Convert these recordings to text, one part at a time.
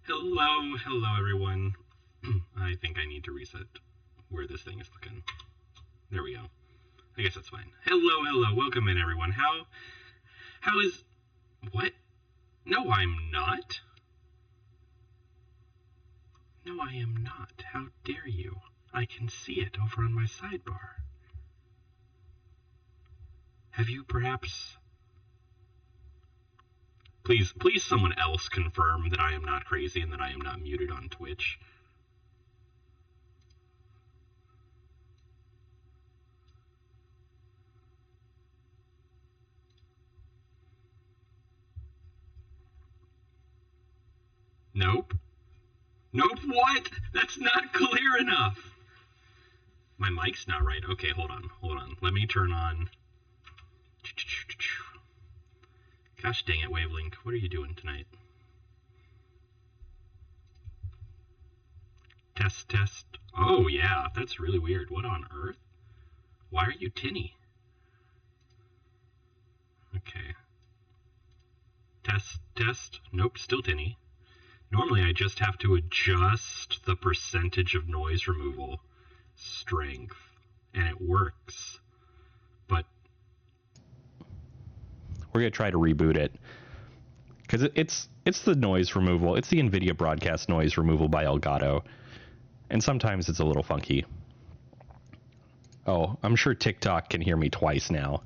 Hello everyone. I think I need to reset where this thing is looking. There we go. I guess that's fine. Hello, welcome in everyone. How is... What? No, I'm not. No, I am not. How dare you? I can see it over on my sidebar. Have you perhaps... Please someone else confirm that I am not crazy and that I am not muted on Twitch. Nope. Nope, what? That's not clear enough. My mic's not right. Okay, hold on. Let me turn on... Gosh dang it, Wavelink. What are you doing tonight? Test. Oh, yeah, that's really weird. What on earth? Why are you tinny? Okay. Test. Nope, still tinny. Normally I just have to adjust the percentage of noise removal strength, and it works. But we're going to try to reboot it because it's the noise removal. It's the NVIDIA broadcast noise removal by Elgato, and sometimes it's a little funky. Oh, I'm sure TikTok can hear me twice now.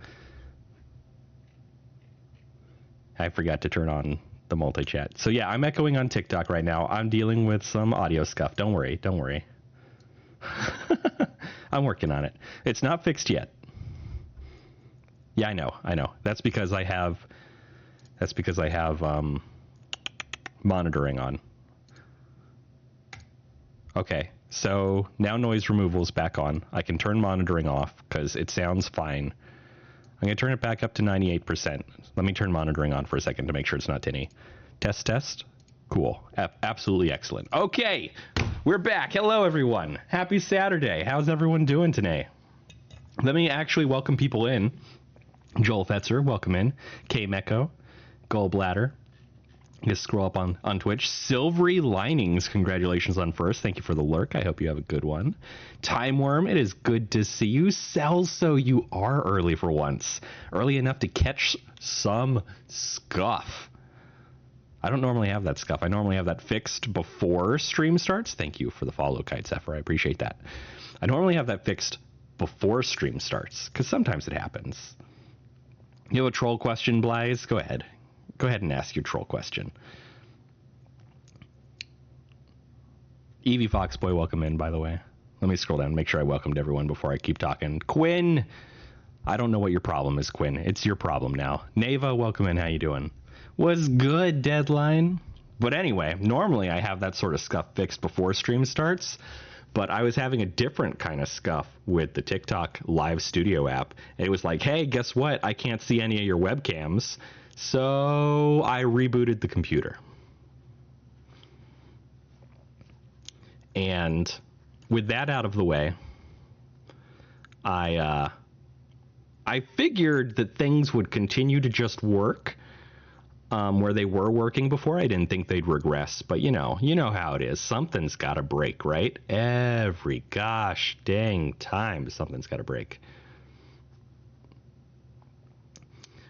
I forgot to turn on the multi-chat. So yeah, I'm echoing on TikTok right now. I'm dealing with some audio scuff. Don't worry. I'm working on it. It's not fixed yet. Yeah, I know. That's because I have monitoring on. Okay, so now noise removal is back on. I can turn monitoring off because it sounds fine. I'm going to turn it back up to 98%. Let me turn monitoring on for a second to make sure it's not tinny. Test. Cool. Absolutely excellent. Okay, we're back. Hello, everyone. Happy Saturday. How's everyone doing today? Let me actually welcome people in. Joel Fetzer, welcome in. K Mecco, Gallbladder. Just scroll up on Twitch. Silvery Linings, congratulations on first. Thank you for the lurk. I hope you have a good one. Time Worm, it is good to see you. Celso, you are early for once. Early enough to catch some scuff. I don't normally have that scuff. I normally have that fixed before stream starts. Thank you for the follow, Kite Zephyr. I appreciate that. I normally have that fixed before stream starts, because sometimes it happens. You have a troll question, Blaze? Go ahead. Go ahead and ask your troll question. Evie Foxboy, welcome in, by the way. Let me scroll down and make sure I welcomed everyone before I keep talking. Quinn! I don't know what your problem is, Quinn. It's your problem now. Neva, welcome in. How you doing? Was good, Deadline. But anyway, normally I have that sort of scuff fixed before stream starts, but I was having a different kind of scuff with the TikTok live studio app. And it was like, hey, guess what? I can't see any of your webcams. So I rebooted the computer. And with that out of the way, I figured that things would continue to just work where they were working before. I didn't think they'd regress, but you know how it is. Something's got to break, right? Every gosh dang time something's got to break.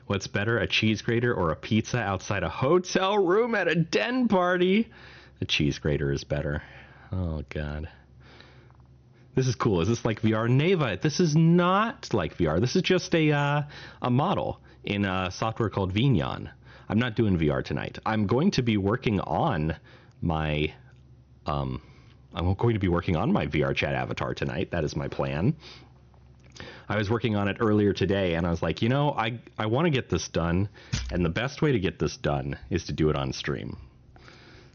What's better, a cheese grater or a pizza outside a hotel room at a den party? The cheese grater is better. Oh, God. This is cool. Is this like VR? Neva, this is not like VR. This is just a model in a software called Vignon. I'm not doing VR tonight. I'm going to be working on my VRChat avatar tonight. That is my plan. I was working on it earlier today, and I was like, I want to get this done, and the best way to get this done is to do it on stream.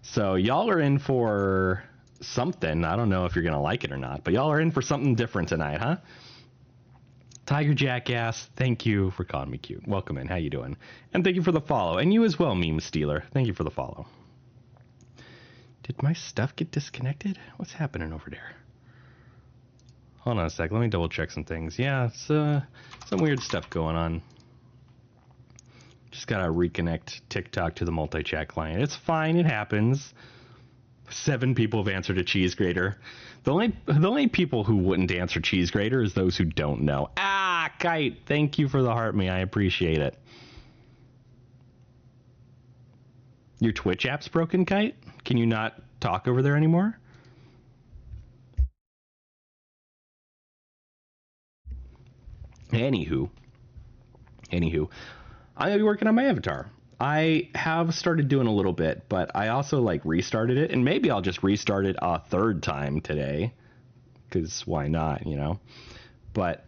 So y'all are in for something. I don't know if you're going to like it or not, but y'all are in for something different tonight, huh? Tiger Jackass, thank you for calling me cute. Welcome in. How you doing? And thank you for the follow. And you as well, Meme Stealer. Thank you for the follow. Did my stuff get disconnected? What's happening over there? Hold on a sec. Let me double check some things. Yeah, it's some weird stuff going on. Just gotta reconnect TikTok to the multi-chat client. It's fine. It happens. 7 people have answered a cheese grater. The only people who wouldn't answer cheese grater is those who don't know. Ah, Kite, thank you for the heart me. I appreciate it. Your Twitch app's broken, Kite? Can you not talk over there anymore? Anywho, I'm gonna be working on my avatar. I have started doing a little bit, but I also like restarted it, and maybe I'll just restart it a third time today, because why not, you know? But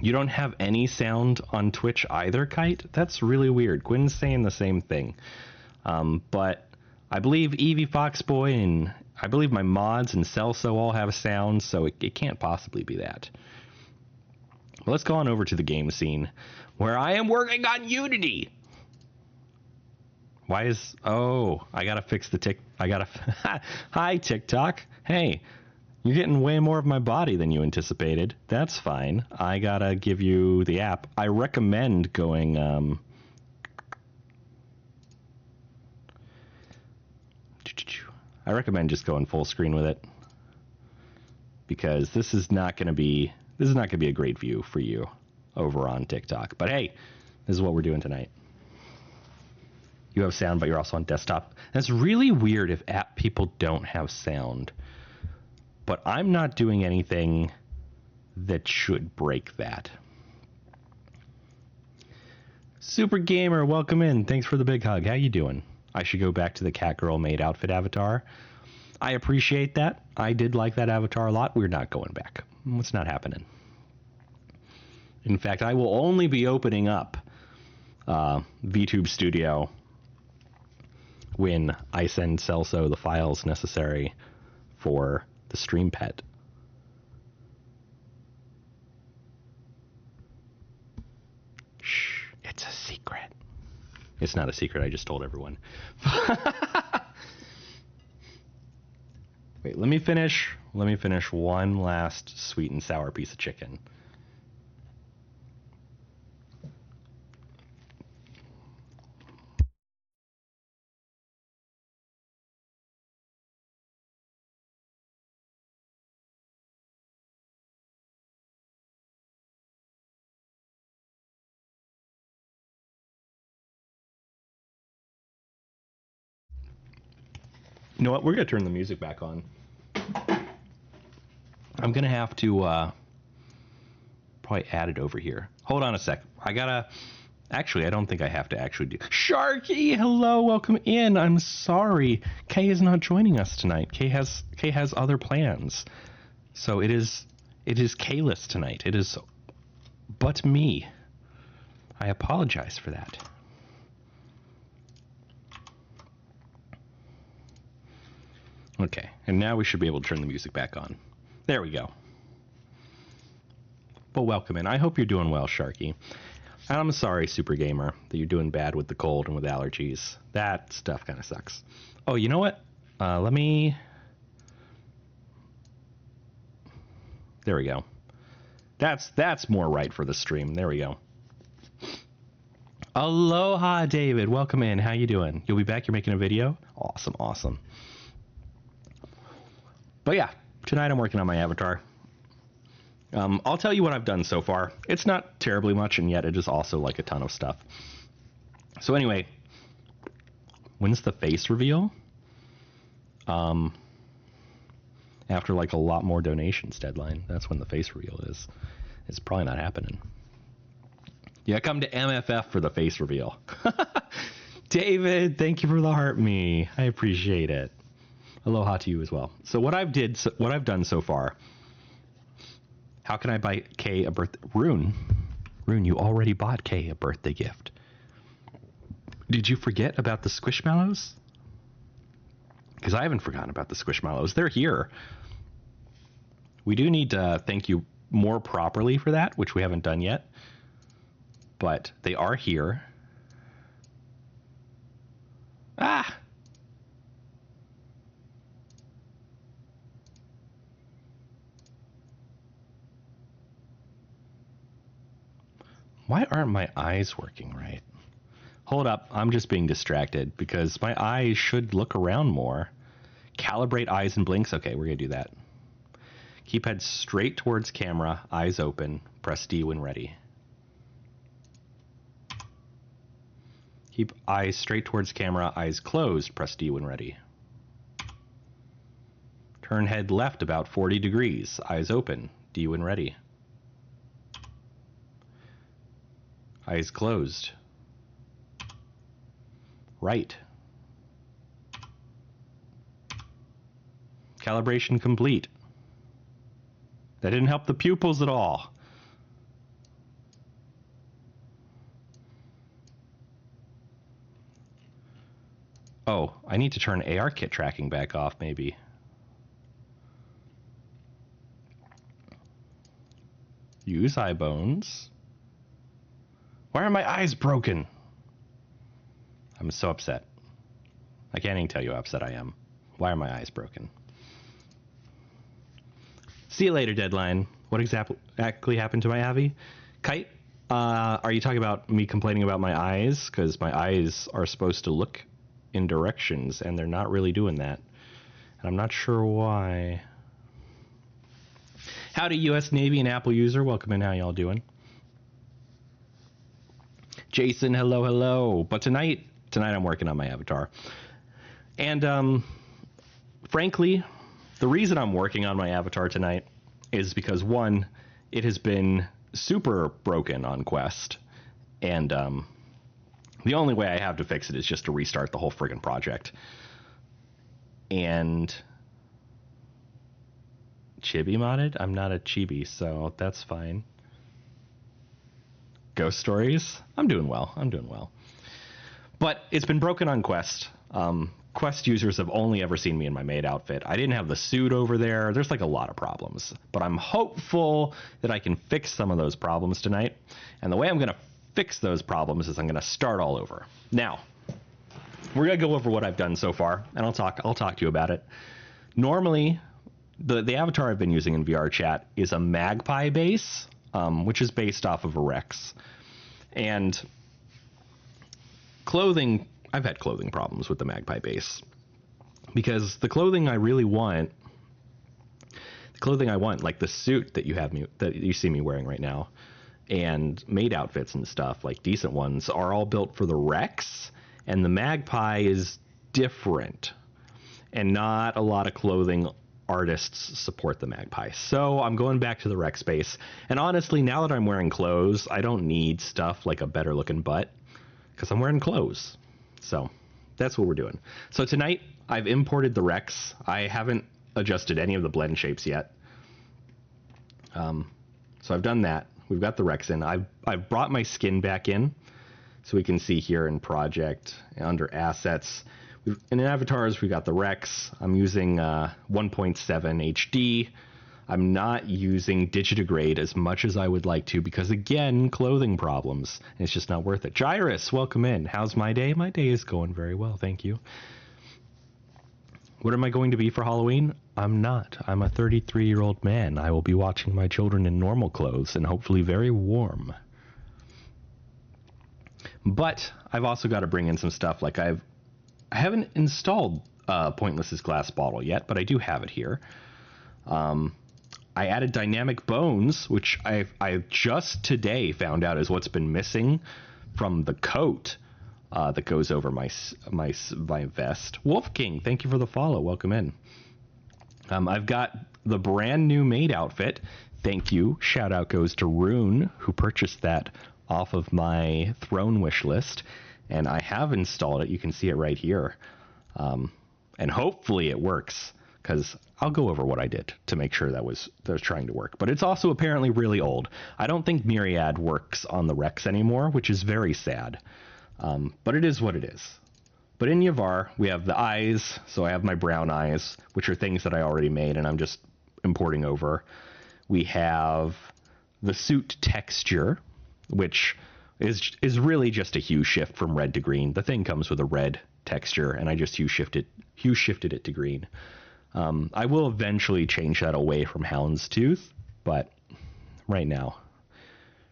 you don't have any sound on Twitch either, Kite? That's really weird. Gwen's saying the same thing. But I believe Evie Foxboy and I believe my mods and Celso all have sound, so it can't possibly be that. Well, let's go on over to the game scene, where I am working on Unity. Why is... Oh, I gotta fix the Hi, TikTok. Hey, you're getting way more of my body than you anticipated. That's fine. I gotta give you the app. I recommend going... I recommend just going full screen with it, because this is not gonna be a great view for you over on TikTok. But hey, this is what we're doing tonight. You have sound, but you're also on desktop. That's really weird if app people don't have sound. But I'm not doing anything that should break that. Super Gamer, welcome in. Thanks for the big hug. How you doing? I should go back to the Catgirl maid outfit avatar. I appreciate that. I did like that avatar a lot. We're not going back. It's not happening. In fact, I will only be opening up VTube Studio when I send Celso the files necessary for the stream pet. Shh, it's a secret. It's not a secret, I just told everyone. Wait, let me finish one last sweet and sour piece of chicken. You know what? We're going to turn the music back on. I'm going to have to probably add it over here. Hold on a sec. Actually, I don't think I have to actually do... Sharky, hello, welcome in. I'm sorry. Kay is not joining us tonight. Kay has other plans. So it is Kayless tonight. It is but me. I apologize for that. Okay, and now we should be able to turn the music back on. There we go. Well, welcome in. I hope you're doing well, Sharky. And I'm sorry, Super Gamer, that you're doing bad with the cold and with allergies. That stuff kind of sucks. Oh, you know what? Let me... There we go. That's more right for the stream. There we go. Aloha, David. Welcome in. How you doing? You'll be back? You're making a video? Awesome, awesome. But yeah, tonight I'm working on my avatar. I'll tell you what I've done so far. It's not terribly much, and yet it is also like a ton of stuff. So anyway, when's the face reveal? After like a lot more donations deadline. That's when the face reveal is. It's probably not happening. Yeah, come to MFF for the face reveal. David, thank you for the heart me. I appreciate it. Aloha to you as well. So what I've done so far. How can I buy Kay a birthday? Rune, you already bought Kay a birthday gift. Did you forget about the Squishmallows? Because I haven't forgotten about the Squishmallows. They're here. We do need to thank you more properly for that, which we haven't done yet. But they are here. Ah! Why aren't my eyes working right? Hold up. I'm just being distracted because my eyes should look around more. Calibrate eyes and blinks. Okay, we're going to do that. Keep head straight towards camera, eyes open. Press D when ready. Keep eyes straight towards camera, eyes closed. Press D when ready. Turn head left about 40 degrees, eyes open. D when ready. Eyes closed. Right. Calibration complete. That didn't help the pupils at all. Oh, I need to turn VRChat tracking back off, maybe. Use eye bones. Why are my eyes broken? I'm so upset. I can't even tell you how upset I am. Why are my eyes broken? See you later, deadline. What exactly happened to my Avi? Kite, are you talking about me complaining about my eyes? Because my eyes are supposed to look in directions, and they're not really doing that. And I'm not sure why. Howdy, U.S. Navy and Apple user. Welcome in. How y'all doing? Jason, hello, hello. But tonight I'm working on my avatar. And frankly, the reason I'm working on my avatar tonight is because, one, it has been super broken on Quest. And the only way I have to fix it is just to restart the whole friggin' project. And chibi modded? I'm not a chibi, so that's fine. Ghost stories? I'm doing well. But it's been broken on Quest. Quest users have only ever seen me in my maid outfit. I didn't have the suit over there. There's like a lot of problems. But I'm hopeful that I can fix some of those problems tonight. And the way I'm going to fix those problems is I'm going to start all over. Now, we're going to go over what I've done so far, and I'll talk to you about it. Normally, the avatar I've been using in VRChat is a magpie base, which is based off of a Rex. And clothing, I've had clothing problems with the magpie base because the clothing I really want, like the suit that you see me wearing right now, and maid outfits and stuff, like decent ones, are all built for the Rex, and the magpie is different, and not a lot of clothing artists support the magpie. So I'm going back to the Rex base. And honestly, now that I'm wearing clothes, I don't need stuff like a better looking butt because I'm wearing clothes. So that's what we're doing. So tonight I've imported the Rex. I haven't adjusted any of the blend shapes yet. So I've done that. We've got the Rex in. I've brought my skin back in so we can see here in project under assets. In avatars, we got the Rex. I'm using 1.7 HD. I'm not using Digitigrade as much as I would like to because, again, clothing problems. It's just not worth it. Gyrus, welcome in. How's my day? My day is going very well, thank you. What am I going to be for Halloween? I'm not. I'm a 33-year-old man. I will be watching my children in normal clothes and hopefully very warm. But I've also got to bring in some stuff. Like I haven't installed Pointless's glass bottle yet, but I do have it here. I added dynamic bones, which I just today found out is what's been missing from the coat that goes over my vest. Wolf King, thank you for the follow. Welcome in. I've got the brand new maid outfit. Thank you. Shout out goes to Rune, who purchased that off of my throne wish list. And I have installed it. You can see it right here. And hopefully it works, because I'll go over what I did to make sure that was trying to work. But it's also apparently really old. I don't think Myriad works on the Rex anymore, which is very sad. But it is what it is. But in Yavar, we have the eyes. So I have my brown eyes, which are things that I already made, and I'm just importing over. We have the suit texture, which is really just a hue shift from red to green. The thing comes with a red texture, and I just hue shifted it to green. I will eventually change that away from Houndstooth, but right now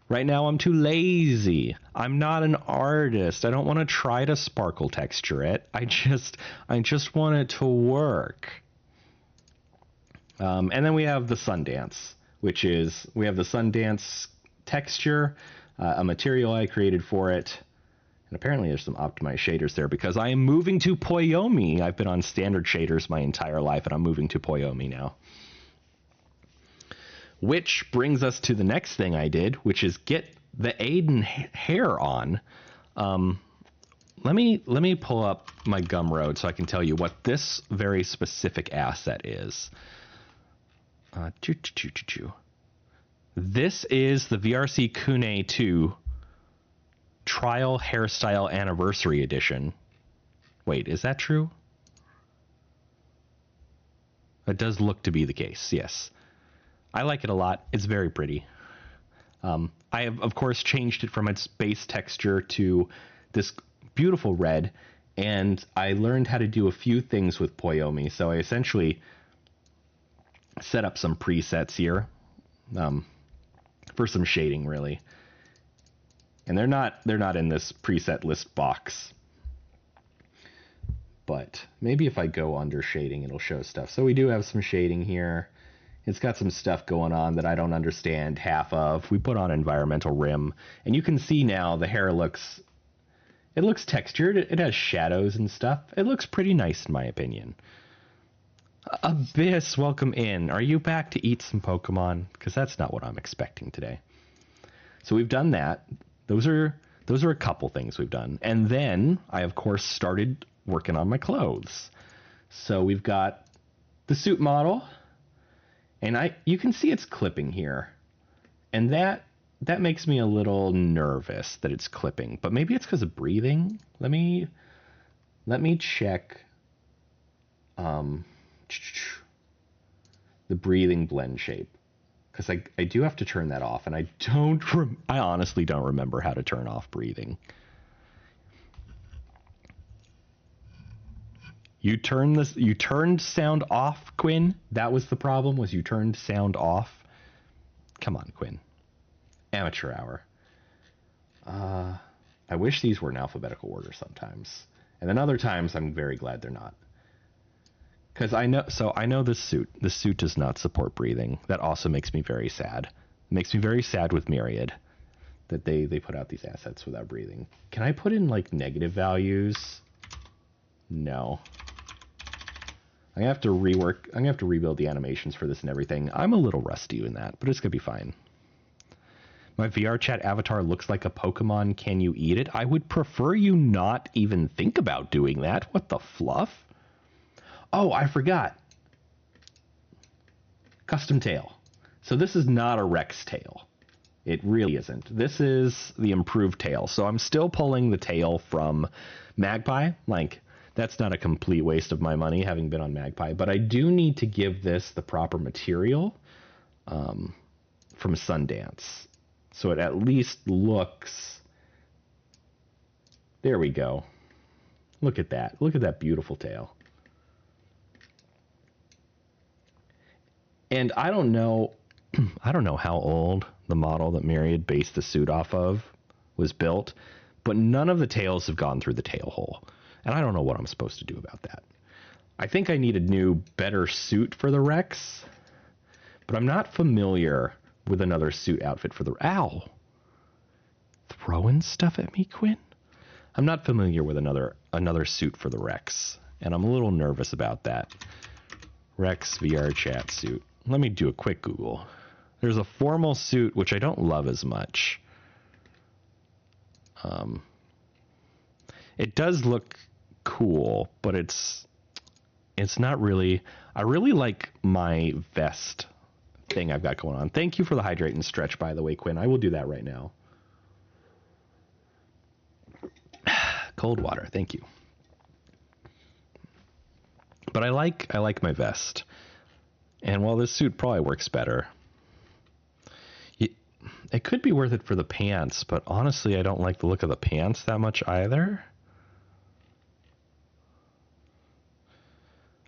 Right now I'm too lazy. I'm not an artist. I don't want to try to sparkle texture it. I just want it to work. And then we have the Sundance, which is, we have the Sundance texture, a material I created for it. And apparently there's some optimized shaders there because I am moving to Poyomi. I've been on standard shaders my entire life and I'm moving to Poyomi now. Which brings us to the next thing I did, which is get the Aiden hair on. Let me pull up my Gumroad so I can tell you what this very specific asset is. This is the VRC Kune 2 Trial Hairstyle Anniversary Edition. Wait, is that true? It does look to be the case, yes. I like it a lot. It's very pretty. I have, of course, changed it from its base texture to this beautiful red, and I learned how to do a few things with Poyomi. So I essentially set up some presets here for some shading, really. And they're not in this preset list box. But maybe if I go under shading, it'll show stuff. So we do have some shading here. It's got some stuff going on that I don't understand half of. We put on environmental rim, and you can see now the hair looks textured. It has shadows and stuff. It looks pretty nice in my opinion. Abyss, welcome in. Are you back to eat some Pokemon? Because that's not what I'm expecting today. So we've done that. Those are a couple things we've done. And then I, of course, started working on my clothes. So we've got the suit model. And you can see it's clipping here. And that makes me a little nervous that it's clipping. But maybe it's because of breathing. Let me check the breathing blend shape. Because I do have to turn that off. And I honestly don't remember how to turn off breathing. You turned sound off, Quinn? That was the problem, was you turned sound off? Come on, Quinn. Amateur hour. I wish these were in alphabetical order sometimes. And then other times I'm very glad they're not. Because I know this suit. This suit does not support breathing. That also makes me very sad. It makes me very sad with Myriad that they put out these assets without breathing. Can I put in like negative values? No. I'm going to have to rebuild the animations for this and everything. I'm a little rusty in that, but it's going to be fine. My VRChat avatar looks like a Pokemon. Can you eat it? I would prefer you not even think about doing that. What the fluff? Oh, I forgot. Custom tail. So this is not a Rex tail. It really isn't. This is the improved tail. So I'm still pulling the tail from Magpie. Like, that's not a complete waste of my money having been on Magpie, but I do need to give this the proper material from Sundance. So it at least looks... There we go. Look at that. Look at that beautiful tail. And I don't know how old the model that Myriad based the suit off of was built, but none of the tails have gone through the tail hole. And I don't know what I'm supposed to do about that. I think I need a new, better suit for the Rex, but I'm not familiar with another suit outfit for the... Ow! Throwing stuff at me, Quinn? I'm not familiar with another suit for the Rex, and I'm a little nervous about that. Rex VRChat suit. Let me do a quick Google. There's a formal suit, which I don't love as much. It does look cool, but it's not really... I really like my vest thing I've got going on. Thank you for the hydrate and stretch, by the way, Quinn. I will do that right now. Cold water, thank you. But I like my vest. And while this suit probably works better, it could be worth it for the pants, but honestly, I don't like the look of the pants that much either.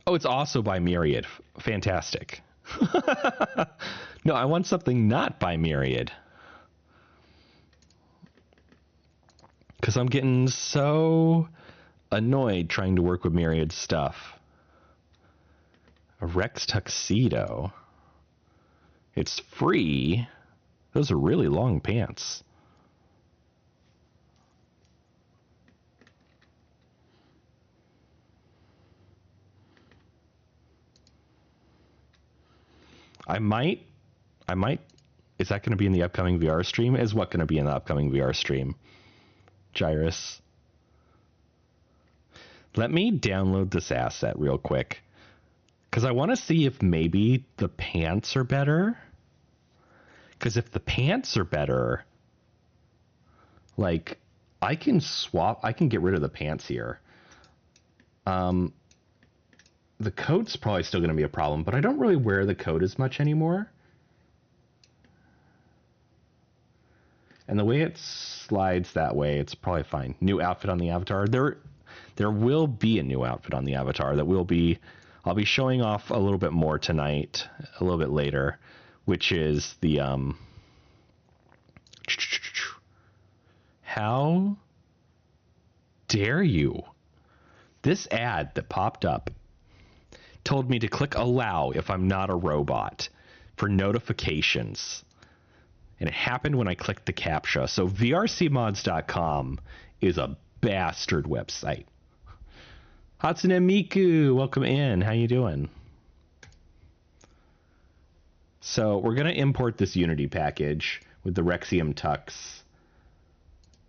Oh, it's also by Myriad. Fantastic. No, I want something not by Myriad. Because I'm getting so annoyed trying to work with Myriad stuff. A Rex tuxedo. It's free. Those are really long pants. I might, is that going to be in the upcoming VR stream? Is what going to be in the upcoming VR stream? Gyrus. Let me download this asset real quick. Because I want to see if maybe the pants are better. Because if the pants are better, like, I can get rid of the pants here. The coat's probably still going to be a problem, but I don't really wear the coat as much anymore. And the way it slides that way, it's probably fine. New outfit on the avatar. There will be a new outfit on the avatar that I'll be showing off a little bit more tonight, a little bit later, which is the how dare you? This ad that popped up told me to click allow if I'm not a robot for notifications. And it happened when I clicked the CAPTCHA. So vrcmods.com is a bastard website. Hatsune Miku, welcome in. How you doing? So we're going to import this Unity package with the Rexium Tux.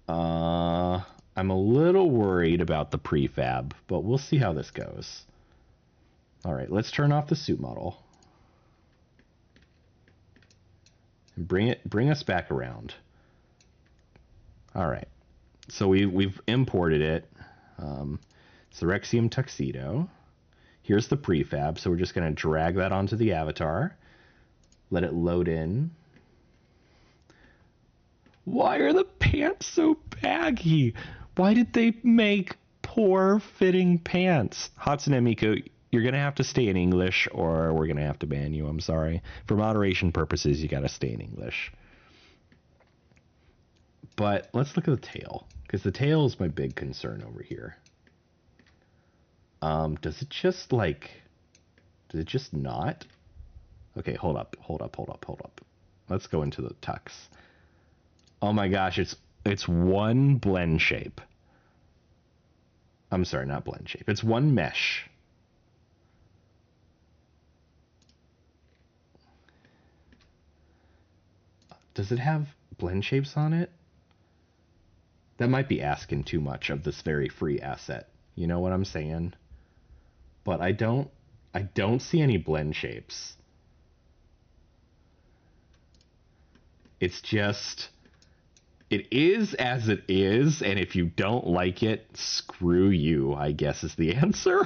I'm a little worried about the prefab, but we'll see how this goes. All right, let's turn off the suit model. And bring us back around. All right, so we've imported it. It's the Rexium Tuxedo. Here's the prefab, so we're just going to drag that onto the avatar. Let it load in. Why are the pants so baggy? Why did they make poor fitting pants? Hatsune Miku, you're going to have to stay in English or we're going to have to ban you. I'm sorry. For moderation purposes, you got to stay in English. But let's look at the tail, because the tail is my big concern over here. Does it just not? Okay, hold up. Let's go into the tux. Oh my gosh, it's one blend shape. I'm sorry, not blend shape. It's one mesh. Does it have blend shapes on it? That might be asking too much of this very free asset. You know what I'm saying? But I don't see any blend shapes. It's just, it is as it is, and if you don't like it, screw you, I guess is the answer.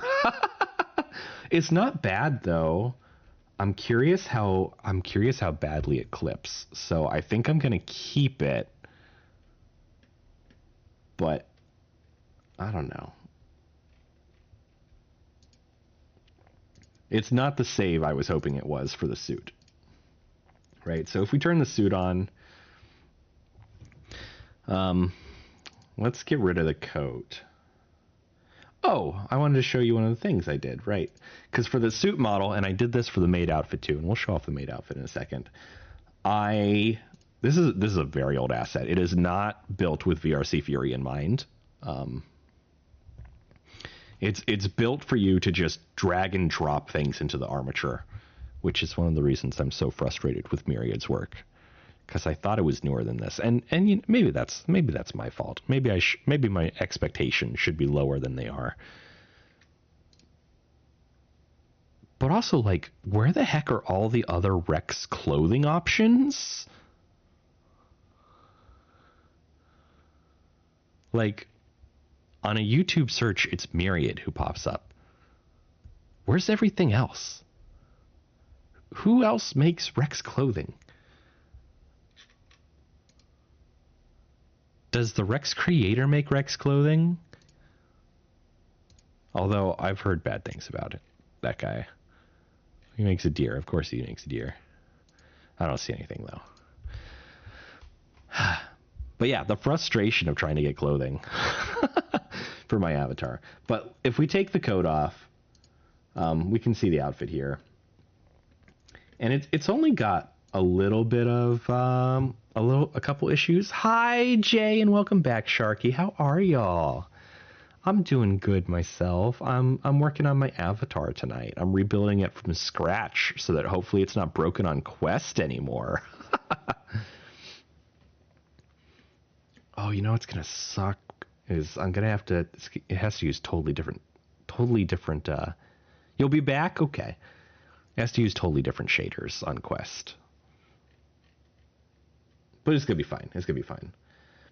It's not bad though. I'm curious how badly it clips. So I think I'm gonna keep it. But I don't know. It's not the save I was hoping it was for the suit. Right, so if we turn the suit on, let's get rid of the coat. Oh, I wanted to show you one of the things I did, right? Because for the suit model, and I did this for the maid outfit too, and we'll show off the maid outfit in a second. This is a very old asset. It is not built with VRC Fury in mind. It's built for you to just drag and drop things into the armature, which is one of the reasons I'm so frustrated with Myriad's work, because I thought it was newer than this, and you know, maybe that's my fault. Maybe maybe my expectations should be lower than they are. But also, like, where the heck are all the other Rex clothing options? Like, on a YouTube search, it's Myriad who pops up. Where's everything else? Who else makes Rex clothing? Does the Rex creator make Rex clothing? Although I've heard bad things about it. That guy. He makes a deer. Of course he makes a deer. I don't see anything though. But yeah, the frustration of trying to get clothing for my avatar. But if we take the coat off, we can see the outfit here. And it's only got a little bit of a couple issues. Hi Jay, and welcome back, Sharky. How are y'all? I'm doing good myself. I'm working on my avatar tonight. I'm rebuilding it from scratch so that hopefully it's not broken on Quest anymore. Oh, you know what's gonna suck is I'm gonna have to. It has to use totally different. You'll be back, okay? It has to use totally different shaders on Quest, but it's gonna be fine. It's gonna be fine.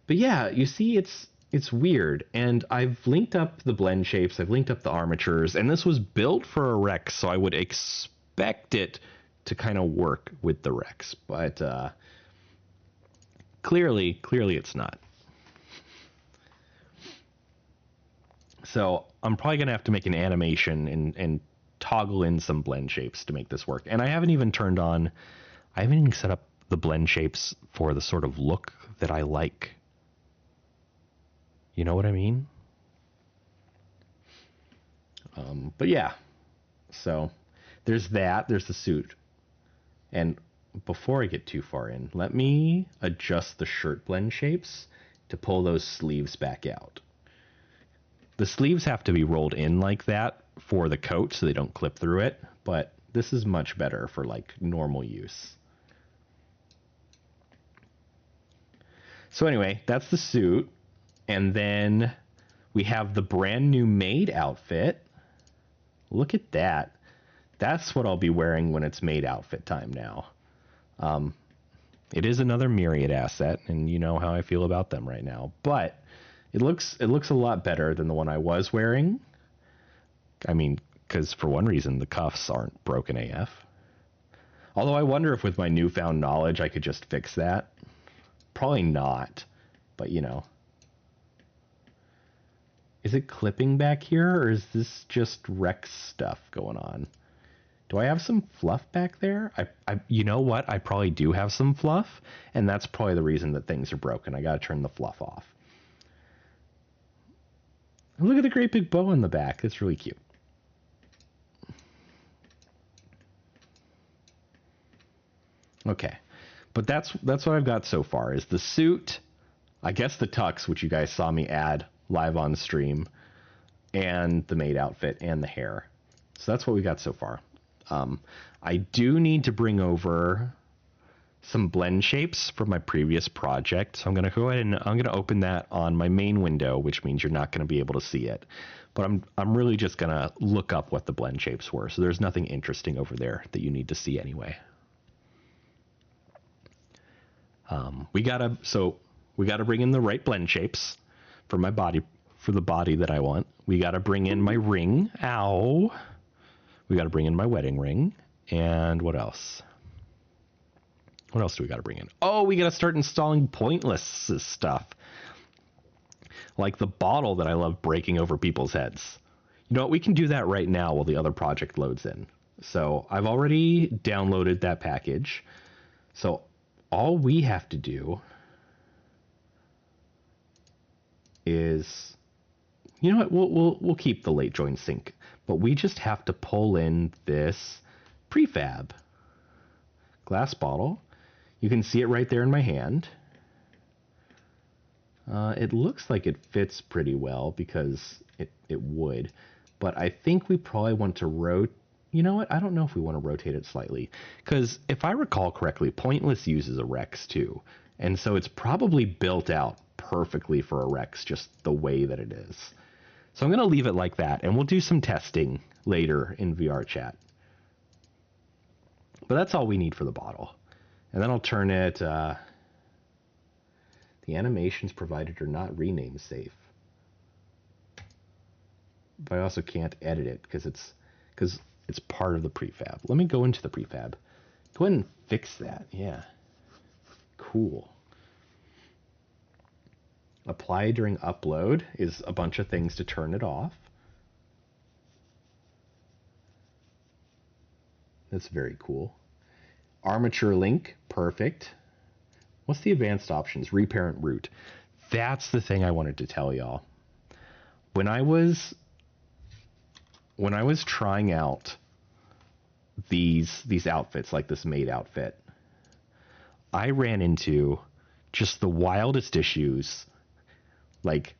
But yeah, you see, it's weird, and I've linked up the blend shapes. I've linked up the armatures, and this was built for a Rex, so I would expect it to kind of work with the Rex, but clearly it's not. So I'm probably going to have to make an animation and toggle in some blend shapes to make this work. And I haven't even set up the blend shapes for the sort of look that I like. You know what I mean? But yeah, so there's that. There's the suit. And before I get too far in, let me adjust the shirt blend shapes to pull those sleeves back out. The sleeves have to be rolled in like that for the coat so they don't clip through it, but this is much better for like normal use. So anyway, that's the suit. And then we have the brand new maid outfit. Look at that. That's what I'll be wearing when it's maid outfit time now. It is another Myriad asset, and you know how I feel about them right now, but it looks a lot better than the one I was wearing. I mean, because for one reason, the cuffs aren't broken AF. Although I wonder if with my newfound knowledge, I could just fix that. Probably not, but you know. Is it clipping back here, or is this just Rex stuff going on? Do I have some fluff back there? You know what? I probably do have some fluff, and that's probably the reason that things are broken. I got to turn the fluff off. Look at the great big bow on the back. It's really cute. Okay, but that's what I've got so far is the suit, I guess the tux, which you guys saw me add live on stream, and the maid outfit and the hair. So that's what we got so far. I do need to bring over some blend shapes from my previous project. So I'm going to go ahead and I'm going to open that on my main window, which means you're not going to be able to see it. But I'm really just going to look up what the blend shapes were. So there's nothing interesting over there that you need to see anyway. We got to bring in the right blend shapes for my body, for the body that I want. We got to bring in my ring. Ow. We got to bring in my wedding ring. And what else? What else do we got to bring in? Oh, we got to start installing pointless stuff. Like the bottle that I love breaking over people's heads. You know what? We can do that right now while the other project loads in. So I've already downloaded that package. So all we have to do is, you know what? We'll keep the late join sync, but we just have to pull in this prefab glass bottle. You can see it right there in my hand. It looks like it fits pretty well because it would, but I think we probably want to rotate. You know what? I don't know if we want to rotate it slightly, because if I recall correctly, Pointless uses a Rex too, and so it's probably built out perfectly for a Rex, just the way that it is. So I'm going to leave it like that, and we'll do some testing later in VRChat. But that's all we need for the bottle. And then I'll turn it, the animations provided are not rename safe. But I also can't edit it because it's part of the prefab. Let me go into the prefab. Go ahead and fix that. Yeah. Cool. Apply during upload is a bunch of things to turn it off. That's very cool. Armature link, perfect. What's the advanced options? Reparent root. That's the thing I wanted to tell y'all. When I was trying out these outfits, like this maid outfit, I ran into just the wildest issues, like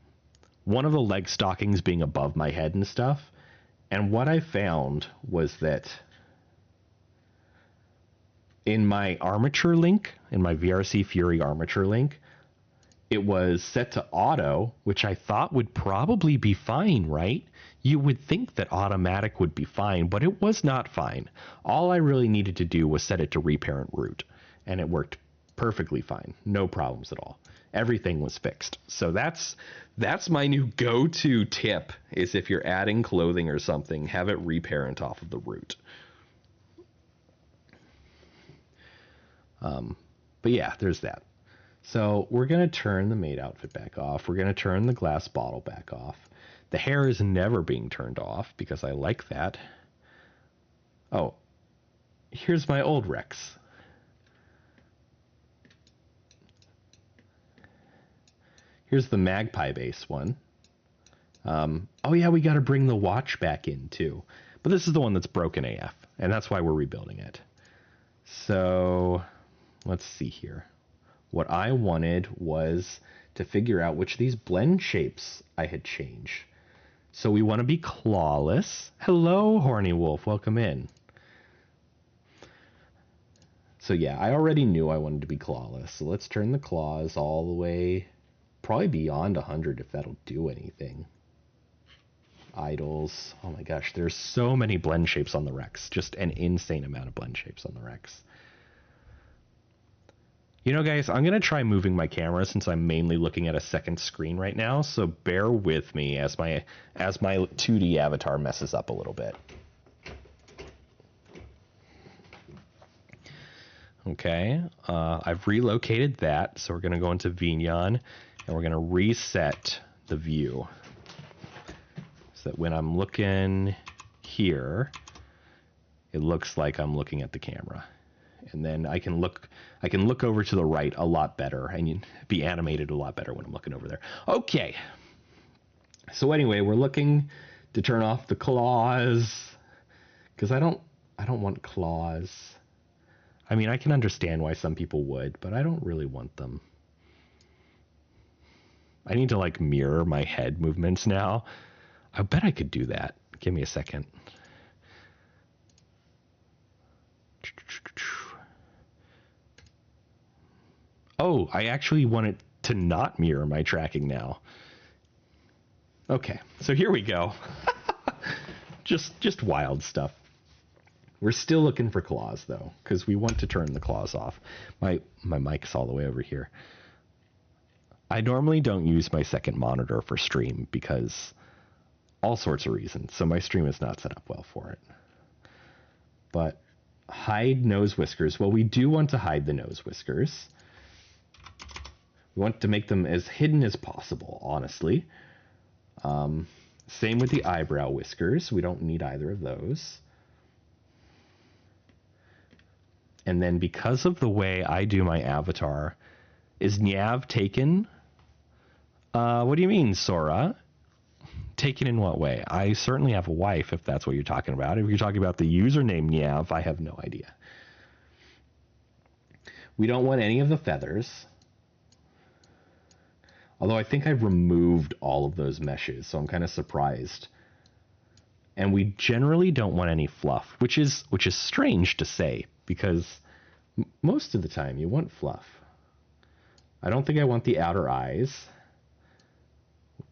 one of the leg stockings being above my head and stuff. And what I found was that in my armature link, in my VRC Fury armature link, it was set to auto, which I thought would probably be fine, right? You would think that automatic would be fine, but it was not fine. All I really needed to do was set it to reparent root, and it worked perfectly fine. No problems at all. Everything was fixed. So that's my new go-to tip, is if you're adding clothing or something, have it reparent off of the root. But yeah, there's that. So we're going to turn the maid outfit back off. We're going to turn the glass bottle back off. The hair is never being turned off because I like that. Oh, here's my old Rex. Here's the magpie base one. Oh yeah, we got to bring the watch back in too. But this is the one that's broken AF, and that's why we're rebuilding it. So let's see here. What I wanted was to figure out which of these blend shapes I had changed. So we want to be clawless. Hello, Horny Wolf. Welcome in. So yeah, I already knew I wanted to be clawless. So let's turn the claws all the way, probably beyond 100 if that'll do anything. Idols. Oh my gosh, there's so many blend shapes on the Rex. Just an insane amount of blend shapes on the Rex. You know, guys, I'm going to try moving my camera since I'm mainly looking at a second screen right now, so bear with me as my 2D avatar messes up a little bit. Okay, I've relocated that, so we're going to go into Vignon, and we're going to reset the view so that when I'm looking here, it looks like I'm looking at the camera. And then I can look over to the right a lot better and be animated a lot better when I'm looking over there. Okay. So anyway, we're looking to turn off the claws because I don't want claws. I mean, I can understand why some people would, but I don't really want them. I need to like mirror my head movements now. I bet I could do that. Give me a second. Oh, I actually want it to not mirror my tracking now. Okay, so here we go. just wild stuff. We're still looking for claws though, because we want to turn the claws off. My mic's all the way over here. I normally don't use my second monitor for stream because all sorts of reasons. So my stream is not set up well for it. But hide nose whiskers. Well, we do want to hide the nose whiskers. We want to make them as hidden as possible, honestly. Same with the eyebrow whiskers. We don't need either of those. And then because of the way I do my avatar, is Nyav taken? What do you mean, Sora? Taken in what way? I certainly have a wife, if that's what you're talking about. If you're talking about the username Nyav, I have no idea. We don't want any of the feathers. Although I think I've removed all of those meshes, so I'm kind of surprised. And we generally don't want any fluff, which is strange to say, because most of the time you want fluff. I don't think I want the outer eyes.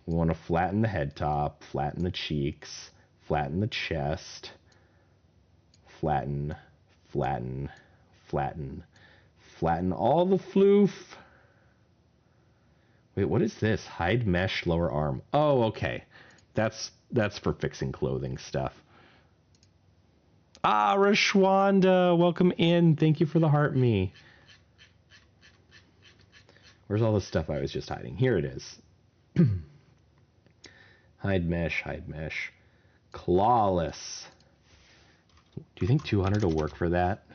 We want to flatten the head top, flatten the cheeks, flatten the chest, flatten all the floof. Wait, what is this? Hide mesh lower arm. Oh, okay. That's for fixing clothing stuff. Ah, Rashwanda, welcome in. Thank you for the heart me. Where's all the stuff I was just hiding? Here it is. Hide mesh. Clawless. Do you think 200 will work for that?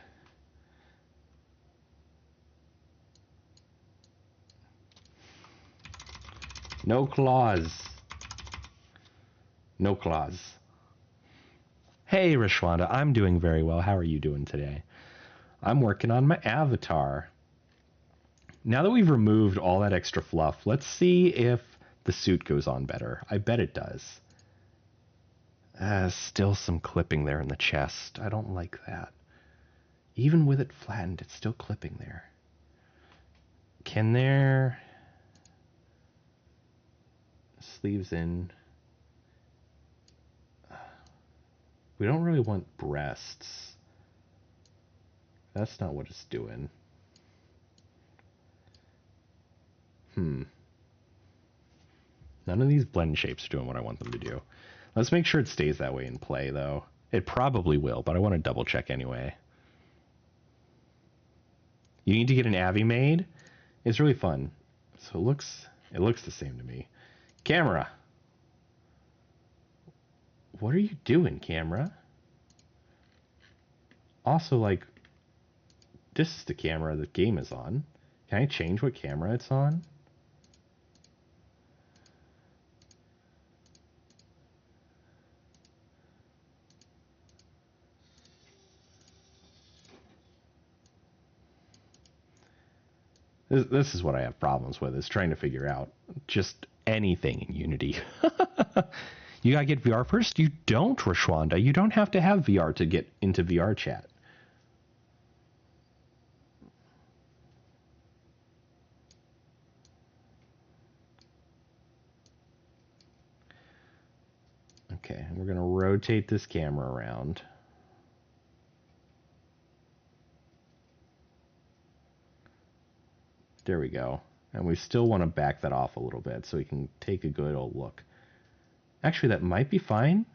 No claws. No claws. Hey, Rishwanda, I'm doing very well. How are you doing today? I'm working on my avatar. Now that we've removed all that extra fluff, let's see if the suit goes on better. I bet it does. Still some clipping there in the chest. I don't like that. Even with it flattened, it's still clipping there. Can there... Sleeves in... We don't really want breasts. That's not what it's doing. None of these blend shapes are doing what I want them to do. Let's make sure it stays that way in play, though. It probably will, but I want to double check anyway. You need to get an Avi made. It's really fun. So it looks the same to me. Camera. What are you doing, camera? Also, like, this is the camera the game is on. Can I change what camera it's on? This is what I have problems with, is trying to figure out just anything in Unity. You gotta get VR first? You don't, Rashwanda. You don't have to have VR to get into VRChat. Okay, we're gonna rotate this camera around. There we go. And we still want to back that off a little bit so we can take a good old look. Actually, that might be fine.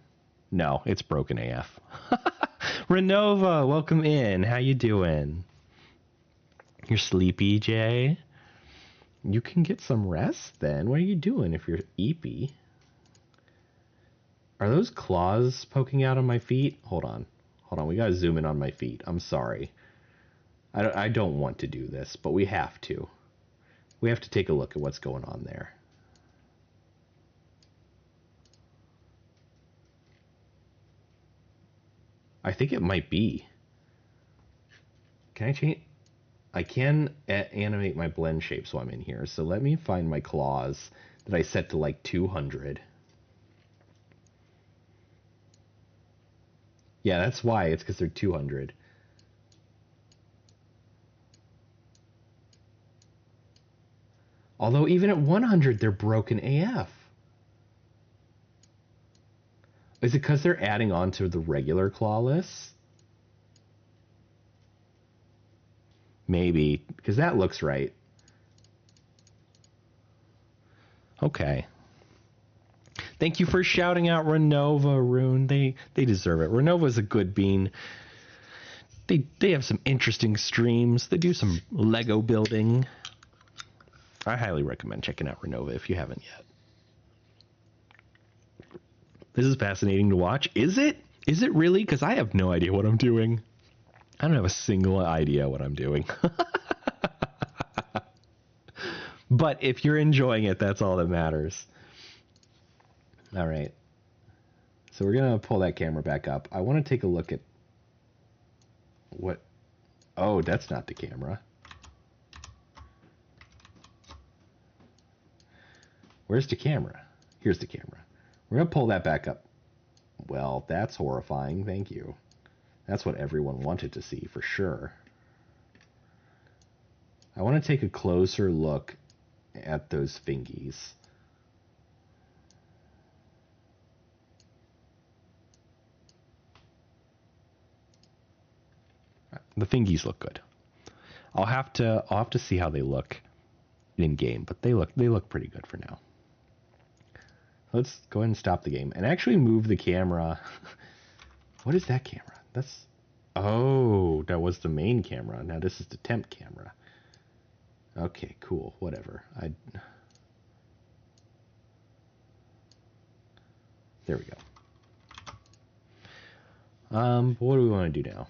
No, it's broken AF. Renova, welcome in. How you doing? You're sleepy, Jay? You can get some rest then. What are you doing if you're eepy? Are those claws poking out on my feet? Hold on. Hold on. We gotta zoom in on my feet. I'm sorry. I don't want to do this, but we have to. We have to take a look at what's going on there. I think it might be. Can I change? I can animate my blend shapes while I'm in here. So let me find my claws that I set to like 200. Yeah, that's why. It's because they're 200. Although even at 100, they're broken AF. Is it because they're adding on to the regular clawless? Maybe, because that looks right. Okay. Thank you for shouting out Renova, Rune. They deserve it. Renova's a good bean. They have some interesting streams. They do some Lego building. I highly recommend checking out Renova if you haven't yet. This is fascinating to watch. Is it? Is it really? Because I have no idea what I'm doing. I don't have a single idea what I'm doing. But if you're enjoying it, that's all that matters. All right. So we're going to pull that camera back up. I want to take a look at what... Oh, that's not the camera. Where's the camera? Here's the camera. We're going to pull that back up. Well, that's horrifying. Thank you. That's what everyone wanted to see, for sure. I want to take a closer look at those fingies. The fingies look good. I'll have to see how they look in game, but they look pretty good for now. Let's go ahead and stop the game and actually move the camera. What is that camera? That's... Oh, that was the main camera. Now this is the temp camera. Okay, cool. Whatever. There we go. What do we want to do now?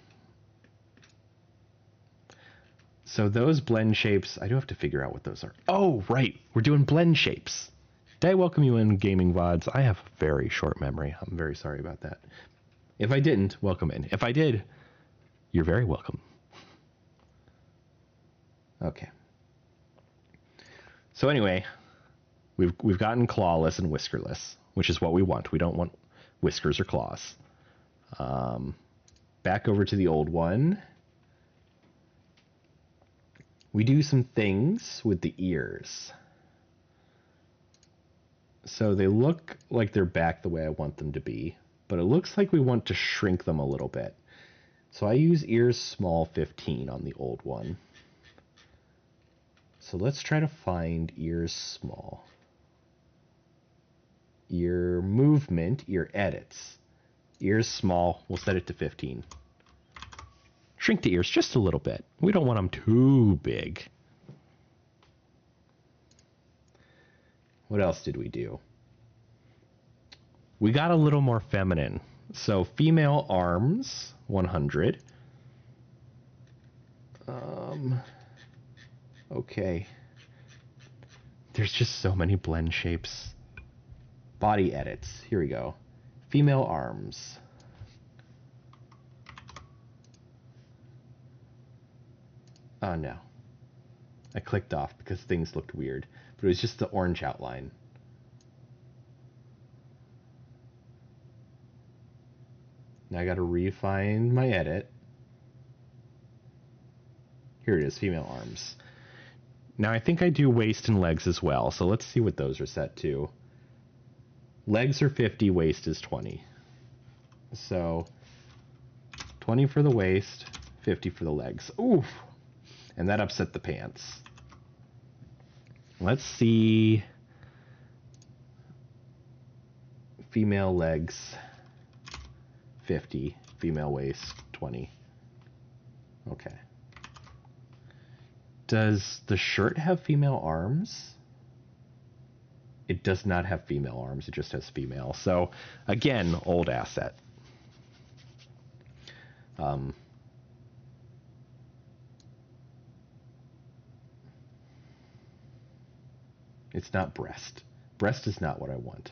So those blend shapes, I do have to figure out what those are. Oh, right. We're doing blend shapes. Did I welcome you in, Gaming VODs? I have a very short memory. I'm very sorry about that. If I didn't, welcome in. If I did, you're very welcome. Okay. So anyway, we've gotten clawless and whiskerless, which is what we want. We don't want whiskers or claws. Back over to the old one. We do some things with the ears. So they look like they're back the way I want them to be, but it looks like we want to shrink them a little bit. So I use ears small 15 on the old one. So let's try to find ears small. Ear movement, ear edits. Ears small, we'll set it to 15. Shrink the ears just a little bit. We don't want them too big. What else did we do? We got a little more feminine. So female arms, 100. Okay. There's just so many blend shapes. Body edits. Here we go. Female arms. Oh no. I clicked off because things looked weird, but it was just the orange outline. Now I gotta refine my edit. Here it is, female arms. Now I think I do waist and legs as well, so let's see what those are set to. Legs are 50, waist is 20. So 20 for the waist, 50 for the legs. Oof! And that upset the pants. Let's see. Female legs, 50. Female waist, 20. Okay. Does the shirt have female arms? It does not have female arms. It just has female. So, again, old asset. It's not breast. Breast is not what I want.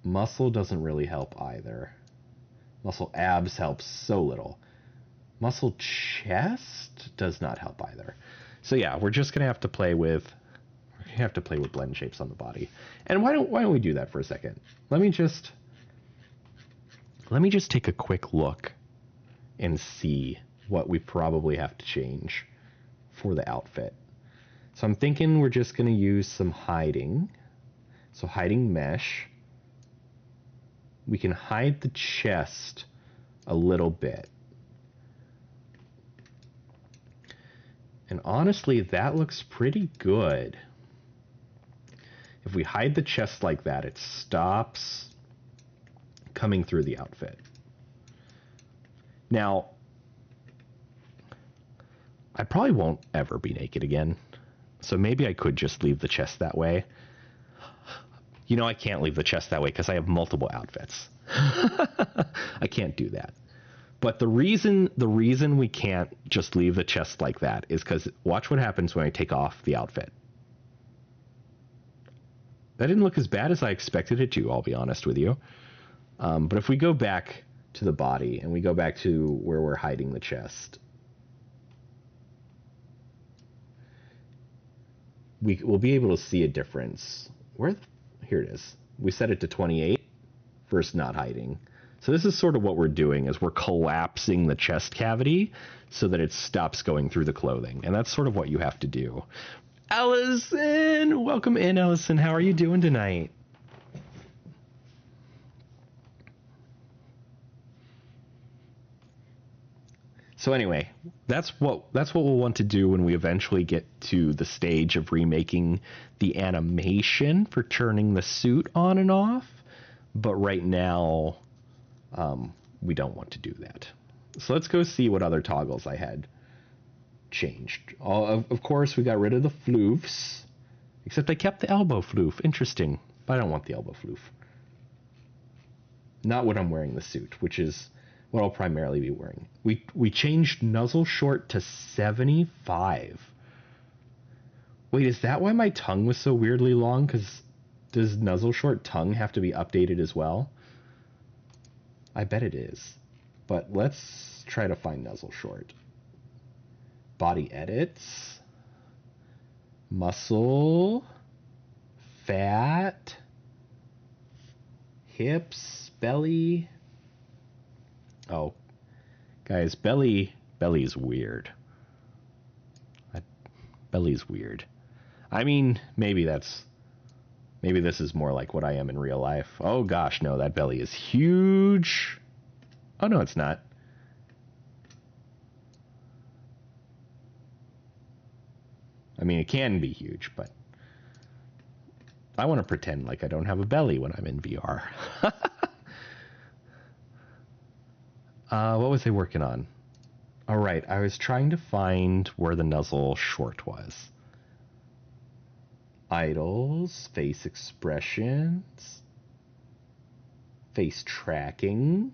Muscle doesn't really help either. Muscle abs helps so little. Muscle chest does not help either. So yeah, we're just gonna have to play with blend shapes on the body. And why don't we do that for a second? Let me just take a quick look and see what we probably have to change for the outfit. So I'm thinking we're just gonna use some hiding. So hiding mesh. We can hide the chest a little bit. And honestly, that looks pretty good. If we hide the chest like that, it stops coming through the outfit. Now, I probably won't ever be naked again. So maybe I could just leave the chest that way. You know, I can't leave the chest that way because I have multiple outfits. I can't do that. But the reason we can't just leave the chest like that is because watch what happens when I take off the outfit. That didn't look as bad as I expected it to, I'll be honest with you. But if we go back to the body and we go back to where we're hiding the chest, we'll be able to see a difference. Here it is. We set it to 28 versus not hiding. So this is sort of what we're doing, is we're collapsing the chest cavity so that it stops going through the clothing. And that's sort of what you have to do. Allison! Welcome in, Allison. How are you doing tonight? So anyway, that's what we'll want to do when we eventually get to the stage of remaking the animation for turning the suit on and off. But right now, we don't want to do that. So let's go see what other toggles I had changed. Of course, we got rid of the floofs, except I kept the elbow floof. Interesting, but I don't want the elbow floof. Not when I'm wearing the suit, which is what I'll primarily be wearing. We changed nuzzle short to 75. Wait, is that why my tongue was so weirdly long? Because does Nuzzle Short tongue have to be updated as well? I bet it is. But let's try to find Nuzzle Short. Body edits. Muscle. Fat. Hips. Belly. Oh. Guys, belly's weird. Belly's weird. I mean, maybe this is more like what I am in real life. Oh gosh, no, that belly is huge. Oh no, it's not. I mean, it can be huge, but I want to pretend like I don't have a belly when I'm in VR. What was I working on? All right, I was trying to find where the Nuzzle Short was. Idles, face expressions, face tracking.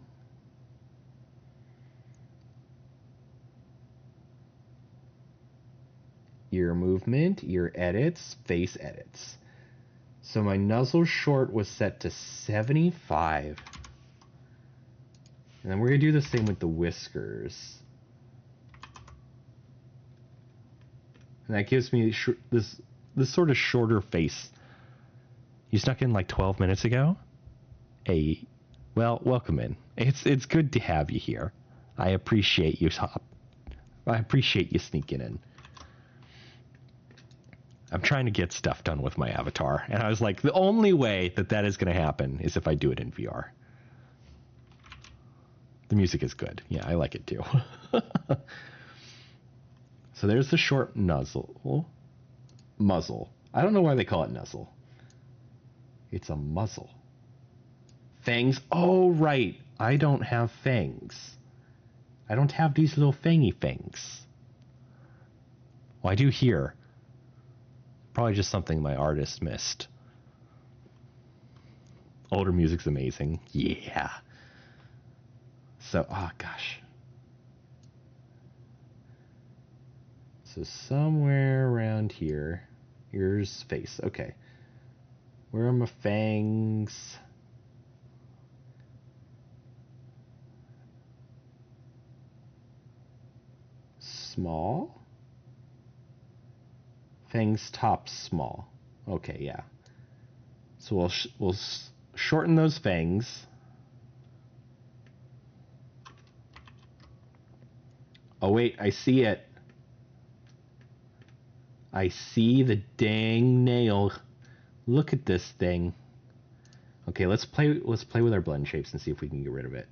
Ear movement, ear edits, face edits. So my Nuzzle Short was set to 75. And then we're going to do the same with the whiskers. And that gives me this sort of shorter face. You snuck in like 12 minutes ago? Hey, well, welcome in. It's good to have you here. I appreciate you sneaking in. I'm trying to get stuff done with my avatar, and I was like, the only way that is going to happen is if I do it in VR. The music is good. Yeah, I like it too. So there's the short muzzle. I don't know why they call it nuzzle. It's a muzzle. Fangs. Oh, right. I don't have fangs. I don't have these little fangy fangs. Well, I do here. Probably just something my artist missed. Older music's amazing. Yeah. So, oh gosh. So somewhere around here. Here's face. Okay. Where are my fangs? Small. Fangs top small. Okay, yeah. So we'll shorten those fangs. Oh wait, I see it. I see the dang nail. Look at this thing. Okay, let's play with our blend shapes and see if we can get rid of it.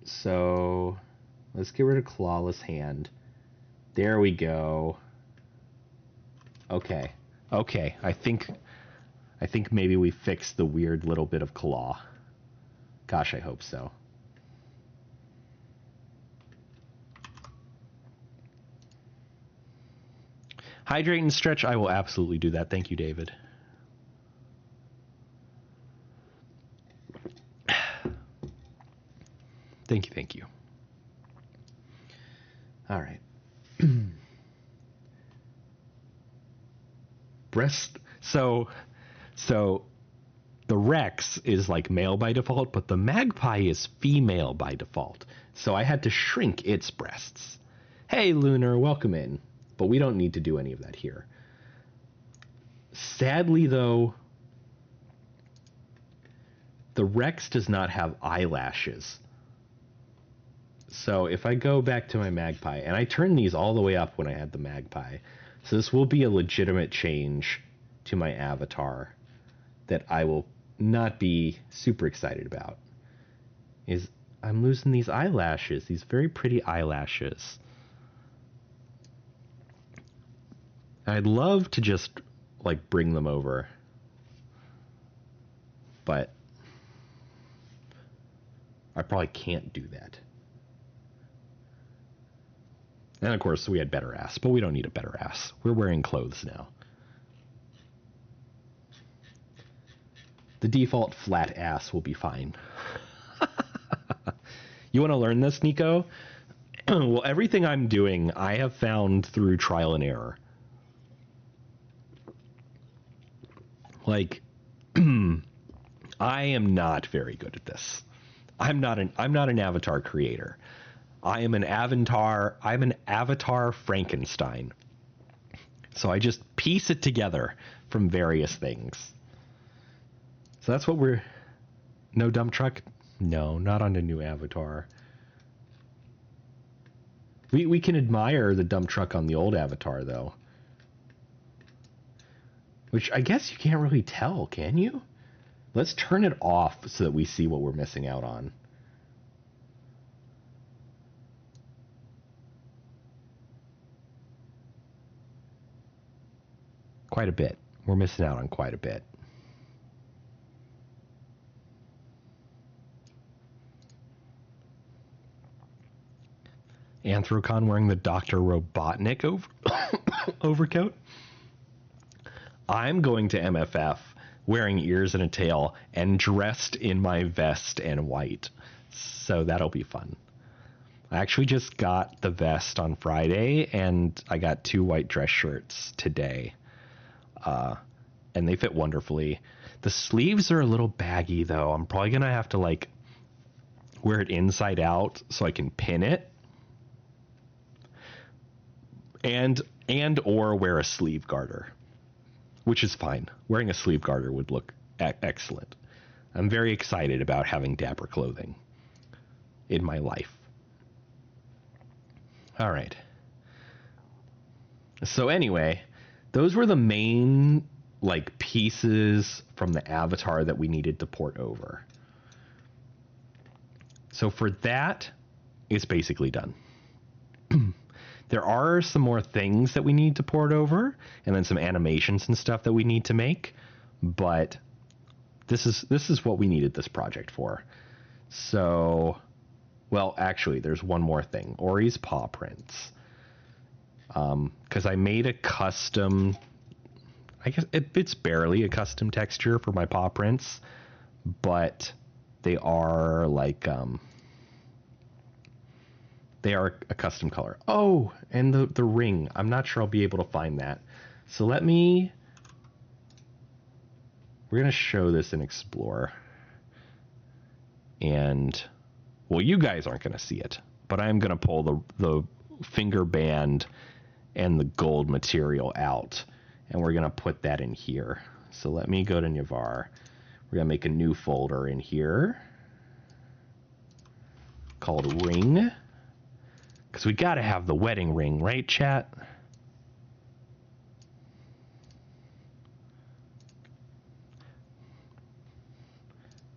So let's get rid of clawless hand. There we go. Okay. I think maybe we fixed the weird little bit of claw. Gosh, I hope so. Hydrate and stretch, I will absolutely do that. Thank you, David. Thank you. All right. Breast. So the Rex is like male by default, but the Magpie is female by default. So I had to shrink its breasts. Hey, Lunar, welcome in. But we don't need to do any of that here. Sadly, though, the Rex does not have eyelashes. So if I go back to my Magpie, and I turned these all the way up when I had the Magpie, so this will be a legitimate change to my avatar that I will not be super excited about, is I'm losing these eyelashes, these very pretty eyelashes. I'd love to just like bring them over, but I probably can't do that. And of course we had better ass, but we don't need a better ass. We're wearing clothes now. The default flat ass will be fine. You want to learn this, Nico? Well, everything I'm doing, I have found through trial and error. Like, I am not very good at this. I'm not an avatar creator. I'm an avatar Frankenstein. So I just piece it together from various things. So that's what we're... No dump truck? No, not on the new avatar. We can admire the dump truck on the old avatar, though. Which I guess you can't really tell, can you? Let's turn it off so that we see what we're missing out on. Quite a bit. We're missing out on quite a bit. Anthrocon wearing the Dr. Robotnik overcoat. I'm going to MFF wearing ears and a tail and dressed in my vest and white. So that'll be fun. I actually just got the vest on Friday and I got 2 white dress shirts today. And they fit wonderfully. The sleeves are a little baggy though. I'm probably going to have to like wear it inside out so I can pin it. And or wear a sleeve garter, which is fine. Wearing a sleeve garter would look excellent. I'm very excited about having dapper clothing in my life. All right. So anyway, those were the main like pieces from the avatar that we needed to port over. So for that, it's basically done. There are some more things that we need to port over, and then some animations and stuff that we need to make, but this is what we needed this project for. So, well, actually, there's one more thing. Ori's paw prints. Because I made a custom, I guess it's barely a custom texture for my paw prints, but they are like... they are a custom color. Oh, and the ring. I'm not sure I'll be able to find that. So we're going to show this in Explore. And, well, you guys aren't going to see it, but I'm going to pull the finger band and the gold material out. And we're going to put that in here. So let me go to Navar. We're going to make a new folder in here called Ring. Because we got to have the wedding ring, right, chat?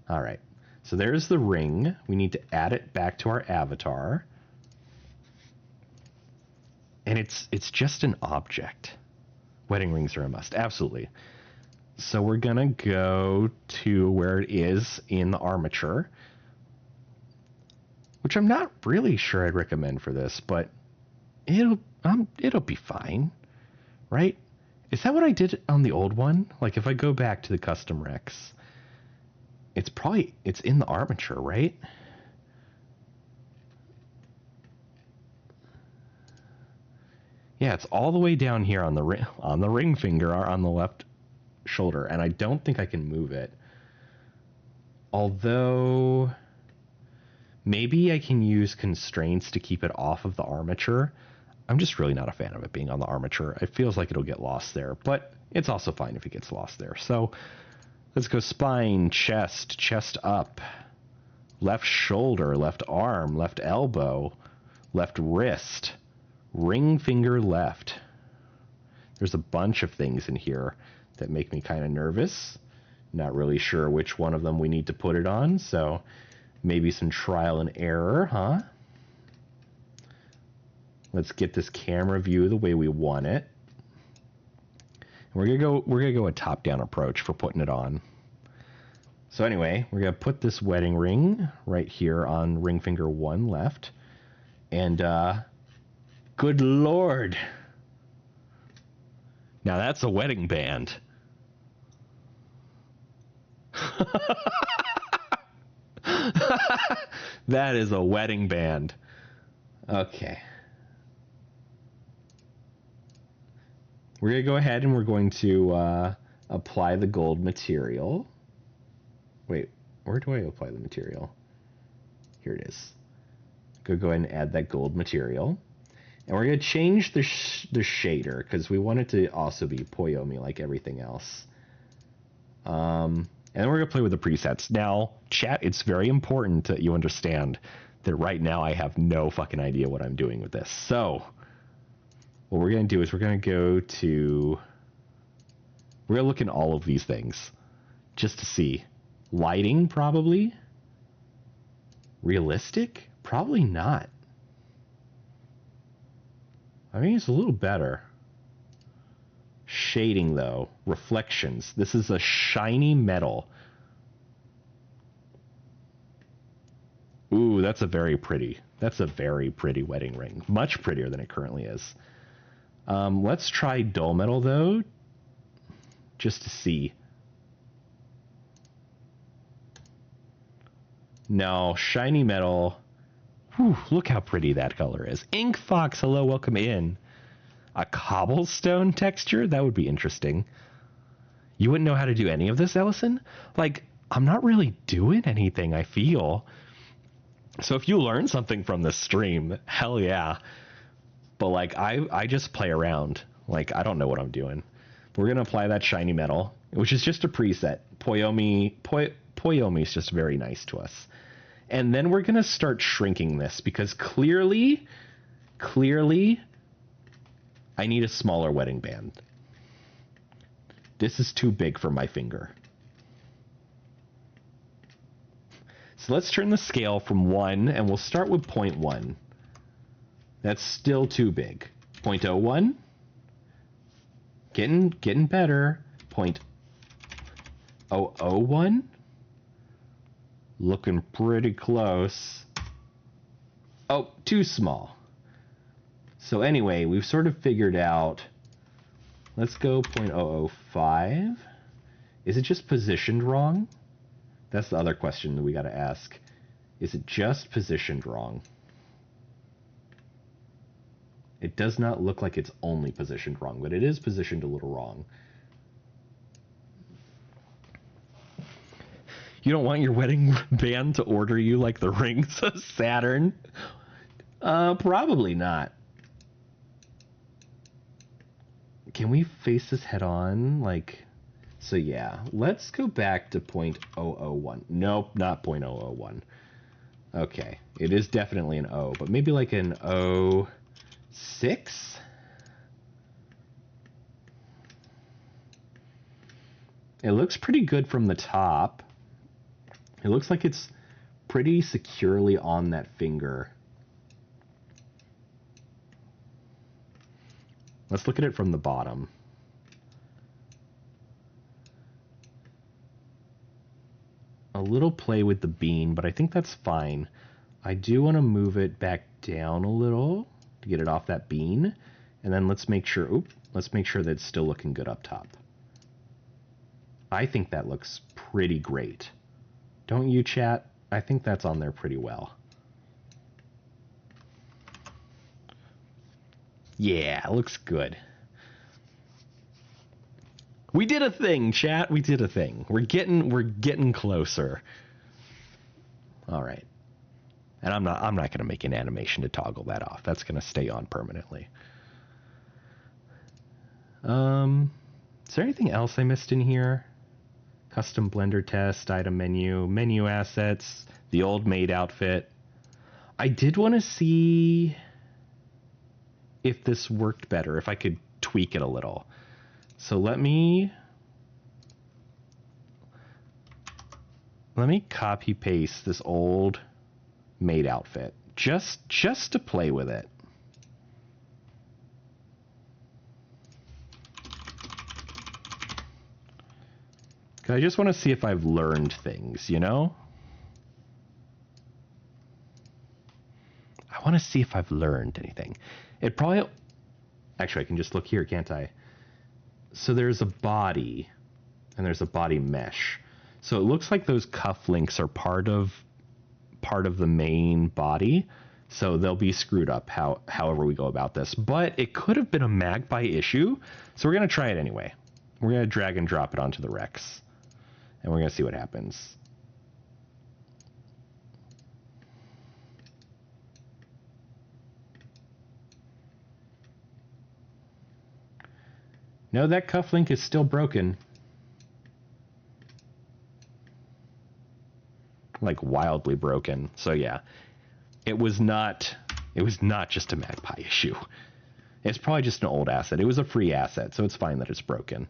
All right. So there's the ring. We need to add it back to our avatar. And it's just an object. Wedding rings are a must. Absolutely. So we're going to go to where it is in the armature, which I'm not really sure I'd recommend for this, but it'll be fine, right? Is that what I did on the old one? Like if I go back to the custom Rex, it's in the armature, right? Yeah, it's all the way down here on the ring finger or on the left shoulder, and I don't think I can move it. Although maybe I can use constraints to keep it off of the armature. I'm just really not a fan of it being on the armature. It feels like it'll get lost there, but it's also fine if it gets lost there. So let's go spine, chest up, left shoulder, left arm, left elbow, left wrist, ring finger left. There's a bunch of things in here that make me kind of nervous. Not really sure which one of them we need to put it on, so maybe some trial and error, huh? Let's get this camera view the way we want it. We're gonna go a top-down approach for putting it on. So anyway, we're gonna put this wedding ring right here on ring finger 1 left. And good Lord. Now that's a wedding band. That is a wedding band. Okay. We're going to go ahead and we're going to apply the gold material. Wait, where do I apply the material? Here it is. Go ahead and add that gold material. And we're going to change the shader because we want it to also be Poyomi like everything else. And then we're going to play with the presets. Now, chat, it's very important that you understand that right now I have no fucking idea what I'm doing with this. So, what we're going to do is we're going to go to... We're going to look at all of these things just to see. Lighting, probably. Realistic? Probably not. I mean, it's a little better. Shading, though. Reflections. This is a shiny metal. Ooh, that's a very pretty wedding ring. Much prettier than it currently is. Let's try dull metal, though, just to see. No, shiny metal. Whew, look how pretty that color is. Ink Fox, hello, welcome in. A cobblestone texture? That would be interesting. You wouldn't know how to do any of this, Ellison? Like, I'm not really doing anything, I feel. So if you learn something from this stream, hell yeah. But, like, I just play around. Like, I don't know what I'm doing. We're going to apply that shiny metal, which is just a preset. Poyomi is just very nice to us. And then we're going to start shrinking this because clearly, I need a smaller wedding band. This is too big for my finger. So let's turn the scale from 1, and we'll start with 0.1. That's still too big. 0.01. Getting better. 0.001. Looking pretty close. Oh, too small. So anyway, we've sort of figured out, let's go 0.005. Is it just positioned wrong? That's the other question that we got to ask. Is it just positioned wrong? It does not look like it's only positioned wrong, but it is positioned a little wrong. You don't want your wedding band to order you like the rings of Saturn? Probably not. Can we face this head on? Like, so yeah, let's go back to 0.001. Nope, not 0.001. Okay, it is definitely an O, but maybe like an 0.6? It looks pretty good from the top. It looks like it's pretty securely on that finger. Let's look at it from the bottom. A little play with the bean, but I think that's fine. I do want to move it back down a little to get it off that bean. And then let's make sure, that it's still looking good up top. I think that looks pretty great. Don't you, chat? I think that's on there pretty well. Yeah, it looks good. We did a thing, chat. We did a thing. We're getting closer. All right. And I'm not going to make an animation to toggle that off. That's going to stay on permanently. Is there anything else I missed in here? Custom Blender test, item menu, menu assets, the old maid outfit. I did want to see if this worked better, if I could tweak it a little. So let me copy paste this old maid outfit just to play with it. I just want to see if I've learned things, you know? I want to see if I've learned anything. It probably... Actually, I can just look here, can't I? So there's a body, and there's a body mesh. So it looks like those cufflinks are part of the main body. So they'll be screwed up however we go about this. But it could have been a Magpie issue, so we're going to try it anyway. We're going to drag and drop it onto the Rex, and we're going to see what happens. No, that cufflink is still broken. Like wildly broken. So yeah, it was not just a Magpie issue. It's probably just an old asset. It was a free asset, so it's fine that it's broken.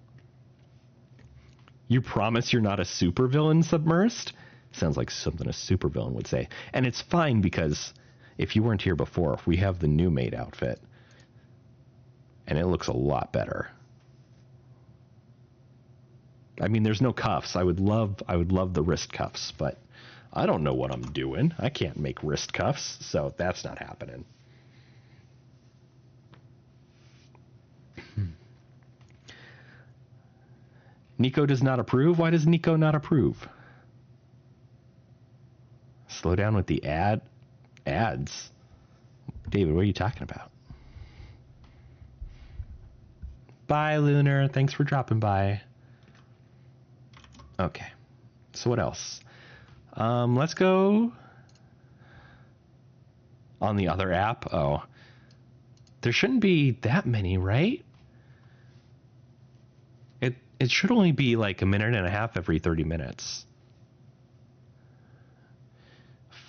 You promise you're not a supervillain, Submersed? Sounds like something a supervillain would say. And it's fine because if you weren't here before, we have the new maid outfit. And it looks a lot better. I mean, there's no cuffs. I would love the wrist cuffs, but I don't know what I'm doing. I can't make wrist cuffs, so that's not happening. Nico does not approve? Why does Nico not approve? Slow down with the ads. David, what are you talking about? Bye, Lunar. Thanks for dropping by. Okay. So what else? Let's go on the other app. Oh, there shouldn't be that many, right? It should only be like a minute and a half every 30 minutes.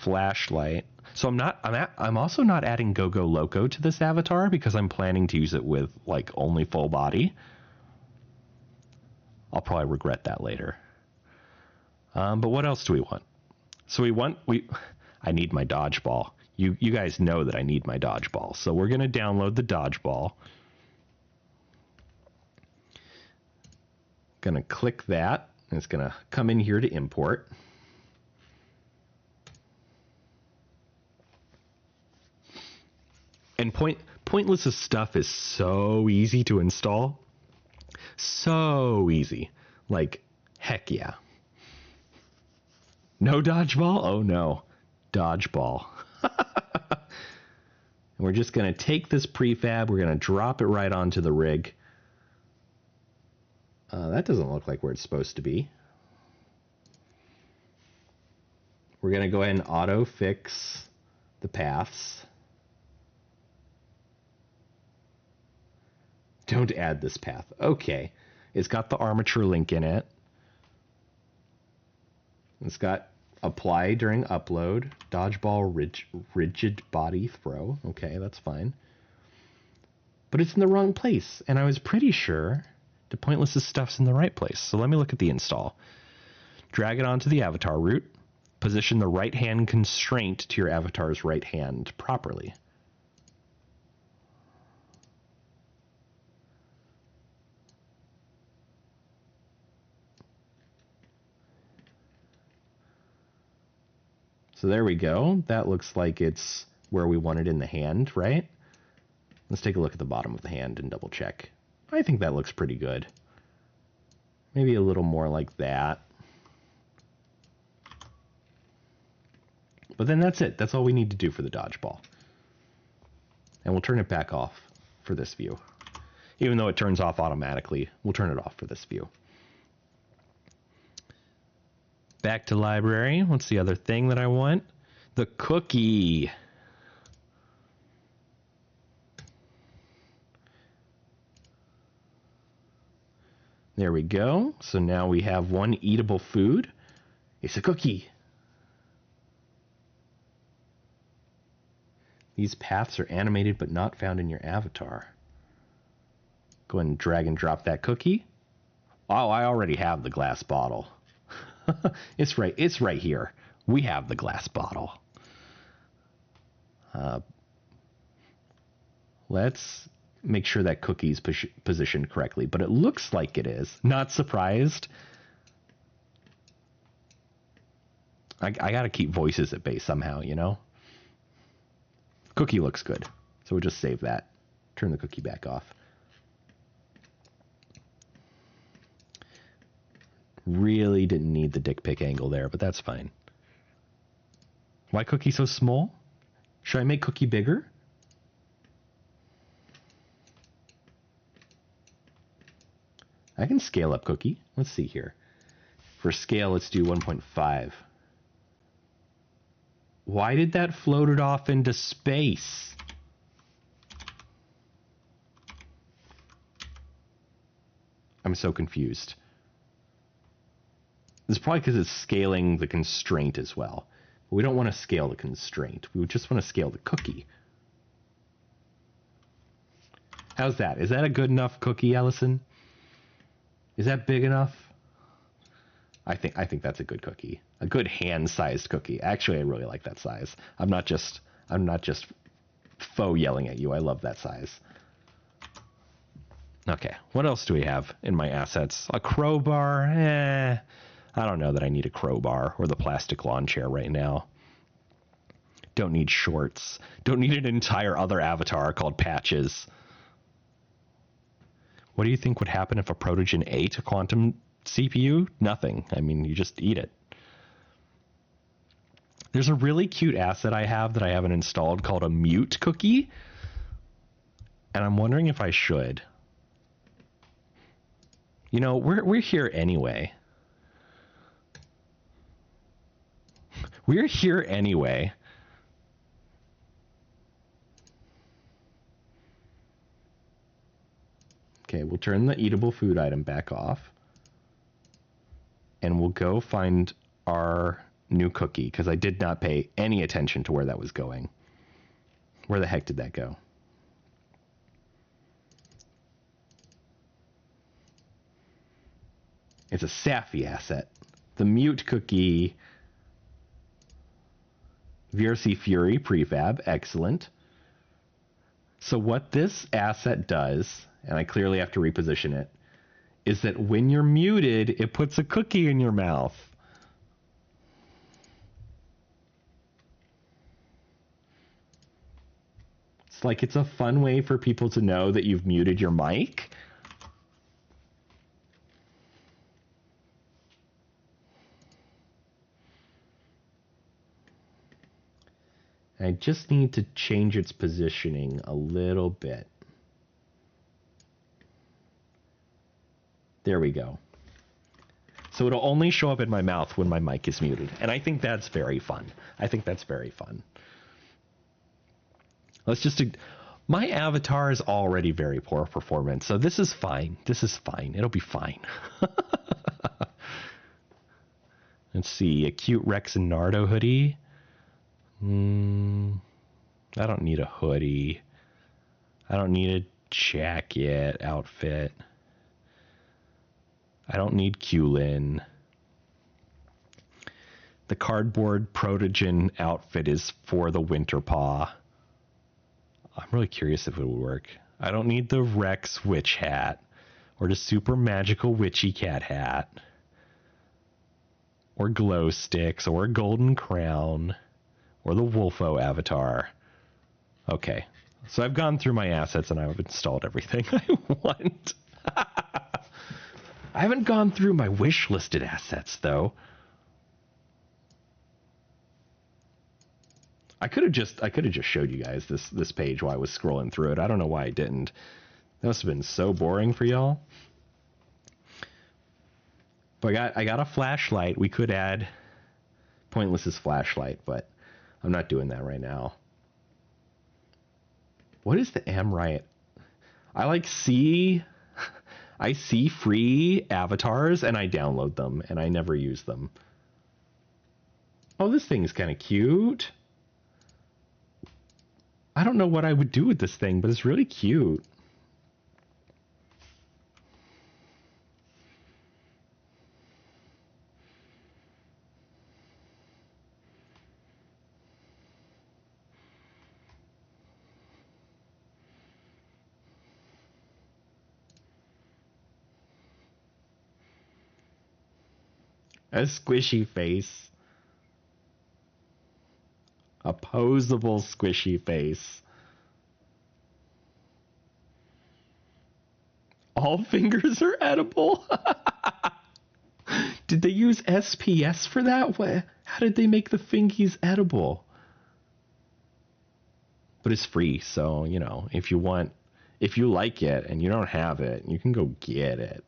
Flashlight. So I'm also not adding Go Go Loco to this avatar because I'm planning to use it with like only full body. I'll probably regret that later. But what else do we want? So I need my dodgeball. You guys know that I need my dodgeball. So we're going to download the dodgeball. Going to click that. And it's going to come in here to import. And Pointless's stuff is so easy to install. So easy. Like, heck yeah. No dodgeball? Oh no. Dodgeball. And we're just going to take this prefab. We're going to drop it right onto the rig. That doesn't look like where it's supposed to be. We're going to go ahead and auto fix the paths. Don't add this path. Okay. It's got the armature link in it. It's got apply during upload. Dodgeball rigid body throw. Okay, that's fine. But it's in the wrong place. And I was pretty sure the Pointless's stuff's in the right place. So let me look at the install. Drag it onto the avatar root. Position the right hand constraint to your avatar's right hand properly. So there we go. That looks like it's where we want it in the hand, right? Let's take a look at the bottom of the hand and double check. I think that looks pretty good. Maybe a little more like that. But then that's it. That's all we need to do for the dodgeball. And we'll turn it back off for this view. Even though it turns off automatically, we'll turn it off for this view. Back to library. What's the other thing that I want? The cookie. There we go. So now we have one eatable food. It's a cookie. These paths are animated but not found in your avatar. Go ahead and drag and drop that cookie. Oh, I already have the glass bottle. It's right here. We have the glass bottle. Let's make sure that cookie's positioned correctly, but it looks like it is. Not surprised. I gotta keep voices at bay somehow, you know? Cookie looks good. So we'll just save that. Turn the cookie back off. Really didn't need the dick pic angle there, but that's fine. Why cookie so small? Should I make cookie bigger? I can scale up cookie. Let's see here. For scale, let's do 1.5. Why did that float it off into space? I'm so confused. It's probably because it's scaling the constraint as well. But we don't want to scale the constraint. We just want to scale the cookie. How's that? Is that a good enough cookie, Allison? Is that big enough? I think that's a good cookie. A good hand-sized cookie. Actually, I really like that size. I'm not just faux yelling at you. I love that size. Okay, what else do we have in my assets? A crowbar? I don't know that I need a crowbar or the plastic lawn chair right now. Don't need shorts. Don't need an entire other avatar called Patches. What do you think would happen if a Protogen ate a quantum CPU? Nothing. I mean, you just eat it. There's a really cute asset I have that I haven't installed called a mute cookie. And I'm wondering if I should. You know, we're here anyway. We're here anyway. Okay, we'll turn the eatable food item back off. And we'll go find our new cookie, because I did not pay any attention to where that was going. Where the heck did that go? It's a Safi asset. The mute cookie. VRC Fury prefab. Excellent. So what this asset does, and I clearly have to reposition it, is that when you're muted, it puts a cookie in your mouth. It's like it's a fun way for people to know that you've muted your mic. I just need to change its positioning a little bit. There we go. So it'll only show up in my mouth when my mic is muted. And I think that's very fun. Let's just do... My avatar is already very poor performance, so this is fine. It'll be fine. Let's see. A cute Rex and Nardo hoodie. I don't need a hoodie. I don't need a jacket outfit. I don't need Qlin. The cardboard Protogen outfit is for the winter paw. I'm really curious if it would work. I don't need the Rex witch hat or the super magical witchy cat hat or glow sticks or a golden crown or the Wolfo avatar. Okay, so I've gone through my assets and I've installed everything I want. I haven't gone through my wish listed assets though. I could have just showed you guys this page while I was scrolling through it. I don't know why I didn't. That must have been so boring for y'all. But I got a flashlight. We could add Pointless's flashlight, but I'm not doing that right now. What is the Amriot? I see free avatars and I download them and I never use them. Oh, this thing is kind of cute. I don't know what I would do with this thing, but it's really cute. A squishy face. A posable squishy face. All fingers are edible. Did they use SPS for that? How did they make the fingies edible? but it's free. So, you know, if you like it and you don't have it, you can go get it.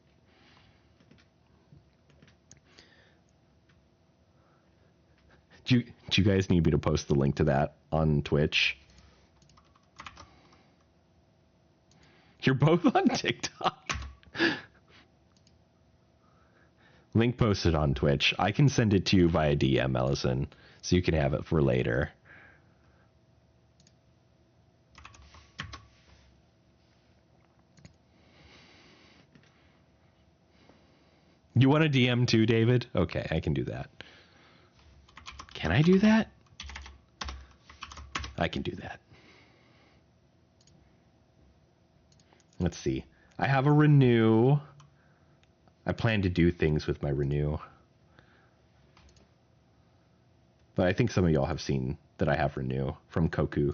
Do you guys need me to post the link to that on Twitch? You're both on TikTok. Link posted on Twitch. I can send it to you via DM, Ellison, so you can have it for later. You want a DM too, David? Okay, I can do that. Can I do that? I can do that. Let's see. I have a renew. I plan to do things with my renew. But I think some of y'all have seen that I have renew from Koku.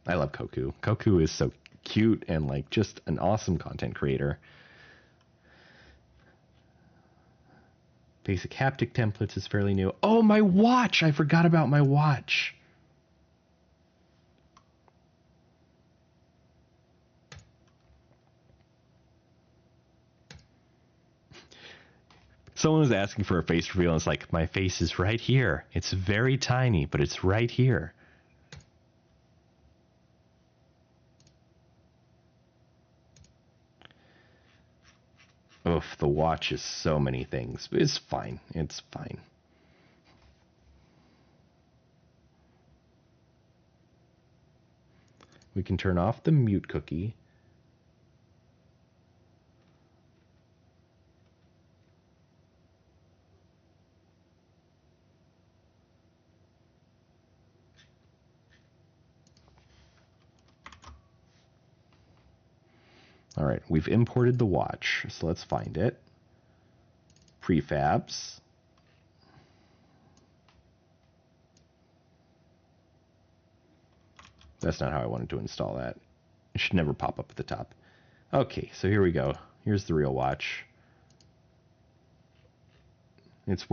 I love Koku. Koku is so cute and like just an awesome content creator. Basic haptic templates is fairly new. Oh, my watch! I forgot about my watch. Someone was asking for a face reveal, and it's like, my face is right here. It's very tiny, but it's right here. Oof, the watch is so many things. It's fine. It's fine. We can turn off the mute cookie. All right, we've imported the watch, so let's find it. Prefabs. That's not how I wanted to install that. It should never pop up at the top. Okay, so here we go. Here's the real watch. It's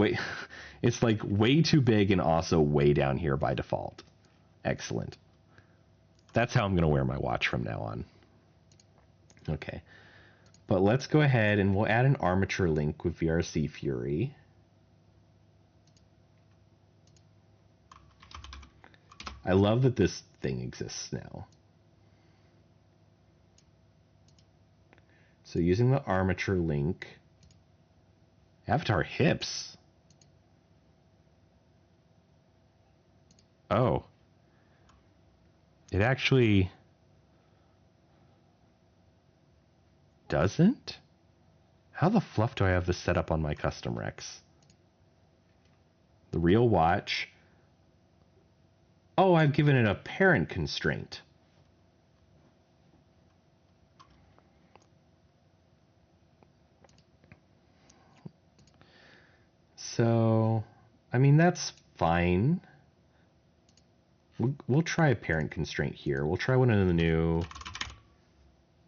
it's like way too big and also way down here by default. Excellent. That's how I'm going to wear my watch from now on. Okay. But let's go ahead and we'll add an armature link with VRC Fury. I love that this thing exists now. So using the armature link, avatar hips. Oh. It actually doesn't? How the fluff do I have this set up on my custom Rex? The real watch. Oh, I've given it a parent constraint. So, I mean, that's fine. We'll try a parent constraint here. We'll try one of the new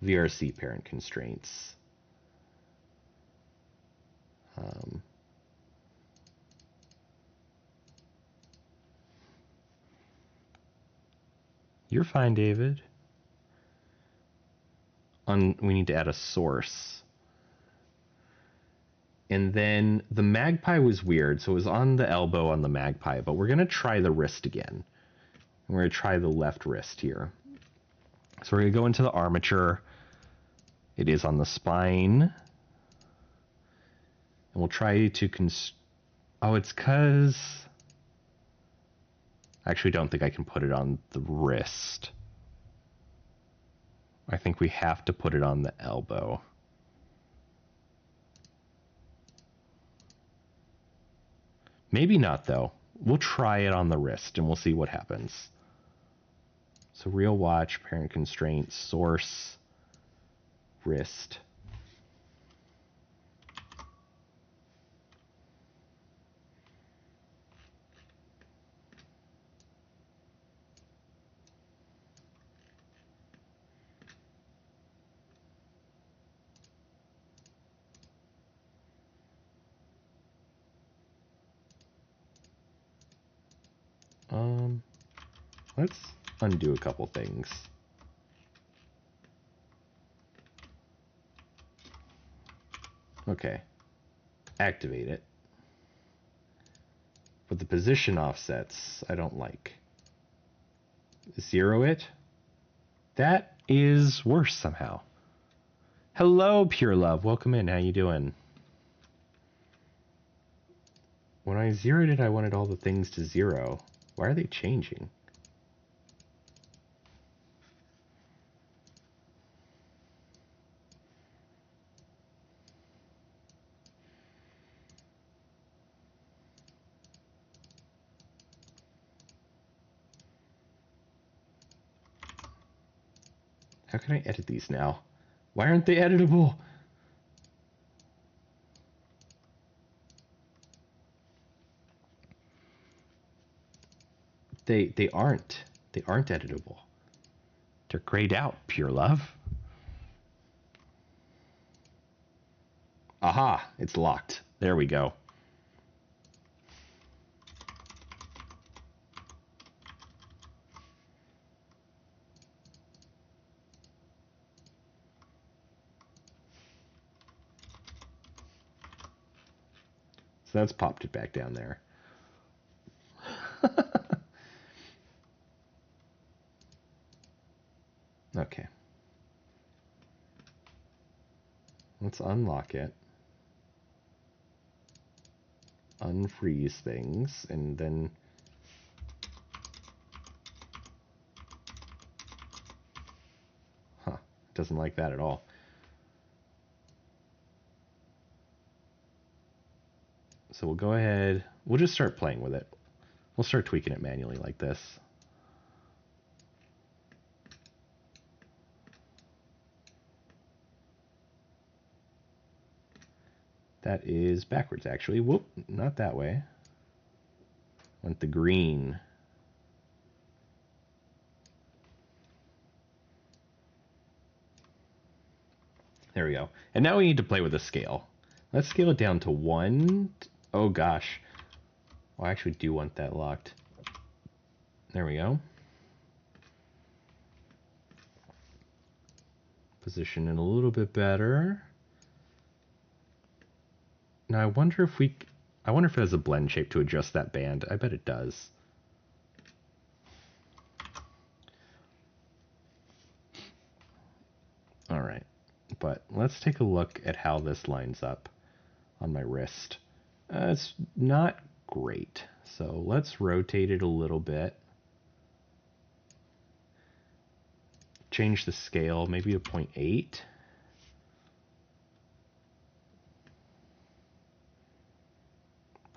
VRC parent constraints. You're fine, David. We need to add a source. And then the magpie was weird, so it was on the elbow on the magpie, but we're going to try the wrist again. We're going to try the left wrist here. So we're going to go into the armature. It is on the spine. And we'll try to oh, it's because I actually don't think I can put it on the wrist. I think we have to put it on the elbow. Maybe not, though. We'll try it on the wrist, and we'll see what happens. So real watch, parent constraint, source, wrist. Let's undo a couple things. Okay. Activate it. But the position offsets I don't like. Zero it. That is worse somehow. Hello, Pure Love. Welcome in. How you doing? When I zeroed it, I wanted all the things to zero. Why are they changing? How can I edit these now? Why aren't they editable? They aren't. They aren't editable. They're grayed out, Pure Love. Aha, it's locked. There we go. So that's popped it back down there. Okay. Let's unlock it. Unfreeze things, and then doesn't like that at all. So we'll go ahead, we'll just start playing with it. We'll start tweaking it manually like this. That is backwards, actually. Whoop, not that way. Went the green. There we go. And now we need to play with the scale. Let's scale it down to 1. Oh gosh. Oh, I actually do want that locked. There we go. Position it a little bit better. Now I wonder if it has a blend shape to adjust that band. I bet it does. All right. But let's take a look at how this lines up on my wrist. It's not great. So let's rotate it a little bit. Change the scale maybe to 0.8.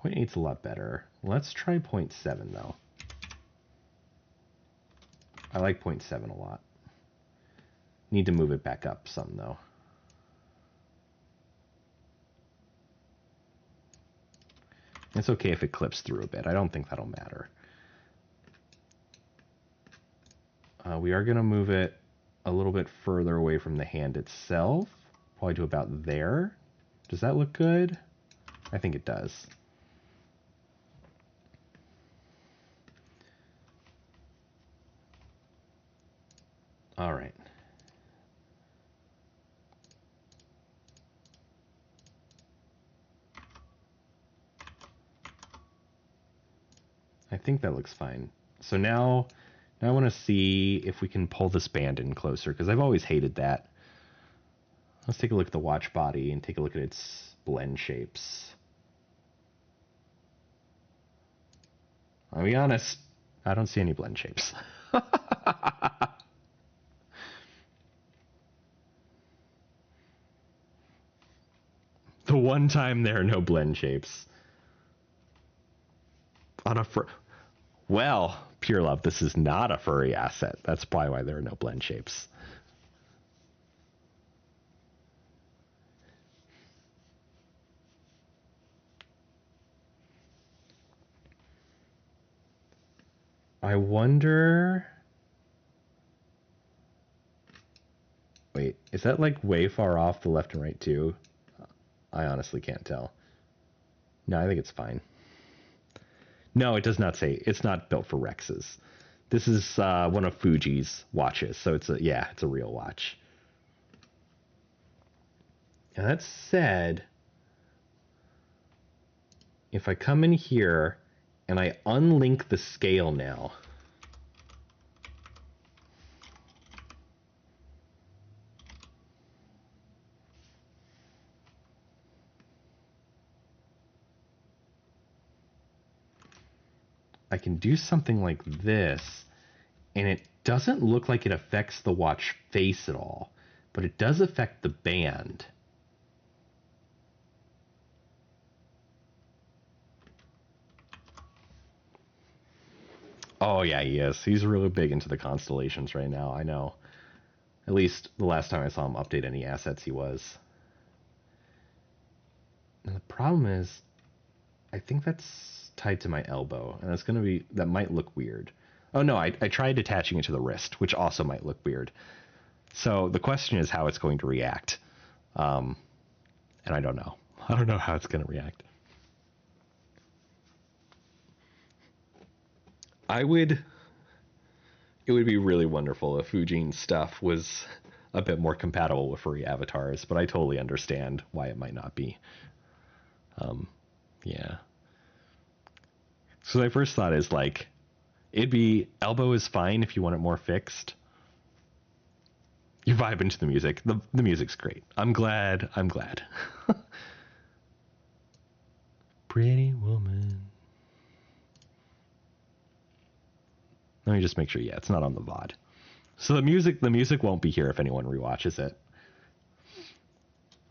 .8's a lot better. Let's try 0.7 though. I like 0.7 a lot. Need to move it back up some though. It's okay if it clips through a bit. I don't think that'll matter. We are going to move it a little bit further away from the hand itself. Probably to about there. Does that look good? I think it does. All right. I think that looks fine. So now I want to see if we can pull this band in closer, because I've always hated that. Let's take a look at the watch body and take a look at its blend shapes. I'll be honest, I don't see any blend shapes. The one time there are no blend shapes. On a well, Pure Love, this is not a furry asset. That's probably why there are no blend shapes. I wonder... Wait, is that like way far off the left and right too? I honestly can't tell. No, I think it's fine. No, it does not say. It's not built for Rexes. This is one of Fuji's watches, so it's a real watch. And that said, if I come in here and I unlink the scale now, I can do something like this, and it doesn't look like it affects the watch face at all, but it does affect the band. Oh yeah, he is. He's really big into the constellations right now, I know. At least the last time I saw him update any assets, he was. And the problem is, I think that's tied to my elbow, and that might look weird. Oh no, I tried attaching it to the wrist, which also might look weird. So the question is how it's going to react. And I don't know. I don't know how it's going to react. It would be really wonderful if Fuji's stuff was a bit more compatible with furry avatars, but I totally understand why it might not be. Yeah. So my first thought is like, elbow is fine if you want it more fixed. You're vibing to the music. The music's great. I'm glad. Pretty woman. Let me just make sure. Yeah, it's not on the VOD. So the music won't be here if anyone rewatches it.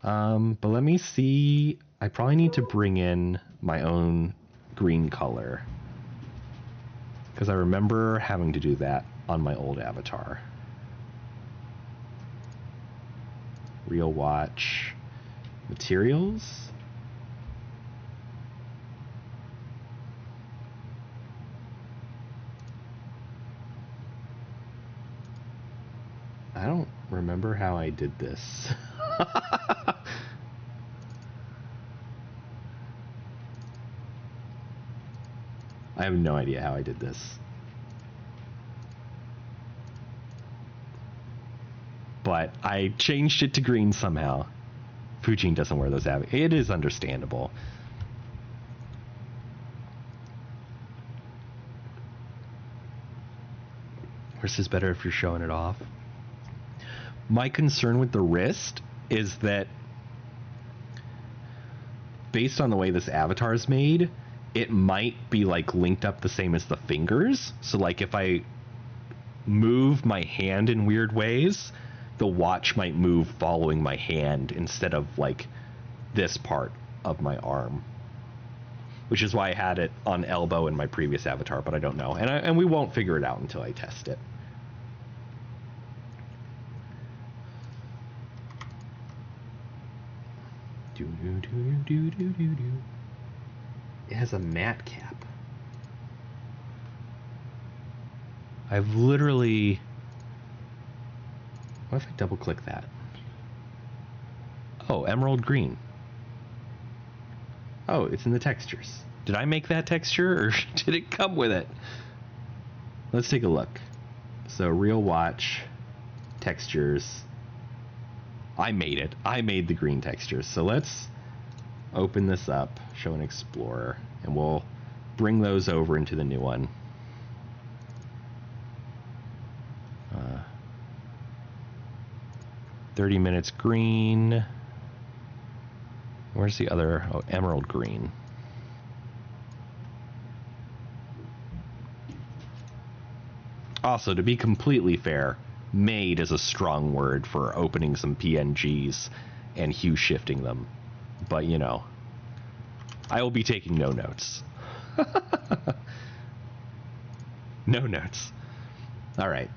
But let me see. I probably need to bring in my own green color, because I remember having to do that on my old avatar. Real watch. Materials. I don't remember how I did this. I have no idea how I did this. But I changed it to green somehow. Fuji doesn't wear those avatars. It is understandable. Wrist is better if you're showing it off. My concern with the wrist is that based on the way this avatar is made, it might be like linked up the same as the fingers. So like if I move my hand in weird ways, the watch might move following my hand instead of like this part of my arm, which is why I had it on elbow in my previous avatar, but I don't know. And we won't figure it out until I test it. It has a matte cap. I've literally... What if I double click that? Oh, emerald green. Oh, it's in the textures. Did I make that texture or did it come with it? Let's take a look. So real watch, textures. I made it. I made the green textures. So let's open this up, show an explorer, and we'll bring those over into the new one. 30 minutes green. Where's the other? Oh, emerald green. Also, to be completely fair, made is a strong word for opening some PNGs and hue shifting them. But, you know, I will be taking no notes. No notes. All right.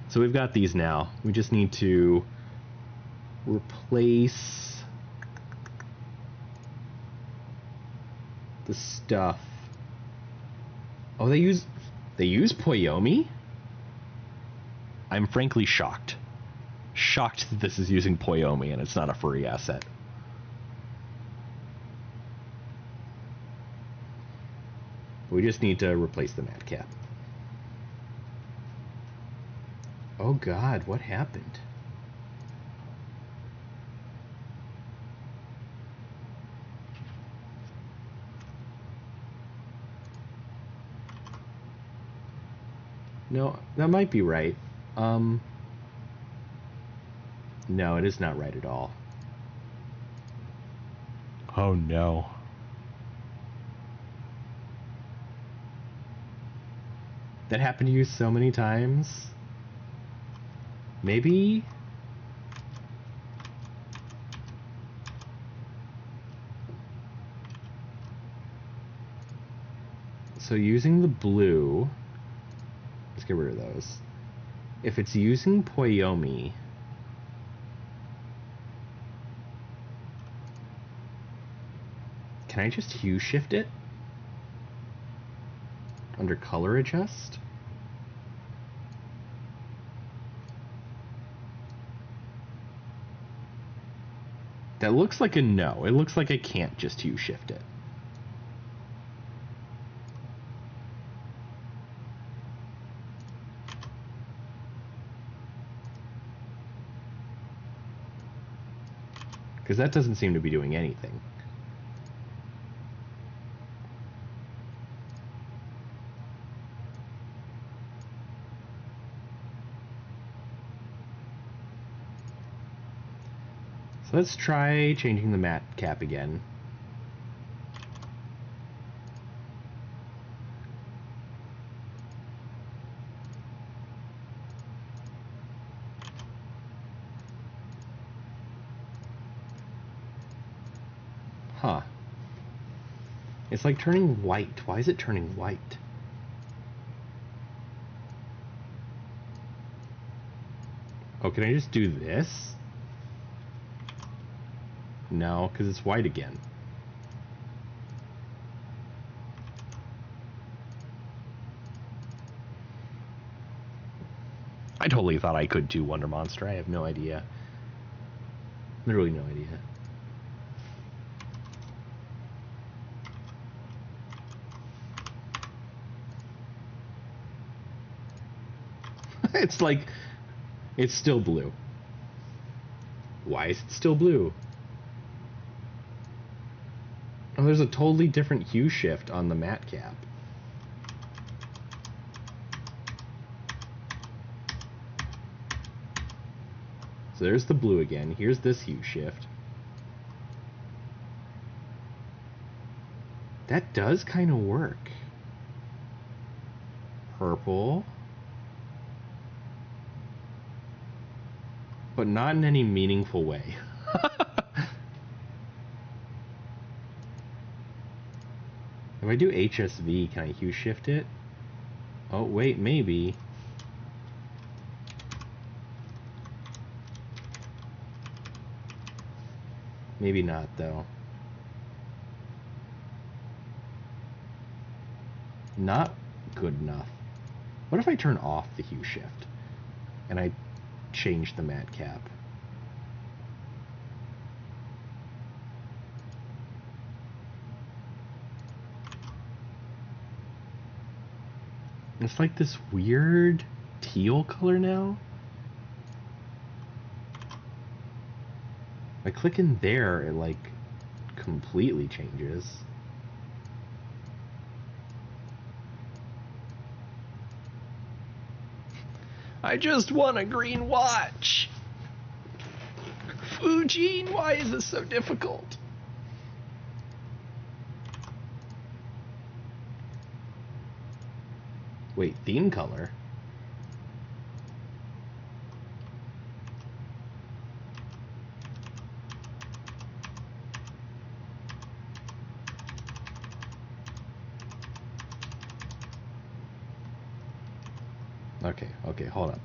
So we've got these now. We just need to replace the stuff. Oh, they use Poyomi? I'm frankly shocked. Shocked that this is using Poyomi and it's not a furry asset. We just need to replace the matte cap. Oh God, what happened? No, that might be right. No, it is not right at all. Oh no. That happened to you so many times. Maybe? So using the blue, let's get rid of those. If it's using Poyomi, can I just hue shift it? Under color adjust? That looks like a no. It looks like I can't just hue shift it. Because that doesn't seem to be doing anything. So let's try changing the matte cap again. Huh. It's like turning white. Why is it turning white? Oh, can I just do this? No, because it's white again. I totally thought I could do Wonder Monster. I have no idea. Literally no idea. It's like, it's still blue. Why is it still blue? Oh, there's a totally different hue shift on the matte cap. So there's the blue again. Here's this hue shift. That does kind of work. Purple. But not in any meaningful way. If I do HSV, can I hue shift it? Oh, wait, maybe. Maybe not, though. Not good enough. What if I turn off the hue shift and I change the matte cap? It's like this weird teal color now. If I click in there, it like completely changes. I just want a green watch. Fujin, why is this so difficult? Wait, theme color? Okay, hold up.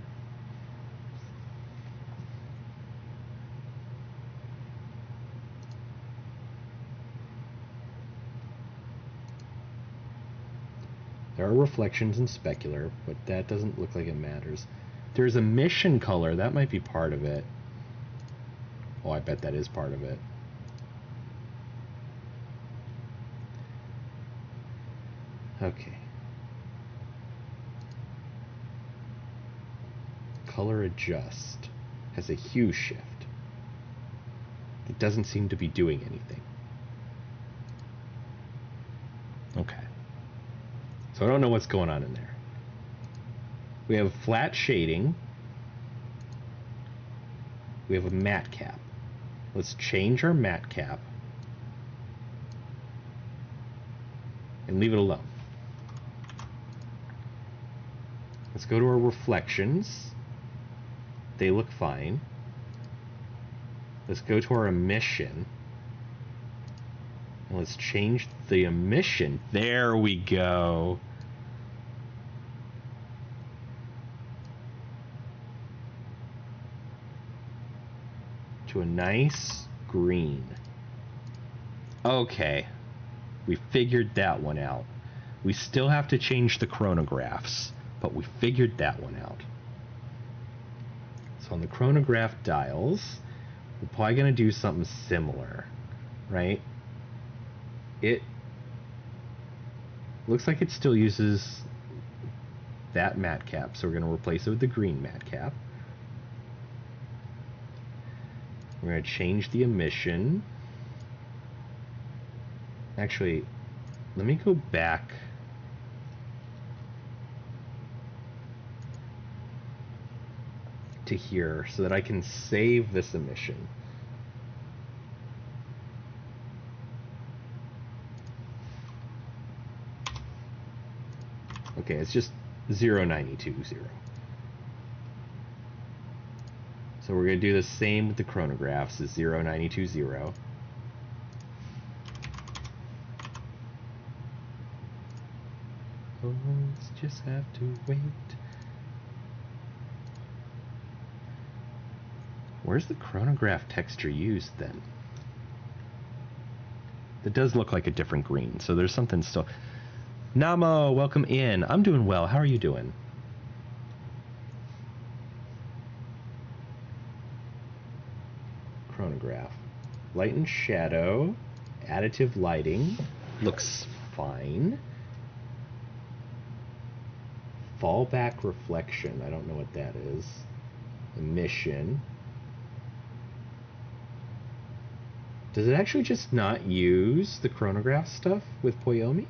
There are reflections in specular, but that doesn't look like it matters. There's a mission color, that might be part of it. Oh, I bet that is part of it. Okay. color adjust has a hue shift. It doesn't seem to be doing anything. Okay. So I don't know what's going on in there. We have flat shading. We have a matte cap. Let's change our matte cap and leave it alone. Let's go to our reflections. They look fine. Let's go to our emission. And let's change the emission. There we go. To a nice green. Okay. We figured that one out. We still have to change the chronographs, but we figured that one out. So on the chronograph dials, we're probably going to do something similar, right? It looks like it still uses that matte cap, so we're going to replace it with the green matte cap. We're going to change the emission. Actually, let me go back. To here so that I can save this emission. Okay, it's just 0.920. So we're going to do the same with the chronographs as 0.920. Oh, let's just have to wait. Where's the chronograph texture used then? It does look like a different green, so there's something still. Namo, welcome in. I'm doing well. How are you doing? Chronograph. Light and shadow. Additive lighting. Looks fine. Fallback reflection. I don't know what that is. Emission. Does it actually just not use the chronograph stuff with Poyomi?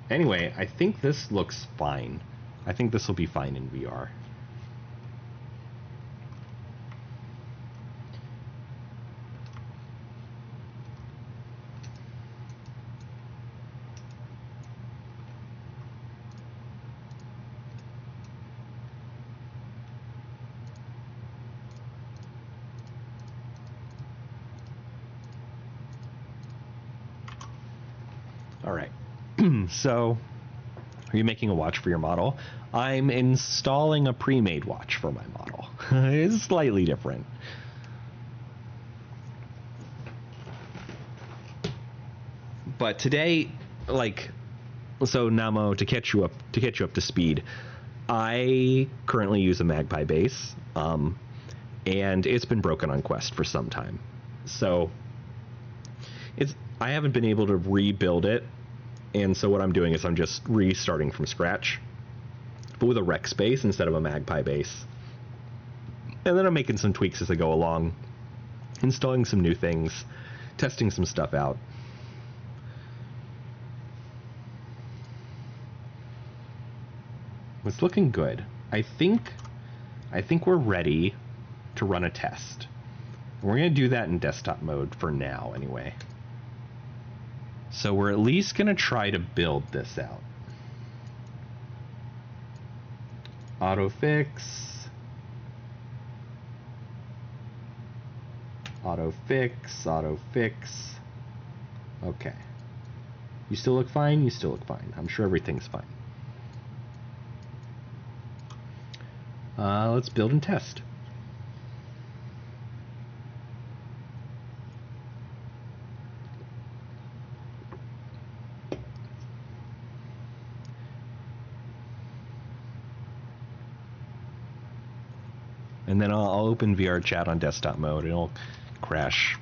Anyway, I think this looks fine. I think this will be fine in VR. All right. So, are you making a watch for your model? I'm installing a pre-made watch for my model. It's slightly different. But today, so Namo, to catch you up to speed, I currently use a Magpie base, and it's been broken on Quest for some time. So I haven't been able to rebuild it. And so what I'm doing is I'm just restarting from scratch, but with a Rex base instead of a Magpie base. And then I'm making some tweaks as I go along, installing some new things, testing some stuff out. It's looking good. I think we're ready to run a test. We're going to do that in desktop mode for now anyway. So we're at least going to try to build this out. Autofix. Autofix. Autofix. Okay. You still look fine? You still look fine. I'm sure everything's fine. Let's build and test. And then I'll open VRChat on desktop mode. It'll crash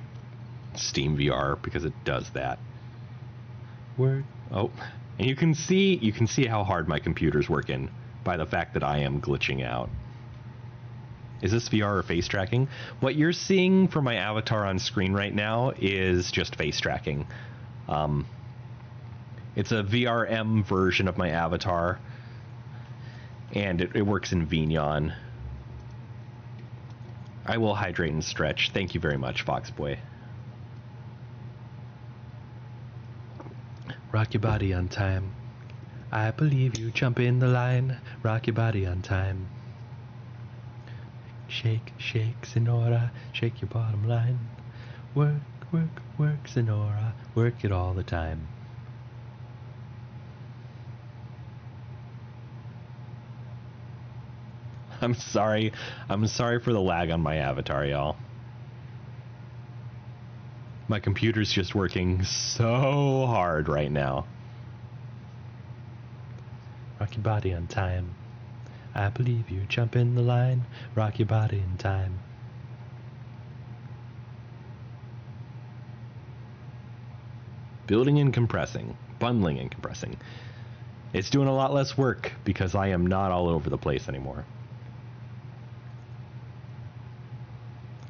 Steam VR because it does that. Word. Oh, And you can see how hard my computer's working by the fact that I am glitching out. Is this VR or face tracking? What you're seeing for my avatar on screen right now is just face tracking. It's a VRM version of my avatar, and it works in Vignon. I will hydrate and stretch. Thank you very much, Foxboy. Rock your body on time. I believe you. Jump in the line. Rock your body on time. Shake, shake, Sonora. Shake your bottom line. Work, work, work, Sonora. Work it all the time. I'm sorry. I'm sorry for the lag on my avatar, y'all. My computer's just working so hard right now. Rock your body on time. I believe you. Jump in the line. Rock your body in time. Building and compressing. Bundling and compressing. It's doing a lot less work because I am not all over the place anymore.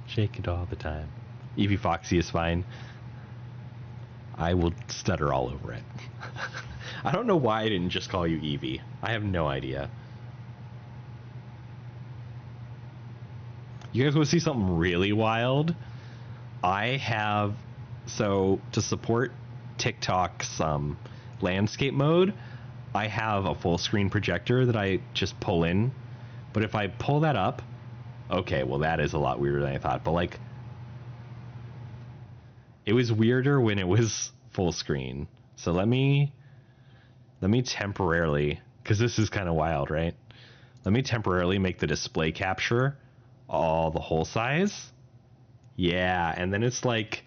Shake it all the time. Eevee Foxy is fine. I will stutter all over it. I don't know why I didn't just call you Eevee. I have no idea. You guys want to see something really wild? I have... So, to support TikTok's landscape mode, I have a full screen projector that I just pull in. But if I pull that up... Okay, well that is a lot weirder than I thought. But like... It was weirder when it was full screen. So let me temporarily... Because this is kind of wild, right? Let me temporarily make the display capture all the whole size. Yeah, and then it's like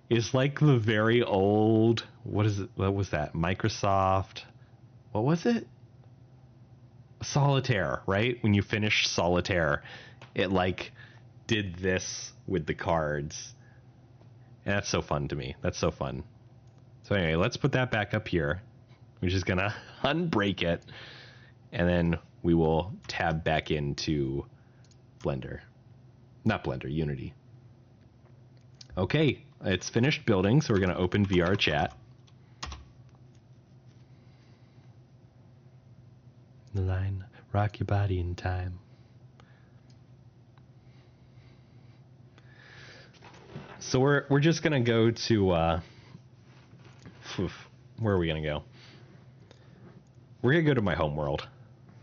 the very old... What is it? What was that? Microsoft... What was it? Solitaire, right? When you finish Solitaire, it like did this with the cards. And that's so fun to me. That's so fun. So anyway, let's put that back up here. We're just gonna unbreak it, and then we will tab back into Blender. Not Blender, Unity. Okay, it's finished building, so we're gonna open VRChat. The line, rock your body in time. So we're just gonna go to where are we gonna go? We're gonna go to my home world,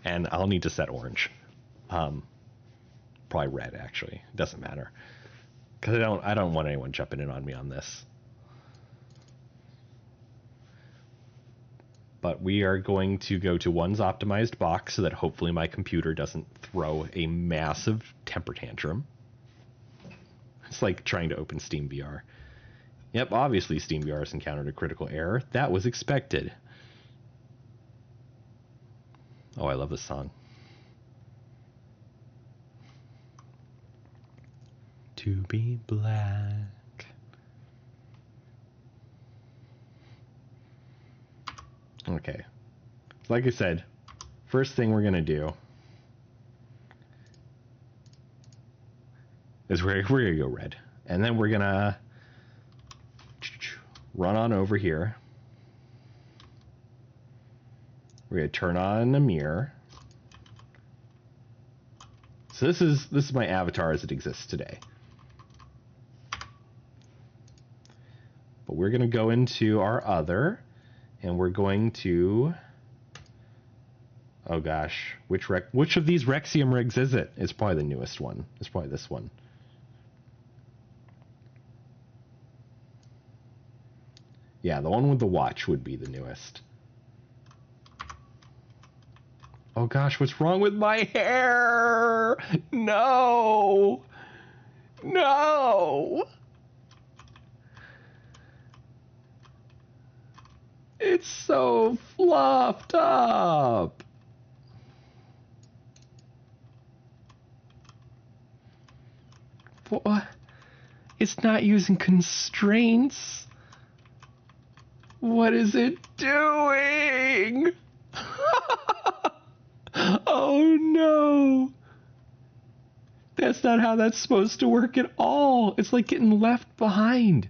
and I'll need to set orange. Probably red actually. It doesn't matter, because I don't want anyone jumping in on me on this. But we are going to go to one's optimized box so that hopefully my computer doesn't throw a massive temper tantrum. It's like trying to open Steam VR. Yep, obviously Steam VR has encountered a critical error. That was expected. Oh, I love this song. To be black. Okay. Like I said, first thing we're going to do is we're going to go red. And then we're going to run on over here. We're going to turn on a mirror. So this is my avatar as it exists today. But we're going to go into our other, and we're going to... Oh gosh, which of these Rexium rigs is it? It's probably the newest one. It's probably this one. Yeah, the one with the watch would be the newest. Oh gosh, what's wrong with my hair? No! No! It's so fluffed up! What? It's not using constraints. What is it doing? Oh no. That's not how that's supposed to work at all. It's like getting left behind.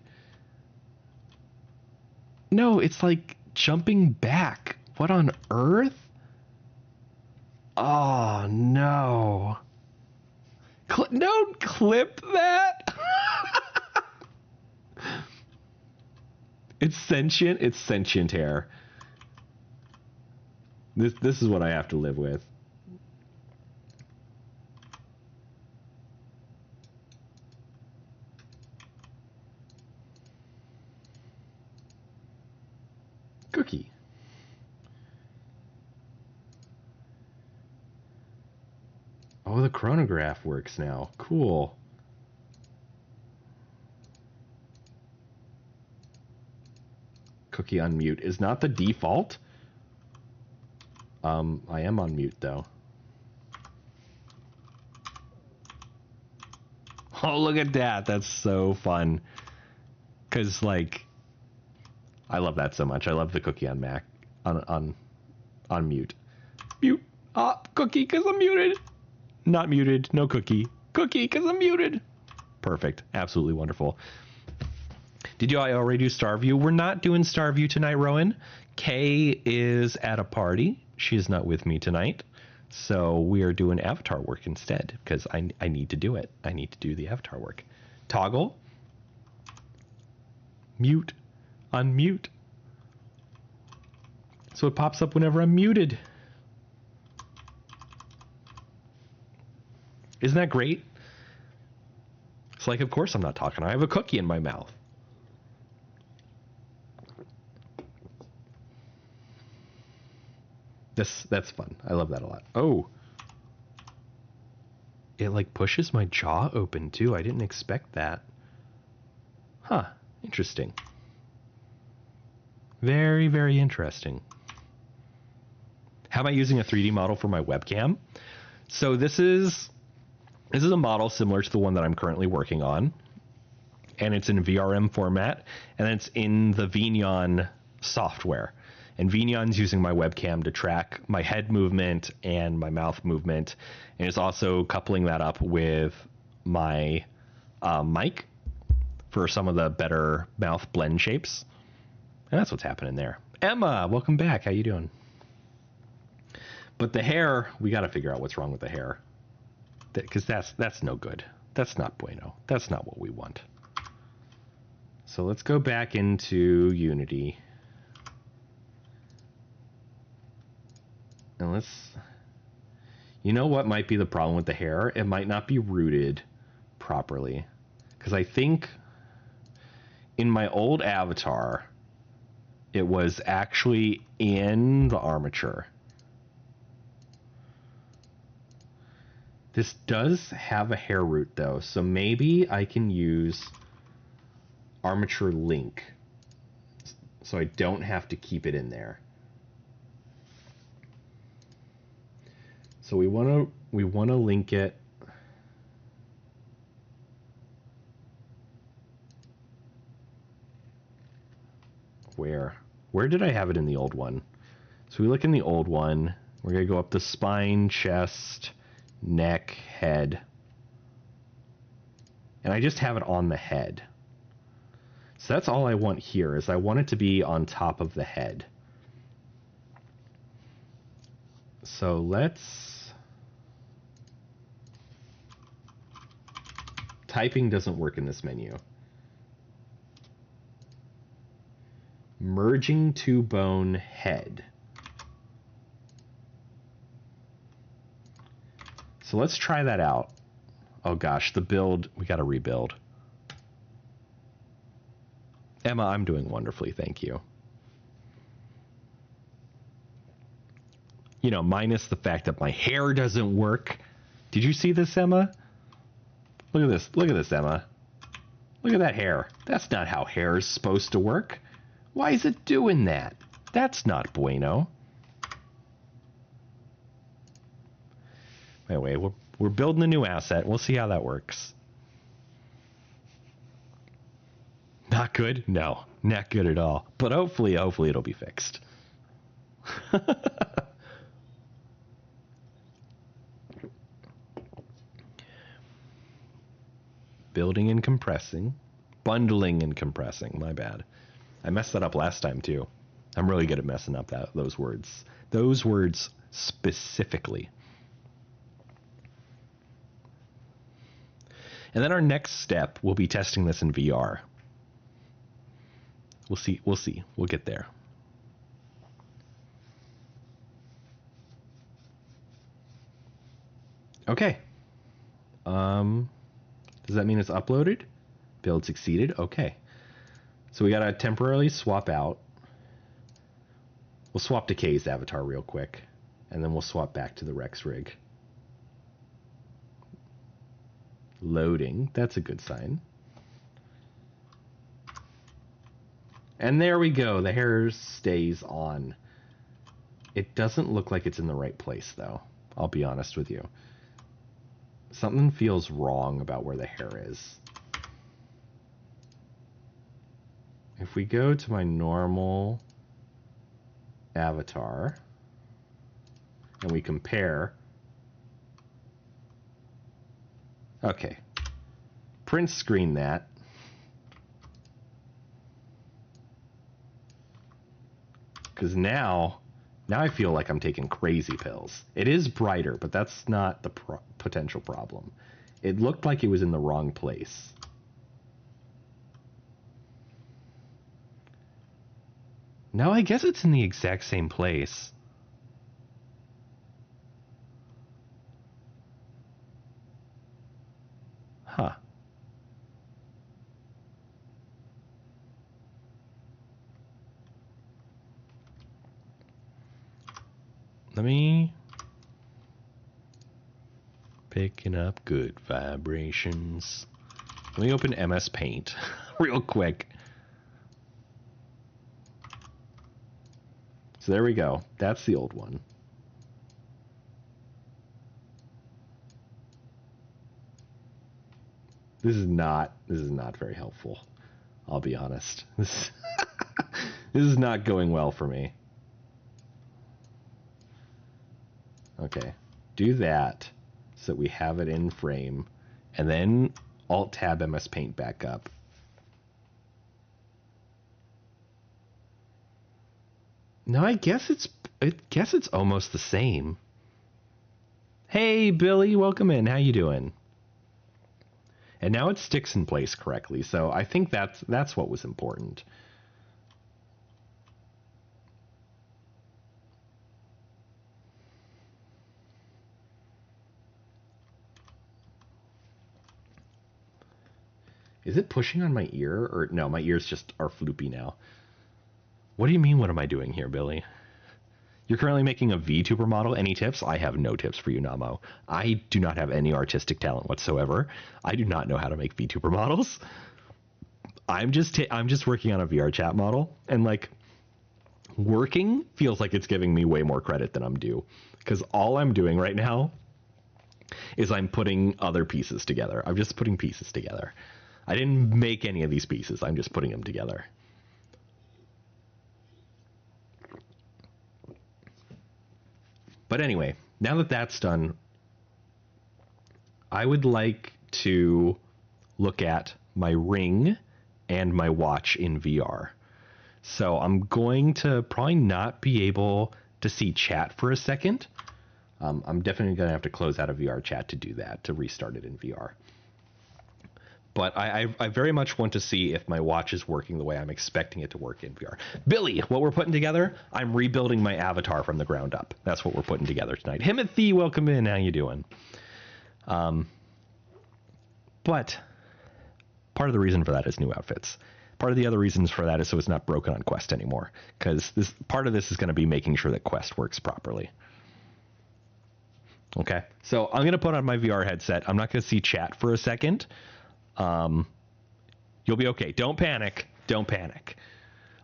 No, it's like jumping back. What on earth? Oh no. Don't clip that. It's sentient. It's sentient hair. This is what I have to live with. Cookie. Oh, the chronograph works now. Cool. Cookie on mute is not the default. I am on mute though. Oh, look at that. That's so fun. Cause like, I love that so much. I love the cookie on Mac, on mute. Mute. Ah, cookie, cause I'm muted. Not muted. No cookie. Cookie, cause I'm muted. Perfect. Absolutely wonderful. Did you already do Starview? We're not doing Starview tonight, Rowan. Kay is at a party. She is not with me tonight. So we are doing avatar work instead because I need to do it. I need to do the avatar work. Toggle. Mute. Unmute. So it pops up whenever I'm muted. Isn't that great? It's like, of course I'm not talking. I have a cookie in my mouth. That's fun. I love that a lot. Oh. It like pushes my jaw open too. I didn't expect that. Huh. Interesting. Very, very interesting. How am I using a 3D model for my webcam? So this is a model similar to the one that I'm currently working on. And it's in VRM format. And it's in the Vignon software. And Vignon's using my webcam to track my head movement and my mouth movement. And it's also coupling that up with my mic for some of the better mouth blend shapes. And that's what's happening there. Emma, welcome back. How you doing? But the hair, we got to figure out what's wrong with the hair. Because that's no good. That's not bueno. That's not what we want. So let's go back into Unity. And you know what might be the problem with the hair? It might not be rooted properly. Because I think in my old avatar, it was actually in the armature. This does have a hair root though, so maybe I can use armature link so I don't have to keep it in there. So we want to link it. Where did I have it in the old one? So we look in the old one. We're going to go up the spine, chest, neck, head. And I just have it on the head. So that's all I want here, is I want it to be on top of the head. So typing doesn't work in this menu. Merging to bone head. So let's try that out. Oh gosh, the build, we got to rebuild. Emma, I'm doing wonderfully, thank you. You know, minus the fact that my hair doesn't work. Did you see this, Emma? Look at this. Look at this, Emma. Look at that hair. That's not how hair is supposed to work. Why is it doing that? That's not bueno. Anyway, we're building a new asset. We'll see how that works. Not good? No, not good at all. But hopefully it'll be fixed. Building and compressing. Bundling and compressing. My bad. I messed that up last time too. I'm really good at messing up those words. Those words specifically. And then our next step will be testing this in VR. We'll see. We'll get there. Okay. Does that mean it's uploaded? Build succeeded? Okay. So we gotta temporarily swap out. We'll swap to Kay's avatar real quick, and then we'll swap back to the Rex rig. Loading. That's a good sign. And there we go. The hair stays on. It doesn't look like it's in the right place, though. I'll be honest with you. Something feels wrong about where the hair is. If we go to my normal avatar and we compare. Okay. Print screen that. Because now I feel like I'm taking crazy pills. It is brighter, but that's not the potential problem. It looked like it was in the wrong place. No, I guess it's in the exact same place. Huh. Let me... Picking up good vibrations. Let me open MS Paint real quick. So there we go. That's the old one. This is not very helpful. I'll be honest. This is not going well for me. Okay, do that so that we have it in frame, and then Alt-Tab MS Paint back up. No, I guess it's almost the same. Hey, Billy, welcome in. How you doing? And now it sticks in place correctly, so I think that's what was important. Is it pushing on my ear? Or no, my ears just are floopy now. What do you mean, what am I doing here, Billy? You're currently making a VTuber model. Any tips? I have no tips for you, Namo. I do not have any artistic talent whatsoever. I do not know how to make VTuber models. I'm just working on a VRChat model, and like working feels like it's giving me way more credit than I'm due, because all I'm doing right now is I'm putting other pieces together. I'm just putting pieces together. I didn't make any of these pieces. I'm just putting them together. But anyway, now that that's done, I would like to look at my ring and my watch in VR. So I'm going to probably not be able to see chat for a second. I'm definitely going to have to close out of VRChat to do that, to restart it in VR. But I very much want to see if my watch is working the way I'm expecting it to work in VR. Billy, what we're putting together, I'm rebuilding my avatar from the ground up. That's what we're putting together tonight. Himothy, welcome in. How you doing? But part of the reason for that is new outfits. Part of the other reasons for that is so it's not broken on Quest anymore. Because part of this is going to be making sure that Quest works properly. Okay, so I'm going to put on my VR headset. I'm not going to see chat for a second. You'll be okay. Don't panic. Don't panic.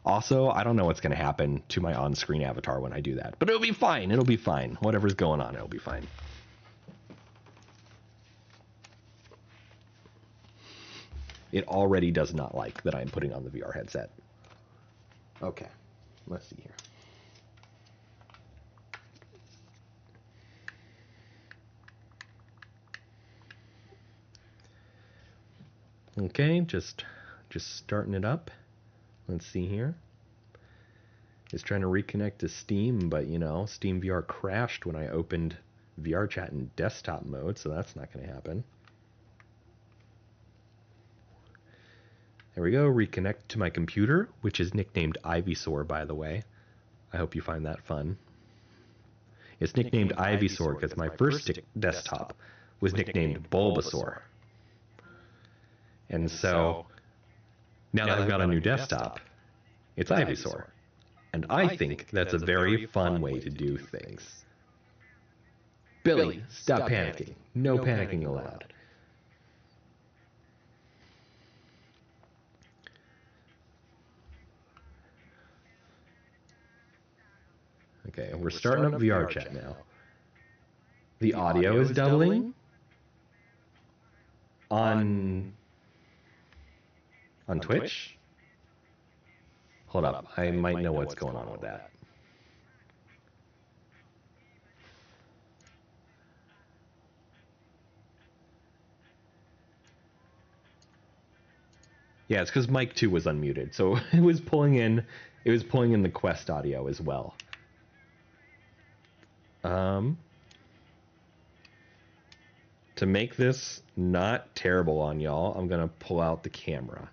Also, I don't know what's going to happen to my on-screen avatar when I do that, but it'll be fine. It'll be fine. Whatever's going on, it'll be fine. it already does not like that I'm putting on the VR headset. Okay, let's see here. Okay, just starting it up. Let's see here. It's trying to reconnect to Steam, but you know, Steam VR crashed when I opened VRChat in desktop mode, so that's not going to happen. There we go, reconnect to my computer, which is nicknamed Ivysaur, by the way. I hope you find that fun. It's nicknamed Ivysaur because my first desktop was nicknamed Bulbasaur. And so, now that I've got a new desktop, it's Ivysaur. And I think that's a very fun way to do things. Billy, stop panicking. No panicking allowed. Okay, we're starting up VRChat now. The audio is doubling on Twitch? Hold up, I might know what's going on with that. Yeah, it's because mic 2 was unmuted, so it was pulling in the Quest audio as well. To make this not terrible on y'all, I'm gonna pull out the camera.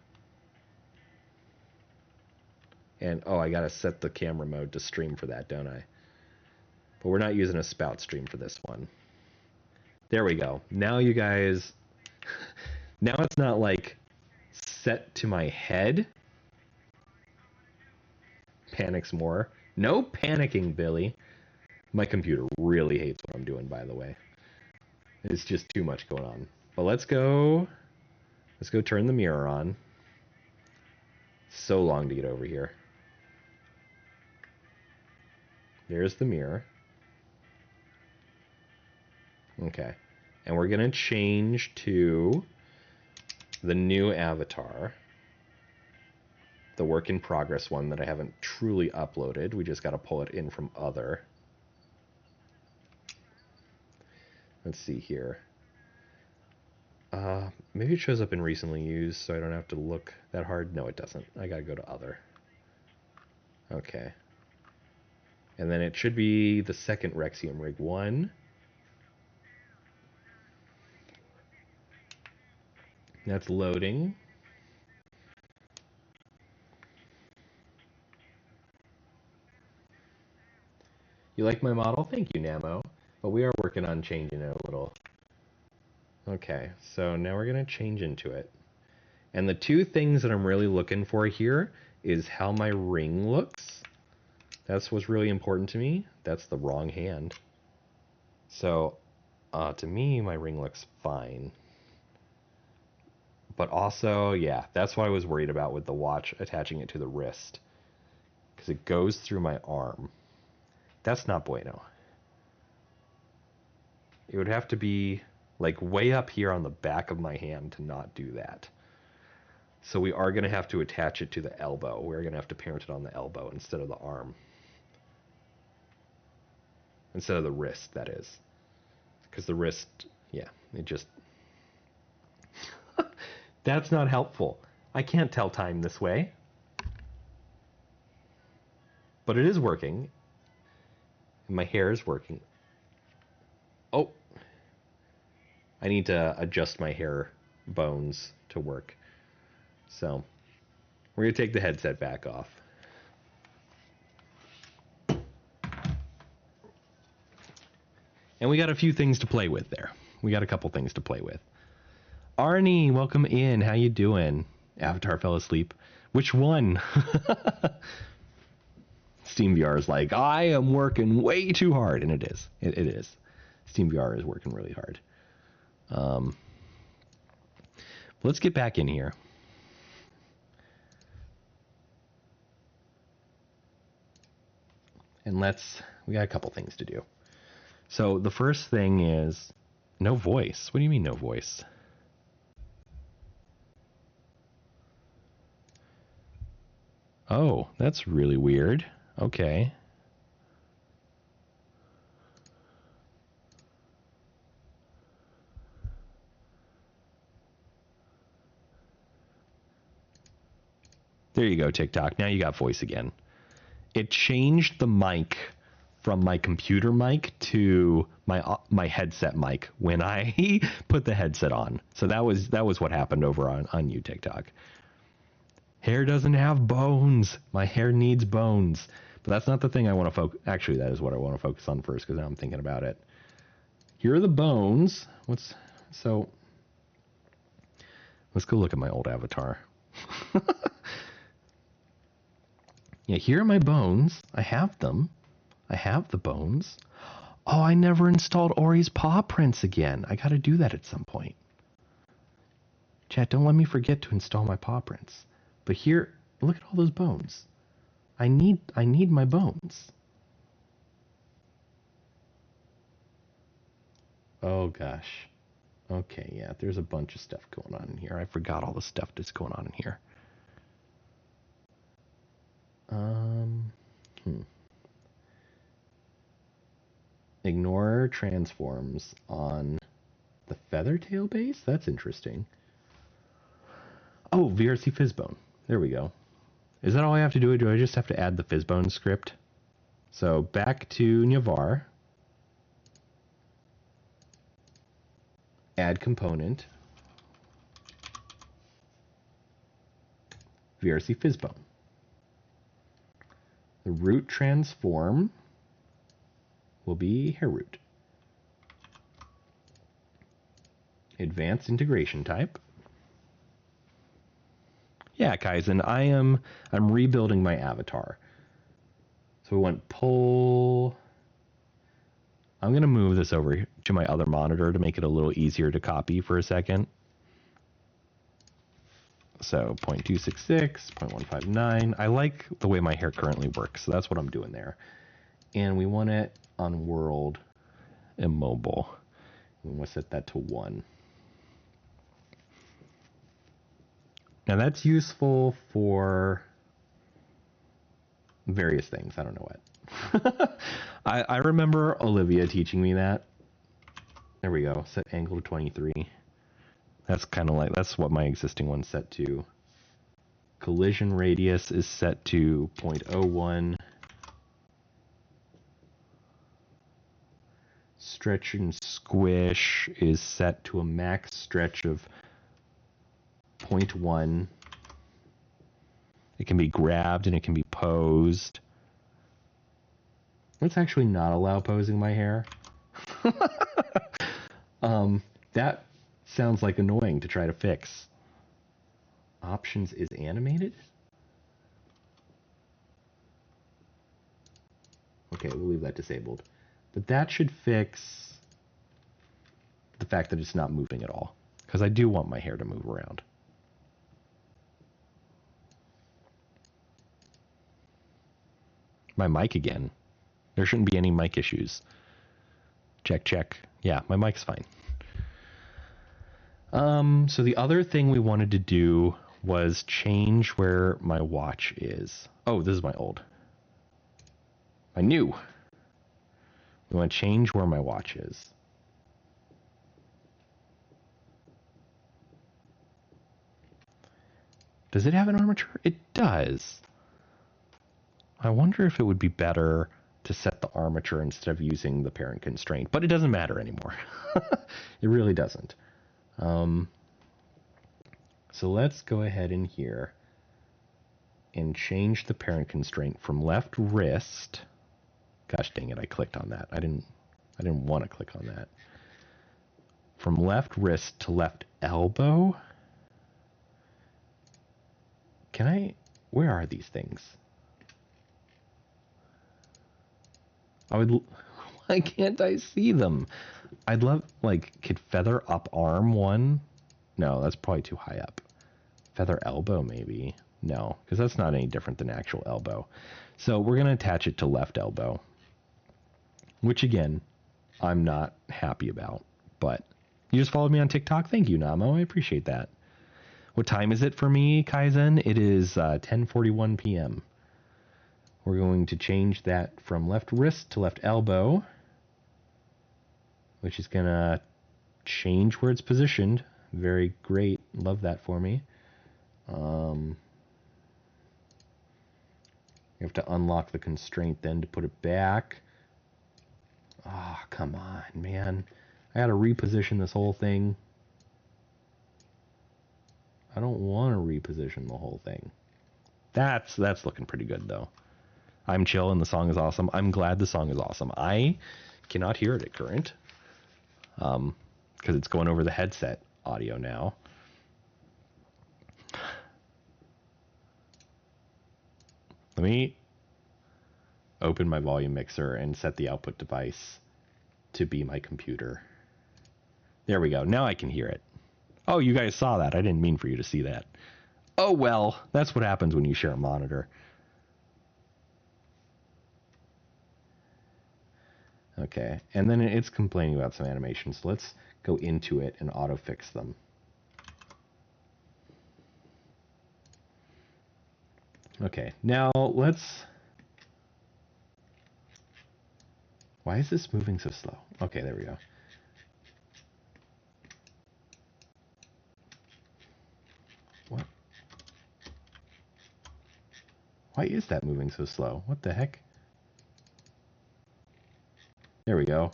And oh, I gotta set the camera mode to stream for that, don't I? But we're not using a spout stream for this one. There we go. Now you guys, now it's not like set to my head. Panics more. No panicking, Billy. My computer really hates what I'm doing, by the way. It's just too much going on. But let's go turn the mirror on. So long to get over here. There's the mirror. Okay. And we're going to change to the new avatar. The work in progress one that I haven't truly uploaded. We just got to pull it in from other. Let's see here. Maybe it shows up in recently used, so I don't have to look that hard. No, it doesn't. I gotta go to other. Okay. And then it should be the second Rexium Rig 1. That's loading. You like my model? Thank you, Namo. But we are working on changing it a little. Okay, so now we're going to change into it. And the two things that I'm really looking for here is how my ring looks. That's what's really important to me. That's the wrong hand. So, to me, my ring looks fine. But also, yeah, that's what I was worried about with the watch attaching it to the wrist. Because it goes through my arm. That's not bueno. It would have to be like way up here on the back of my hand to not do that. So we are going to have to attach it to the elbow. We're going to have to parent it on the elbow instead of the arm. Instead of the wrist, that is. Because the wrist, yeah, it just... That's not helpful. I can't tell time this way. But it is working. And my hair is working. Oh. I need to adjust my hair bones to work. So, we're going to take the headset back off. And we got a few things to play with there. We got a couple things to play with. Arnie, welcome in. How you doing? Avatar fell asleep. Which one? Steam VR is like, I am working way too hard. And it is. It is. Steam VR is working really hard. Let's get back in here. And we got a couple things to do. So the first thing is no voice. What do you mean no voice? Oh, that's really weird. Okay. There you go, TikTok. Now you got voice again. It changed the mic from my computer mic to my headset mic when I put the headset on. So that was what happened over on you, TikTok. Hair doesn't have bones. My hair needs bones. But that's not the thing I want to focus. Actually, that is what I want to focus on first, because now I'm thinking about it. Here are the bones. Let's go look at my old avatar. Yeah, here are my bones. I have them. I have the bones. Oh, I never installed Ori's paw prints again. I got to do that at some point. Chat, don't let me forget to install my paw prints. But here, look at all those bones. I need my bones. Oh gosh. Okay, yeah, there's a bunch of stuff going on in here. I forgot all the stuff that's going on in here. Ignore transforms on the Feathertail base? That's interesting. Oh, VRC Fizzbone. There we go. Is that all I have to do? Or do I just have to add the Fizzbone script? So back to Navar. Add component. VRC Fizzbone. The root transform will be hair root. Advanced integration type. Yeah, Kaizen, I'm rebuilding my avatar. So we want pull. I'm going to move this over to my other monitor to make it a little easier to copy for a second. So 0.266, 0.159. I like the way my hair currently works, so that's what I'm doing there. And we want it on world immobile. We want to set that to 1. Now that's useful for various things. I don't know what. I remember Olivia teaching me that. There we go. Set angle to 23. That's kind of like, that's what my existing one's set to. Collision radius is set to 0.01. Stretch and squish is set to a max stretch of 0.1. It can be grabbed and it can be posed. Let's actually not allow posing my hair. That sounds like annoying to try to fix. Options is animated? Okay, we'll leave that disabled. But that should fix the fact that it's not moving at all, because I do want my hair to move around. My mic again. There shouldn't be any mic issues. Check, check. Yeah, my mic's fine. So the other thing we wanted to do was change where my watch is. Oh, this is my old. My new. We want to change where my watch is. Does it have an armature? It does. I wonder if it would be better to set the armature instead of using the parent constraint, but it doesn't matter anymore. It really doesn't. So let's go ahead in here and change the parent constraint from left wrist. Gosh dang it, I clicked on that. I didn't want to click on that. From left wrist to left elbow. Where are these things? Why can't I see them? I'd love, could feather up arm one? No, that's probably too high up. Feather elbow, maybe. No, because that's not any different than actual elbow. So we're going to attach it to left elbow, which again, I'm not happy about, but you just followed me on TikTok. Thank you, Namo. I appreciate that. What time is it for me, Kaizen? It is 10:41 p.m. We're going to change that from left wrist to left elbow, which is going to change where it's positioned. Very great. Love that for me. You have to unlock the constraint then to put it back. Ah, oh, come on, man. I got to reposition this whole thing. I don't want to reposition the whole thing. That's looking pretty good, though. I'm chill and the song is awesome. I'm glad the song is awesome. I cannot hear it at current because it's going over the headset audio now. Let me open my volume mixer and set the output device to be my computer. There we go. Now I can hear it. Oh, you guys saw that. I didn't mean for you to see that. Oh, well, that's what happens when you share a monitor. Okay, and then it's complaining about some animations. So let's go into it and auto fix them. Okay, now let's... Why is this moving so slow? Okay, there we go. What? Why is that moving so slow? What the heck? There we go.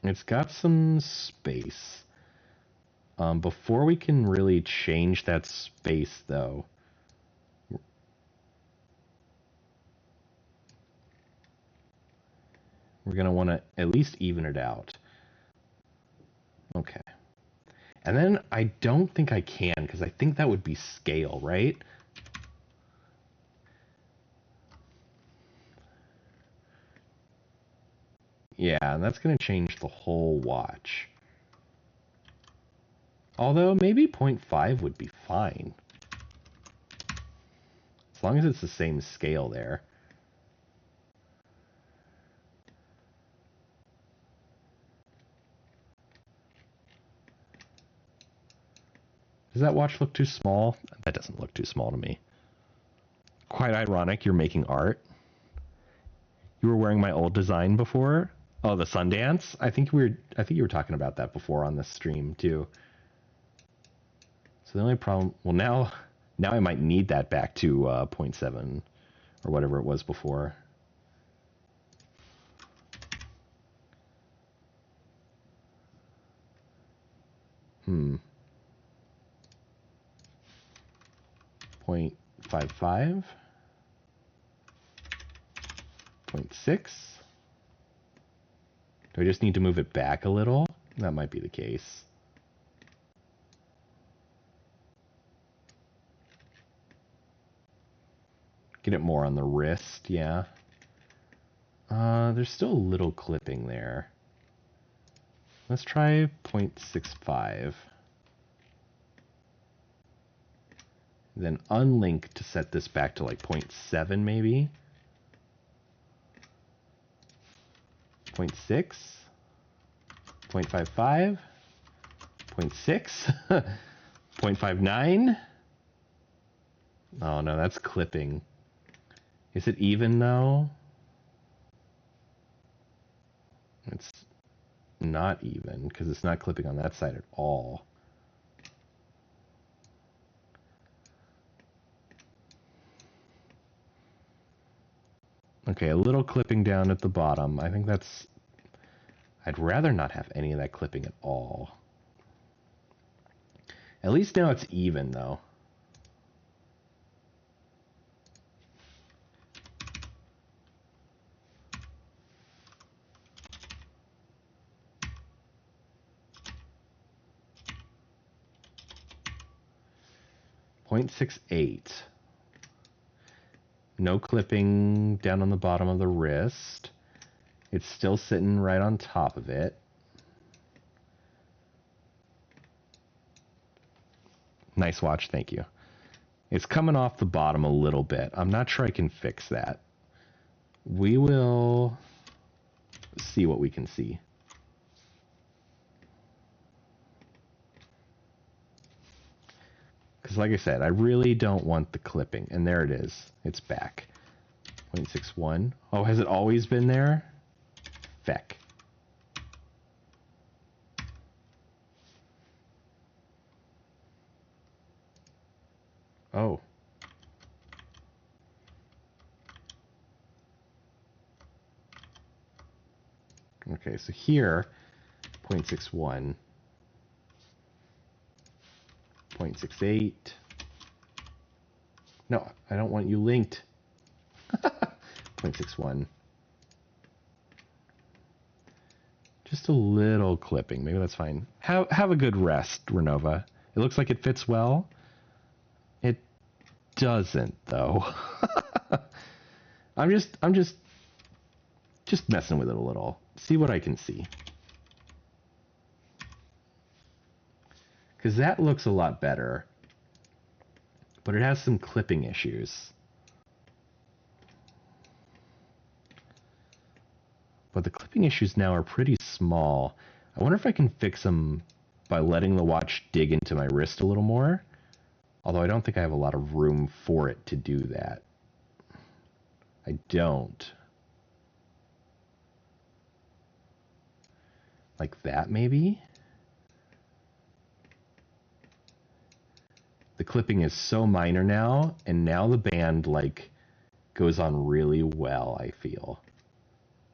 It's got some space. Before we can really change that space, though, we're going to want to at least even it out. Okay. And then I don't think I can, because I think that would be scale, right? Yeah, and that's going to change the whole watch. Although maybe 0.5 would be fine. As long as it's the same scale there. Does that watch look too small? That doesn't look too small to me. Quite ironic, you're making art. You were wearing my old design before? Oh, the Sundance? I think you were talking about that before on this stream too. So the only problem, well, now I might need that back to 0.7 or whatever it was before. Hmm. 0.55. 0.6. Do I just need to move it back a little? That might be the case. Get it more on the wrist, yeah. There's still a little clipping there. Let's try 0.65. Then unlink to set this back to like 0.7 maybe. 0.6. 0.55. 0.6. 0.59. Oh no, that's clipping. Is it even though? It's not even because it's not clipping on that side at all. Okay, a little clipping down at the bottom. I think that's... I'd rather not have any of that clipping at all. At least now it's even though. .68. No clipping down on the bottom of the wrist. It's still sitting right on top of it. Nice watch, thank you. It's coming off the bottom a little bit. I'm not sure I can fix that. We will see what we can see. Because like I said, I really don't want the clipping. And there it is. It's back. 0.61. Oh, has it always been there? Feck. Oh. Okay, so here, 0.61, 0.68. No, I don't want you linked. 0.61. Just a little clipping. Maybe that's fine. Have a good rest, Renova. It looks like it fits well. It doesn't, though. I'm just messing with it a little. See what I can see. Because that looks a lot better. But it has some clipping issues. But the clipping issues now are pretty small. I wonder if I can fix them by letting the watch dig into my wrist a little more. Although I don't think I have a lot of room for it to do that. I don't. Like that, maybe? The clipping is so minor now, and now the band, like, goes on really well, I feel.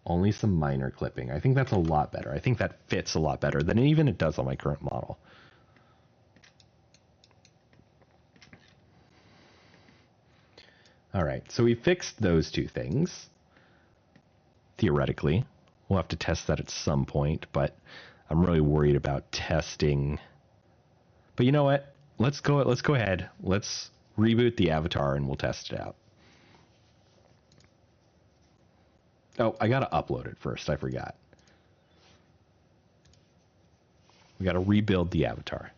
Only some minor clipping. I think that's a lot better. I think that fits a lot better than even it does on my current model. All right, so we fixed those two things. Theoretically. We'll have to test that at some point, but I'm really worried about testing. But you know what? Let's go ahead. Let's reboot the avatar and we'll test it out. Oh, I got to upload it first. I forgot. We got to rebuild the avatar.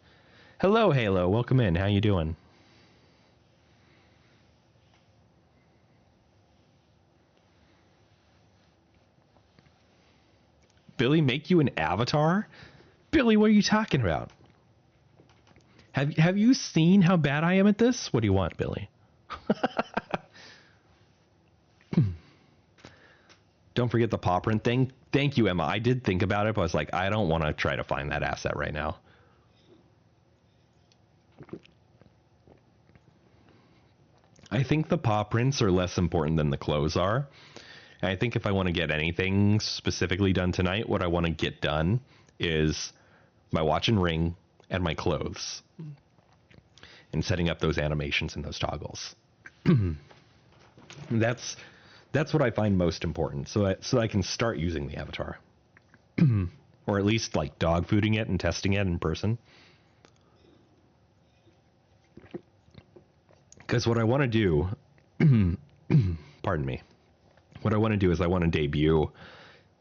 Hello, Halo. Welcome in. How you doing? Billy, make you an avatar? Billy, what are you talking about? Have you seen how bad I am at this? What do you want, Billy? Don't forget the paw print thing. Thank you, Emma. I did think about it, but I was like, I don't want to try to find that asset right now. I think the paw prints are less important than the clothes are. And I think if I want to get anything specifically done tonight, what I want to get done is my watch and ring and my clothes. And setting up those animations and those toggles. That's what I find most important. So I can start using the avatar. Or at least like dog fooding it and testing it in person. Because what I want to do, pardon me, what I want to do is I want to debut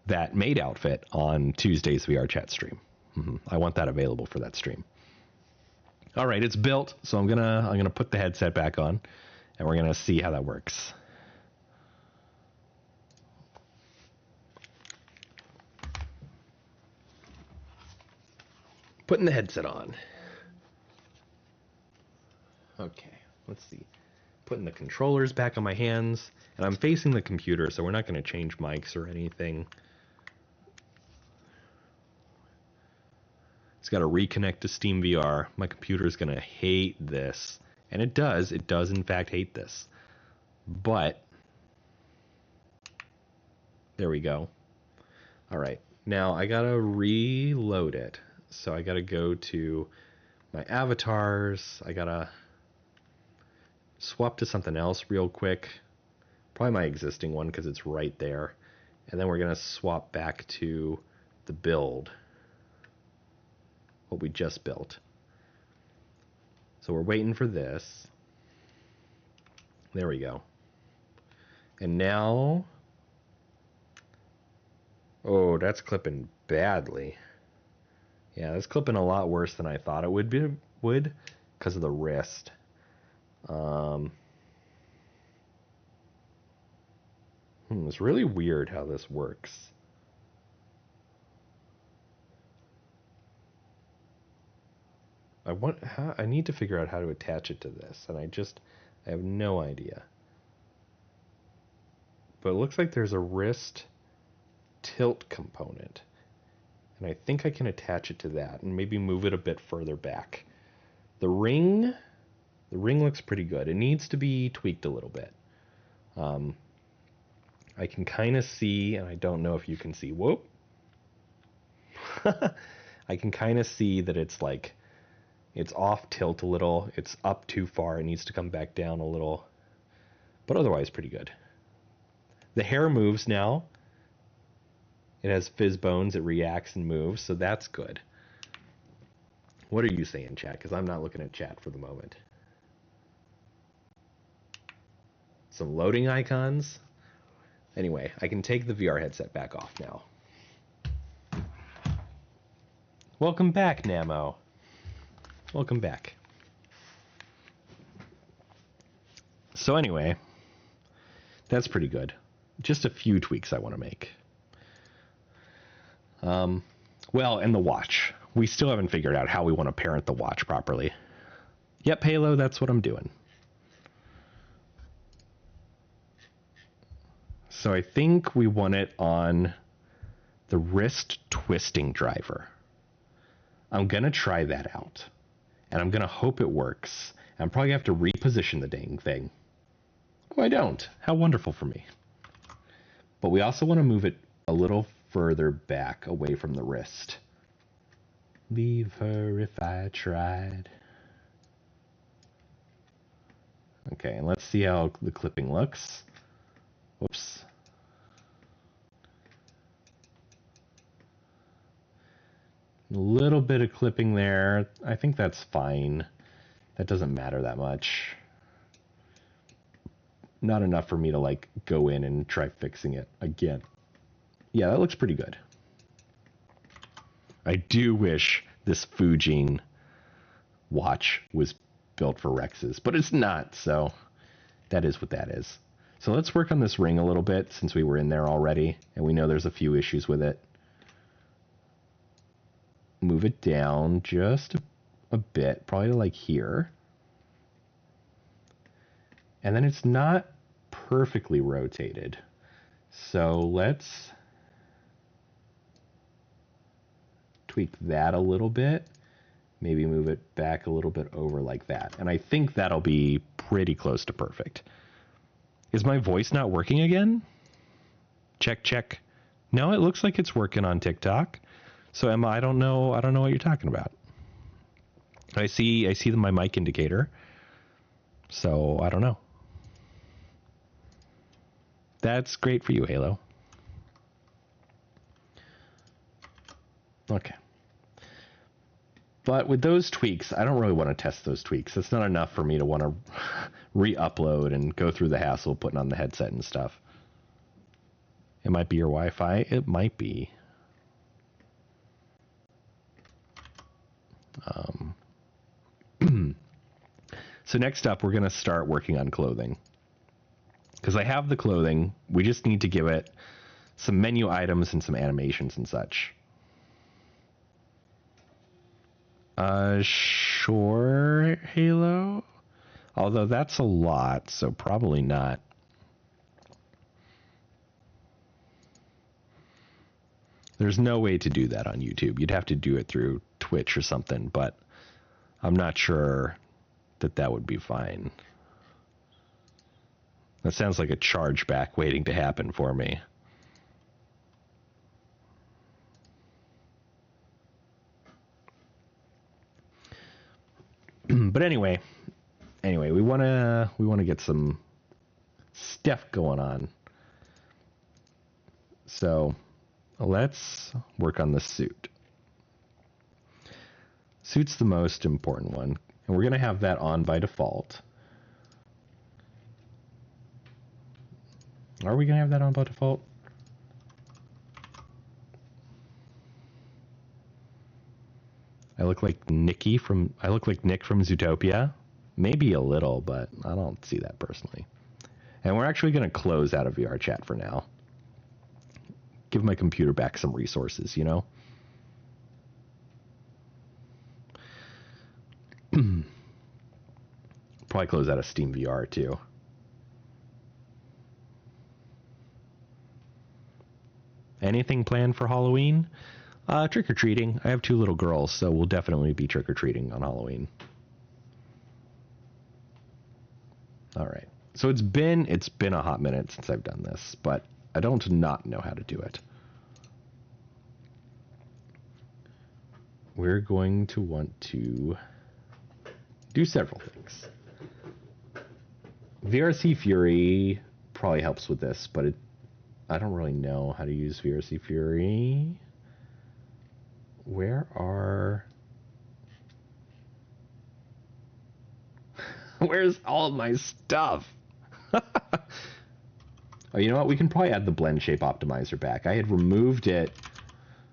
that maid outfit on Tuesday's VRChat stream. I want that available for that stream. All right, it's built, so I'm gonna put the headset back on, and we're gonna see how that works. Putting the headset on. Okay, let's see. Putting the controllers back on my hands, and I'm facing the computer, so we're not going to change mics or anything. It's got to reconnect to Steam VR. My computer's going to hate this. And it does. It does, in fact, hate this. But there we go. All right. Now I got to reload it. So I got to go to my avatars. I got to swap to something else real quick. Probably my existing one because it's right there. And then we're going to swap back to the build. What we just built. So we're waiting for this. There we go. And now... Oh, that's clipping badly. Yeah, that's clipping a lot worse than I thought it would because of the wrist. It's really weird how this works. I need to figure out how to attach it to this, and I have no idea. But it looks like there's a wrist tilt component, and I think I can attach it to that and maybe move it a bit further back. The ring looks pretty good. It needs to be tweaked a little bit. I can kind of see, and I don't know if you can see. Whoop. I can kind of see that it's off tilt a little. It's up too far. It needs to come back down a little. But otherwise, pretty good. The hair moves now. It has fizz bones. It reacts and moves, so that's good. What are you saying, chat? Because I'm not looking at chat for the moment. Some loading icons. Anyway, I can take the VR headset back off now. Welcome back, Namo. Welcome back. So anyway, that's pretty good. Just a few tweaks I want to make. Well, and the watch. We still haven't figured out how we want to parent the watch properly. Yep, Halo, that's what I'm doing. So I think we want it on the wrist twisting driver. I'm going to try that out. And I'm going to hope it works. I'm probably going to have to reposition the dang thing. Oh, I don't. How wonderful for me. But we also want to move it a little further back away from the wrist. Leave her if I tried. Okay, and let's see how the clipping looks. Whoops. A little bit of clipping there. I think that's fine. That doesn't matter that much. Not enough for me to go in and try fixing it again. Yeah, that looks pretty good. I do wish this Fujin watch was built for Rexes, but it's not, so that is what that is. So let's work on this ring a little bit since we were in there already, and we know there's a few issues with it. Move it down just a bit, probably to here. And then it's not perfectly rotated. So let's tweak that a little bit. Maybe move it back a little bit over like that. And I think that'll be pretty close to perfect. Is my voice not working again? Check, check. No, it looks like it's working on TikTok. So Emma, I don't know what you're talking about. I see my mic indicator. So I don't know. That's great for you, Halo. Okay. But with those tweaks, I don't really want to test those tweaks. It's not enough for me to want to re-upload and go through the hassle of putting on the headset and stuff. It might be your Wi-Fi. It might be. So next up, we're going to start working on clothing. Because I have the clothing. We just need to give it some menu items and some animations and such. Sure, Halo. Although that's a lot, so probably not. There's no way to do that on YouTube. You'd have to do it through Twitch or something, but I'm not sure that would be fine. That sounds like a chargeback waiting to happen for me. But anyway, we want to get some stuff going on. So let's work on the suit. Suit's the most important one, and we're going to have that on by default. Are we going to have that on by default? I look like Nick from Zootopia. Maybe a little, but I don't see that personally. And we're actually going to close out of VRChat for now. Give my computer back some resources, you know? probably close out of Steam VR too. Anything planned for Halloween? Trick-or-treating. I have 2 little girls, so we'll definitely be trick-or-treating on Halloween. All right. So it's been a hot minute since I've done this, but I don't not know how to do it. We're going to want to do several things. VRC Fury probably helps with this, but I don't really know how to use VRC Fury. Where's all my stuff? Oh, you know what? We can probably add the blend shape optimizer back. I had removed it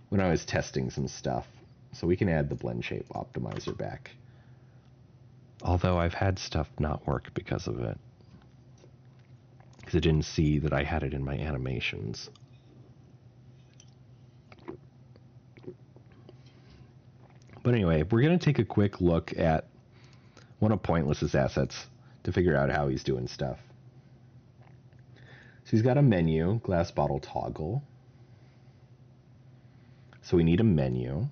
when I was testing some stuff, so we can add the blend shape optimizer back. Although I've had stuff not work because of it. Because I didn't see that I had it in my animations. But anyway, we're going to take a quick look at one of Pointless's assets to figure out how he's doing stuff. So he's got a menu, glass bottle toggle. So we need a menu.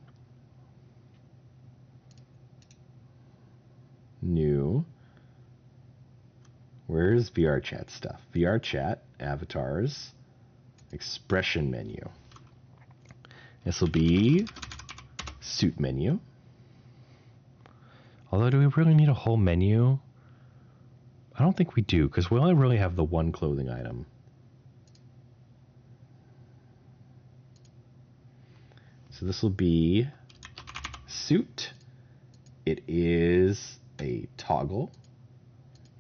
New. Where's VRChat stuff? VRChat, avatars, expression menu. This will be suit menu. Although, do we really need a whole menu? I don't think we do, because we only really have the one clothing item. So this will be suit. It is a toggle.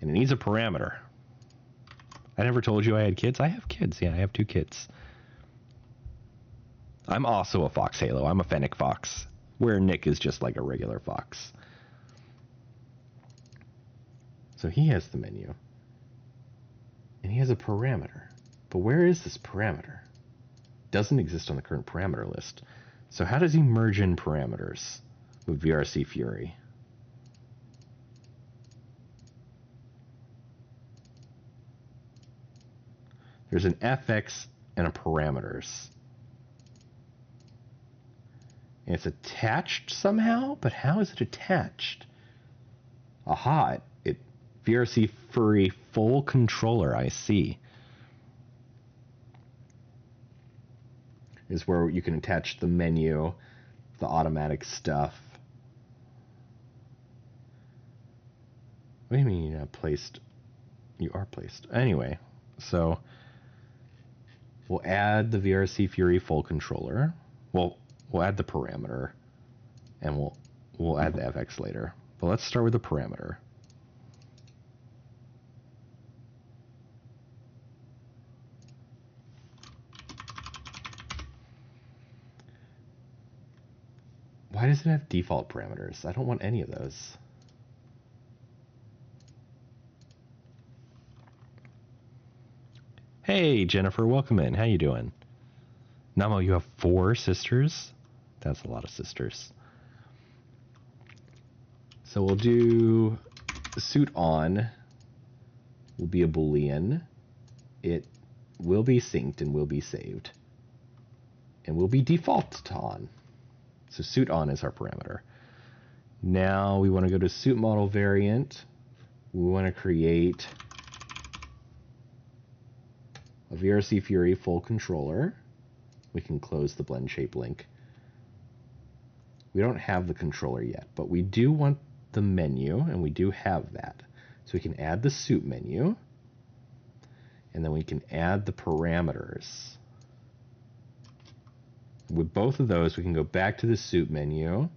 And it needs a parameter. I never told you I had kids. I have kids. Yeah, I have 2 kids. I'm also a fox halo. I'm a fennec fox, where Nick is just like a regular fox. So he has the menu. And he has a parameter. But where is this parameter? Doesn't exist on the current parameter list. So how does he merge in parameters with VRC Fury? There's an FX and a parameters. And it's attached somehow, but how is it attached? Aha, it VRC Fury full controller, I see. Is where you can attach the menu, the automatic stuff. What do you mean you're not placed? You are placed. Anyway, so we'll add the VRC Fury full controller. We'll add the parameter, and we'll add the FX later. But let's start with the parameter. Why does it have default parameters? I don't want any of those. Hey, Jennifer, welcome in. How you doing? Namo, you have 4 sisters? That's a lot of sisters. So we'll do suit on will be a Boolean. It will be synced and will be saved. And will be default to on. So suit on is our parameter. Now we want to go to suit model variant. We want to create a VRC Fury full controller. We can close the blend shape link. We don't have the controller yet, but we do want the menu, and we do have that. So we can add the suit menu, and then we can add the parameters. With both of those, we can go back to the suit menu.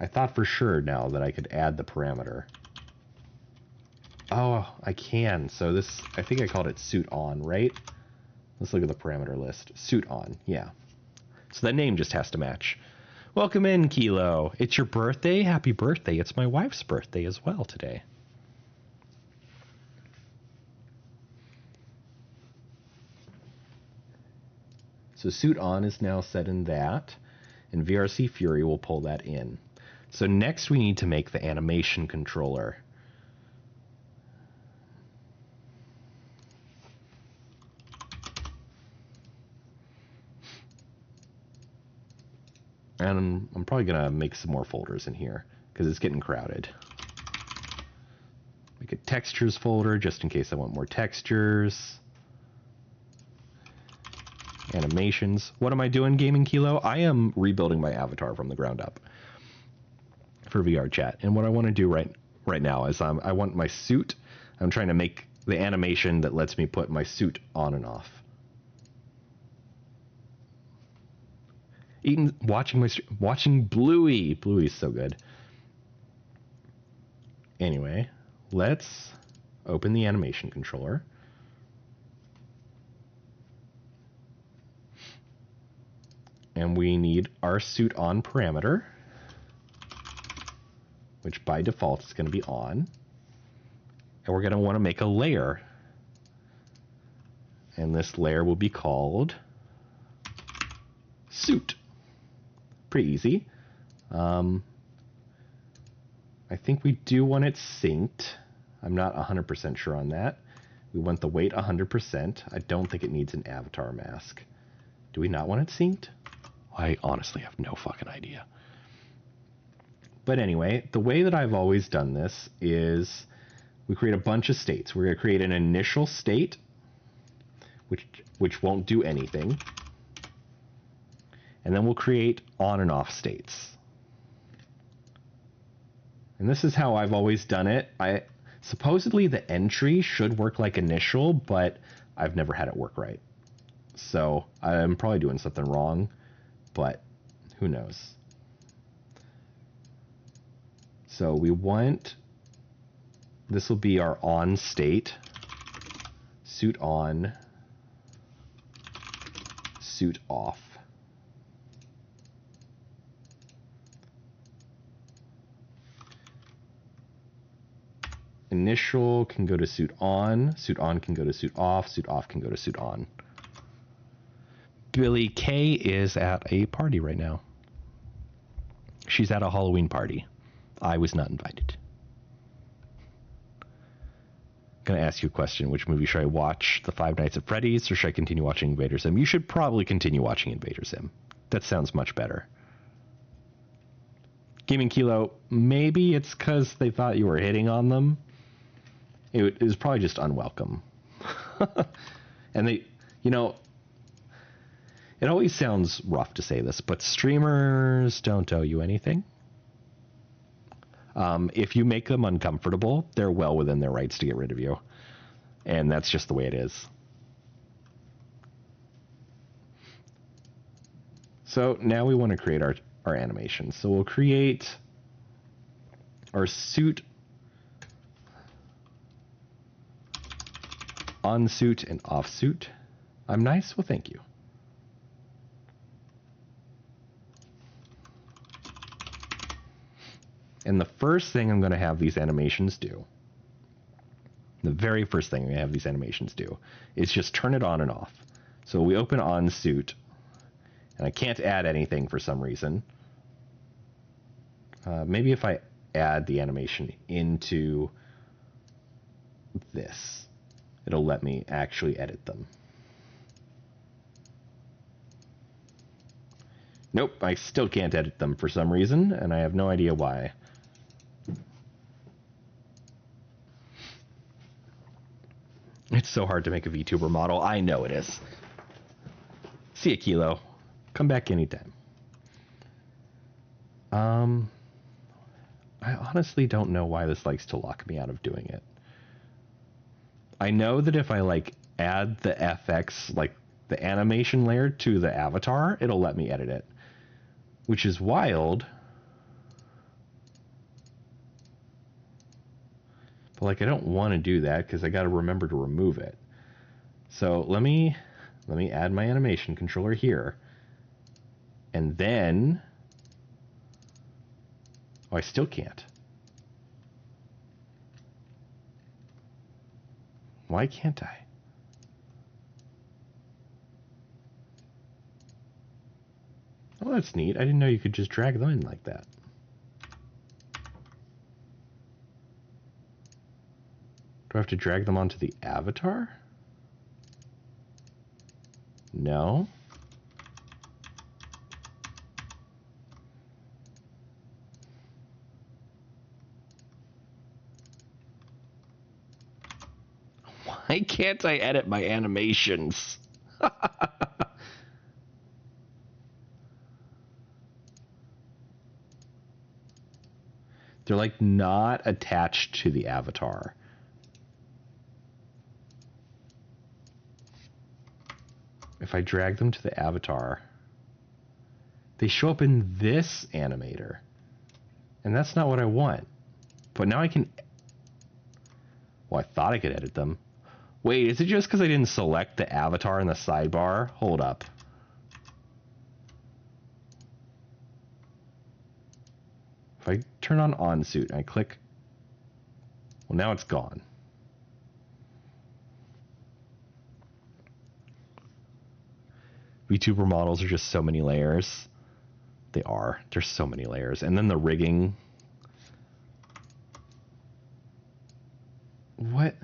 I thought for sure now that I could add the parameter. Oh, I can. So this, I think I called it suit on, right? Let's look at the parameter list. Suit on, yeah. So that name just has to match. Welcome in, Kilo. It's your birthday? Happy birthday. It's my wife's birthday as well today. So suit on is now set in that, and VRC Fury will pull that in. So next we need to make the animation controller. And I'm probably going to make some more folders in here because it's getting crowded. Make a textures folder just in case I want more textures. Animations. What am I doing, Gaming Kilo? I am rebuilding my avatar from the ground up for VRChat. And what I want to do right now is I want my suit. I'm trying to make the animation that lets me put my suit on and off. Watching Bluey. Bluey's so good. Anyway, let's open the animation controller. And we need our suit on parameter, which by default is going to be on. And we're going to want to make a layer. And this layer will be called suit. Pretty easy. I think we do want it synced. I'm not 100% sure on that. We want the weight 100%. I don't think it needs an avatar mask. Do we not want it synced? I honestly have no fucking idea. But anyway, the way that I've always done this is we create a bunch of states. We're going to create an initial state, which won't do anything. And then we'll create on and off states. And this is how I've always done it. Supposedly the entry should work like initial, but I've never had it work right. So I'm probably doing something wrong, but who knows? So we want, this will be our on state, suit on, suit off. Initial can go to suit on can go to suit off can go to suit on. Billy K is at a party right now. She's at a Halloween party. I was not invited. Gonna ask you a question. Which movie should I watch? The Five Nights at Freddy's, or should I continue watching Invader Zim? You should probably continue watching Invader Zim. That sounds much better. Gaming Kilo, maybe it's because they thought you were hitting on them. It was probably just unwelcome. And they, you know, it always sounds rough to say this, but streamers don't owe you anything. If you make them uncomfortable, they're well within their rights to get rid of you. And that's just the way it is. So now we want to create our animation. So we'll create our suit on suit and off suit. I'm nice? Well, thank you. And the first thing I'm going to have these animations do, the very first thing I'm going to have these animations do, is just turn it on and off. So we open on suit, and I can't add anything for some reason. Maybe if I add the animation into this, it'll let me actually edit them. Nope, I still can't edit them for some reason, and I have no idea why. It's so hard to make a VTuber model. I know it is. See ya, Kilo. Come back anytime. I honestly don't know why this likes to lock me out of doing it. I know that if I add the FX, the animation layer to the avatar, it'll let me edit it, which is wild. But I don't want to do that because I got to remember to remove it. So let me add my animation controller here, and then I still can't. Why can't I? Oh, that's neat. I didn't know you could just drag them in like that. Do I have to drag them onto the avatar? No. Why can't I edit my animations? They're like not attached to the avatar. If I drag them to the avatar, they show up in this animator. And that's not what I want. But now I can... Well, I thought I could edit them. Wait, is it just because I didn't select the avatar in the sidebar? Hold up. If I turn on suit and I click... Well, now it's gone. VTuber models are just so many layers. They are. There's so many layers. And then the rigging. What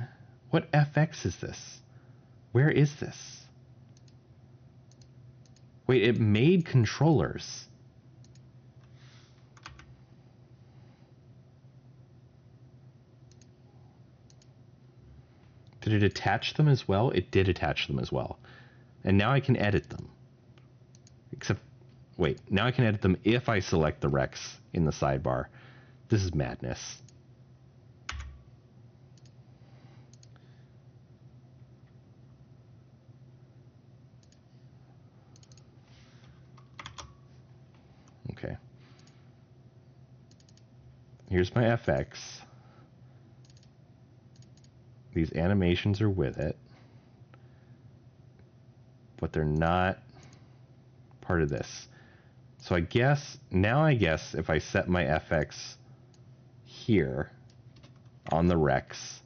FX is this? Where is this? Wait, it made controllers. Did it attach them as well? It did attach them as well. And now I can edit them. Except, wait, now I can edit them if I select the Rex in the sidebar. This is madness. Okay. Here's my FX. These animations are with it, but they're not part of this. So I guess if I set my FX here on the Rex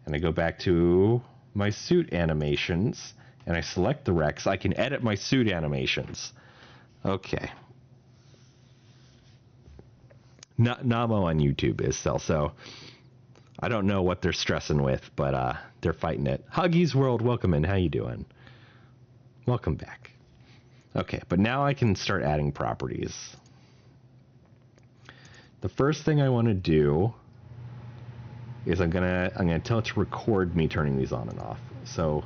and I go back to my suit animations and I select the Rex, I can edit my suit animations. Okay. Namo on YouTube is so I don't know what they're stressing with, but they're fighting it. Huggies World, welcome in. How you doing? Welcome back. Okay, but now I can start adding properties. The first thing I want to do is I'm gonna tell it to record me turning these on and off. So,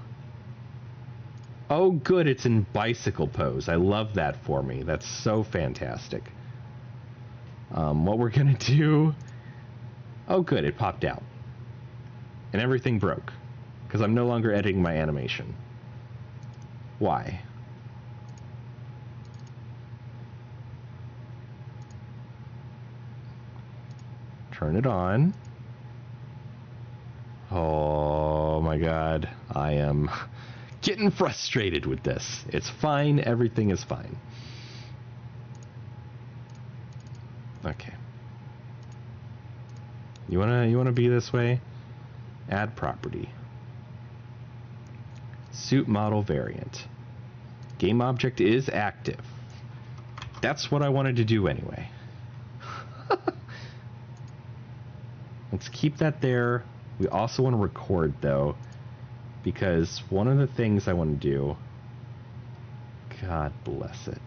oh good, it's in bicycle pose. I love that for me. That's so fantastic. What we're gonna do? Oh good, it popped out, and everything broke because I'm no longer editing my animation. Why? Turn it on. Oh my god, I am getting frustrated with this. It's fine, everything is fine. Okay. You wanna be this way? Add property. Suit model variant. Game object is active. That's what I wanted to do anyway. Let's keep that there. We also want to record though, because one of the things I want to do, God bless it.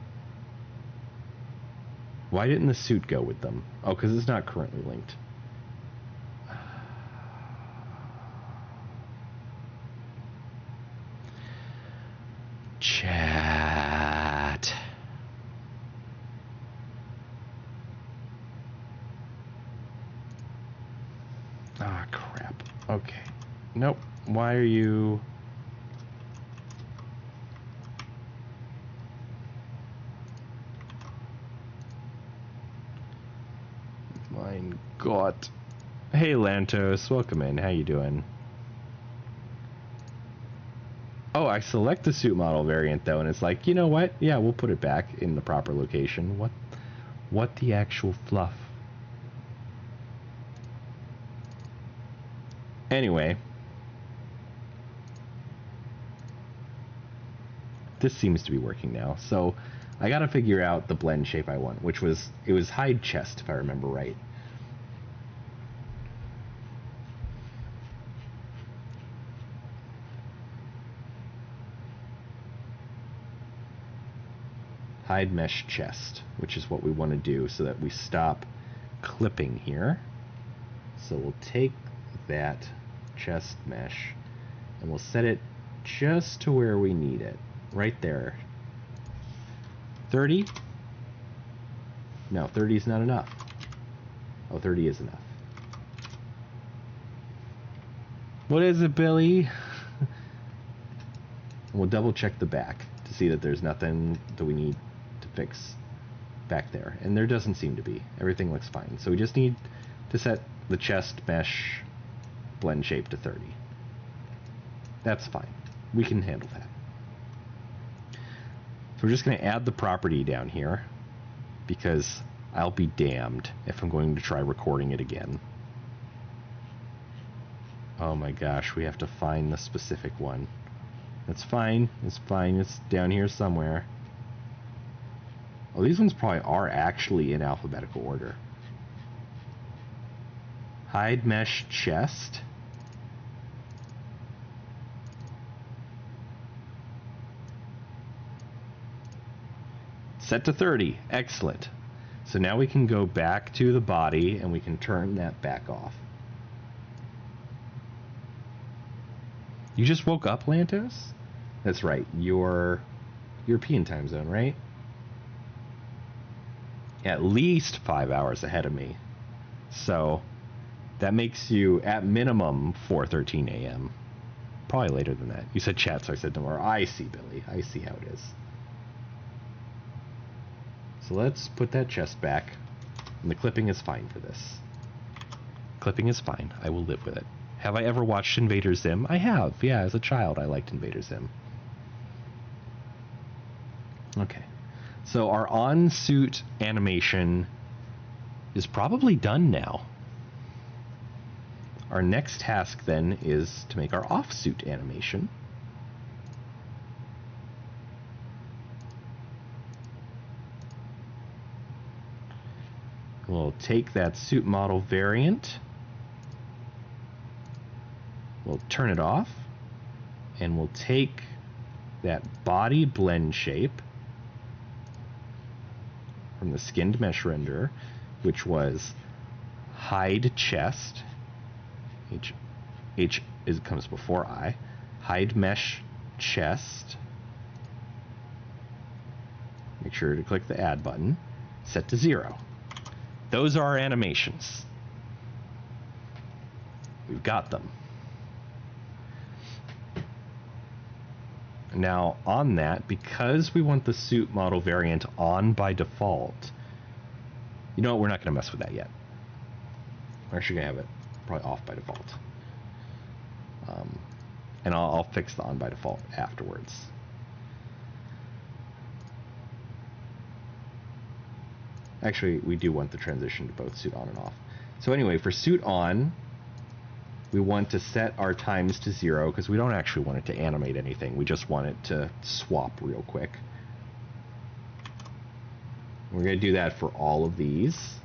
Why didn't the suit go with them? Oh, because it's not currently linked. Chat. Ah, crap. Okay. Nope. Why are you... Mein Gott. Hey, Lantos. Welcome in. How you doing? Oh, I select the suit model variant, though, and it's like, you know what? Yeah, we'll put it back in the proper location. What the actual fluff? Anyway. This seems to be working now. So, I gotta figure out the blend shape I want, which was, it was hide chest, if I remember right. hide mesh chest, which is what we want to do so that we stop clipping here. So we'll take that chest mesh and we'll set it just to where we need it, right there. 30? No, 30 is not enough. Oh, 30 is enough. What is it, Billy? We'll double check the back to see that there's nothing that we need to fix back there. And there doesn't seem to be. Everything looks fine. So we just need to set the chest mesh blend shape to 30. That's fine. We can handle that. So we're just going to add the property down here because I'll be damned if I'm going to try recording it again. Oh my gosh, we have to find the specific one. That's fine. It's fine. It's down here somewhere. Oh, these ones probably are actually in alphabetical order. Hide mesh chest. Set to 30. Excellent. So now we can go back to the body and we can turn that back off. You just woke up, Lantos? That's right. You're European time zone, right? At least 5 hours ahead of me. So that makes you, at minimum, 4:13 a.m. Probably later than that. You said chat, so I said no more. I see, Billy. I see how it is. So let's put that chest back. And the clipping is fine for this. Clipping is fine. I will live with it. Have I ever watched Invader Zim? I have. Yeah, as a child, I liked Invader Zim. Okay. So our on-suit animation is probably done now. Our next task then is to make our off-suit animation. We'll take that suit model variant. We'll turn it off. And we'll take that body blend shape from the skinned mesh renderer, which was hide chest. H comes before I. Hide mesh chest. Make sure to click the add button. Set to 0. Those are our animations. We've got them. Now, on that, because we want the suit model variant on by default, you know what, we're not going to mess with that yet. We're actually going to have it probably off by default. And I'll fix the on by default afterwards. Actually, we do want the transition to both suit on and off. So anyway, for suit on, we want to set our times to 0 because we don't actually want it to animate anything. We just want it to swap real quick. We're going to do that for all of these.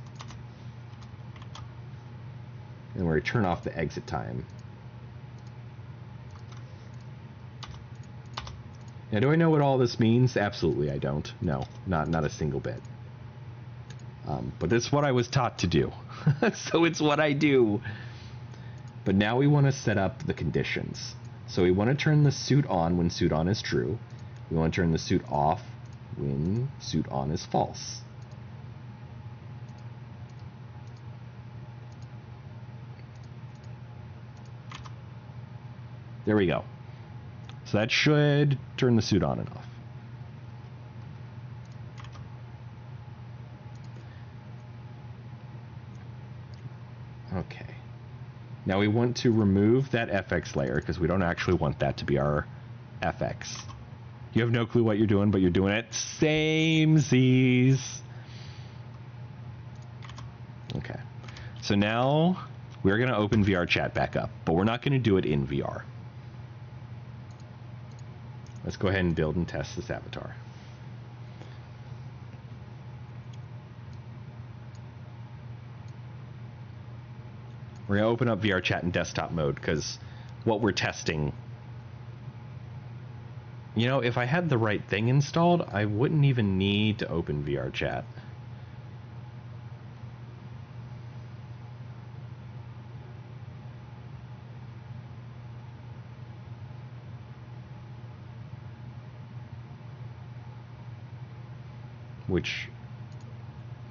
And we're going to turn off the exit time. Now, do I know what all this means? Absolutely, I don't. No, not a single bit. But it's what I was taught to do. So it's what I do. But now we want to set up the conditions. So we want to turn the suit on when suit on is true. We want to turn the suit off when suit on is false. There we go. So that should turn the suit on and off. Okay. Now we want to remove that FX layer because we don't actually want that to be our FX. You have no clue what you're doing, but you're doing it. Samesies. Okay. So now we're going to open VRChat back up, but we're not going to do it in VR. Let's go ahead and build and test this avatar. We're going to open up VRChat in desktop mode because what we're testing You know, if I had the right thing installed, I wouldn't even need to open VRChat. Which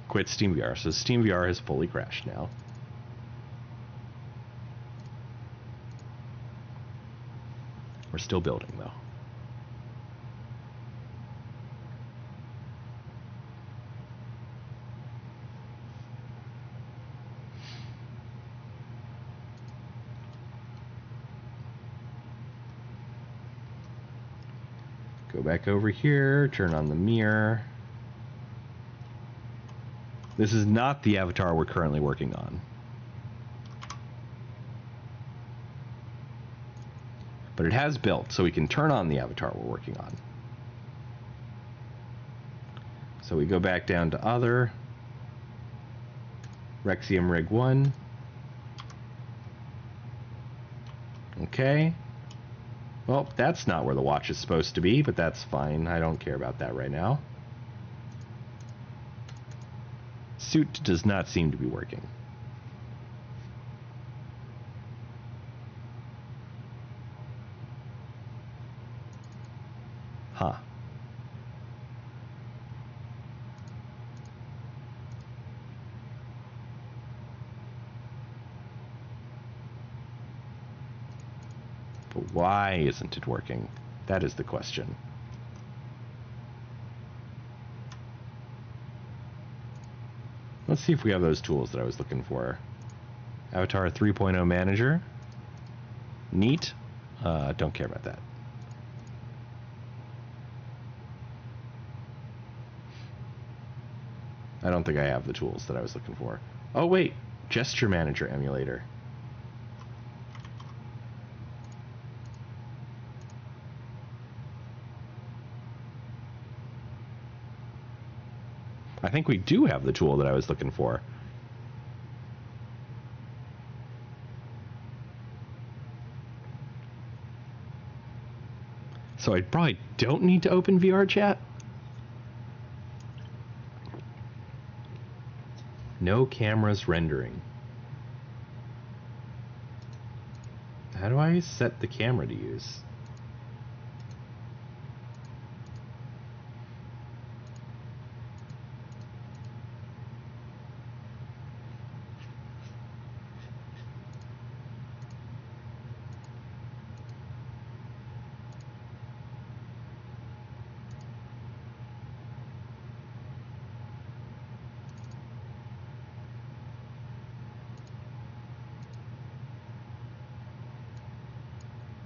quit SteamVR. So SteamVR has fully crashed now. We're still building though. Go back over here, turn on the mirror. This is not the avatar we're currently working on. But it has built, so we can turn on the avatar we're working on. So we go back down to Other, Rexium Rig 1. Okay. Well, that's not where the watch is supposed to be, but that's fine. I don't care about that right now. Suit does not seem to be working. Huh. But why isn't it working? That is the question. Let's see if we have those tools that I was looking for. Avatar 3.0 Manager. Neat. Don't care about that. I don't think I have the tools that I was looking for. Oh wait, Gesture Manager Emulator. I think we do have the tool that I was looking for. So I probably don't need to open VRChat. No cameras rendering. How do I set the camera to use?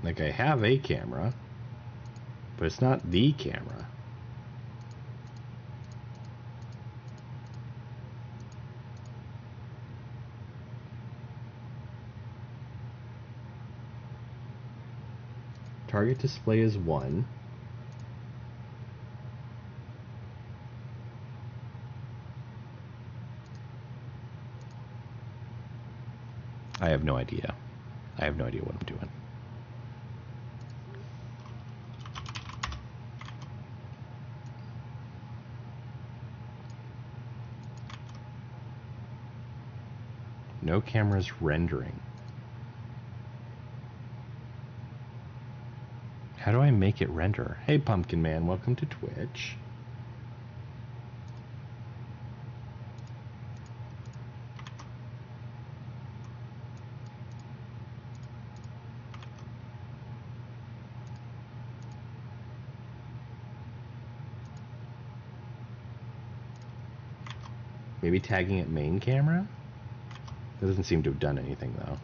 Like, I have a camera, but it's not the camera. Target display is 1. I have no idea. I have no idea what I'm doing. No cameras rendering. How do I make it render? Hey, Pumpkin Man, welcome to Twitch. Maybe tagging it main camera? That doesn't seem to have done anything, though.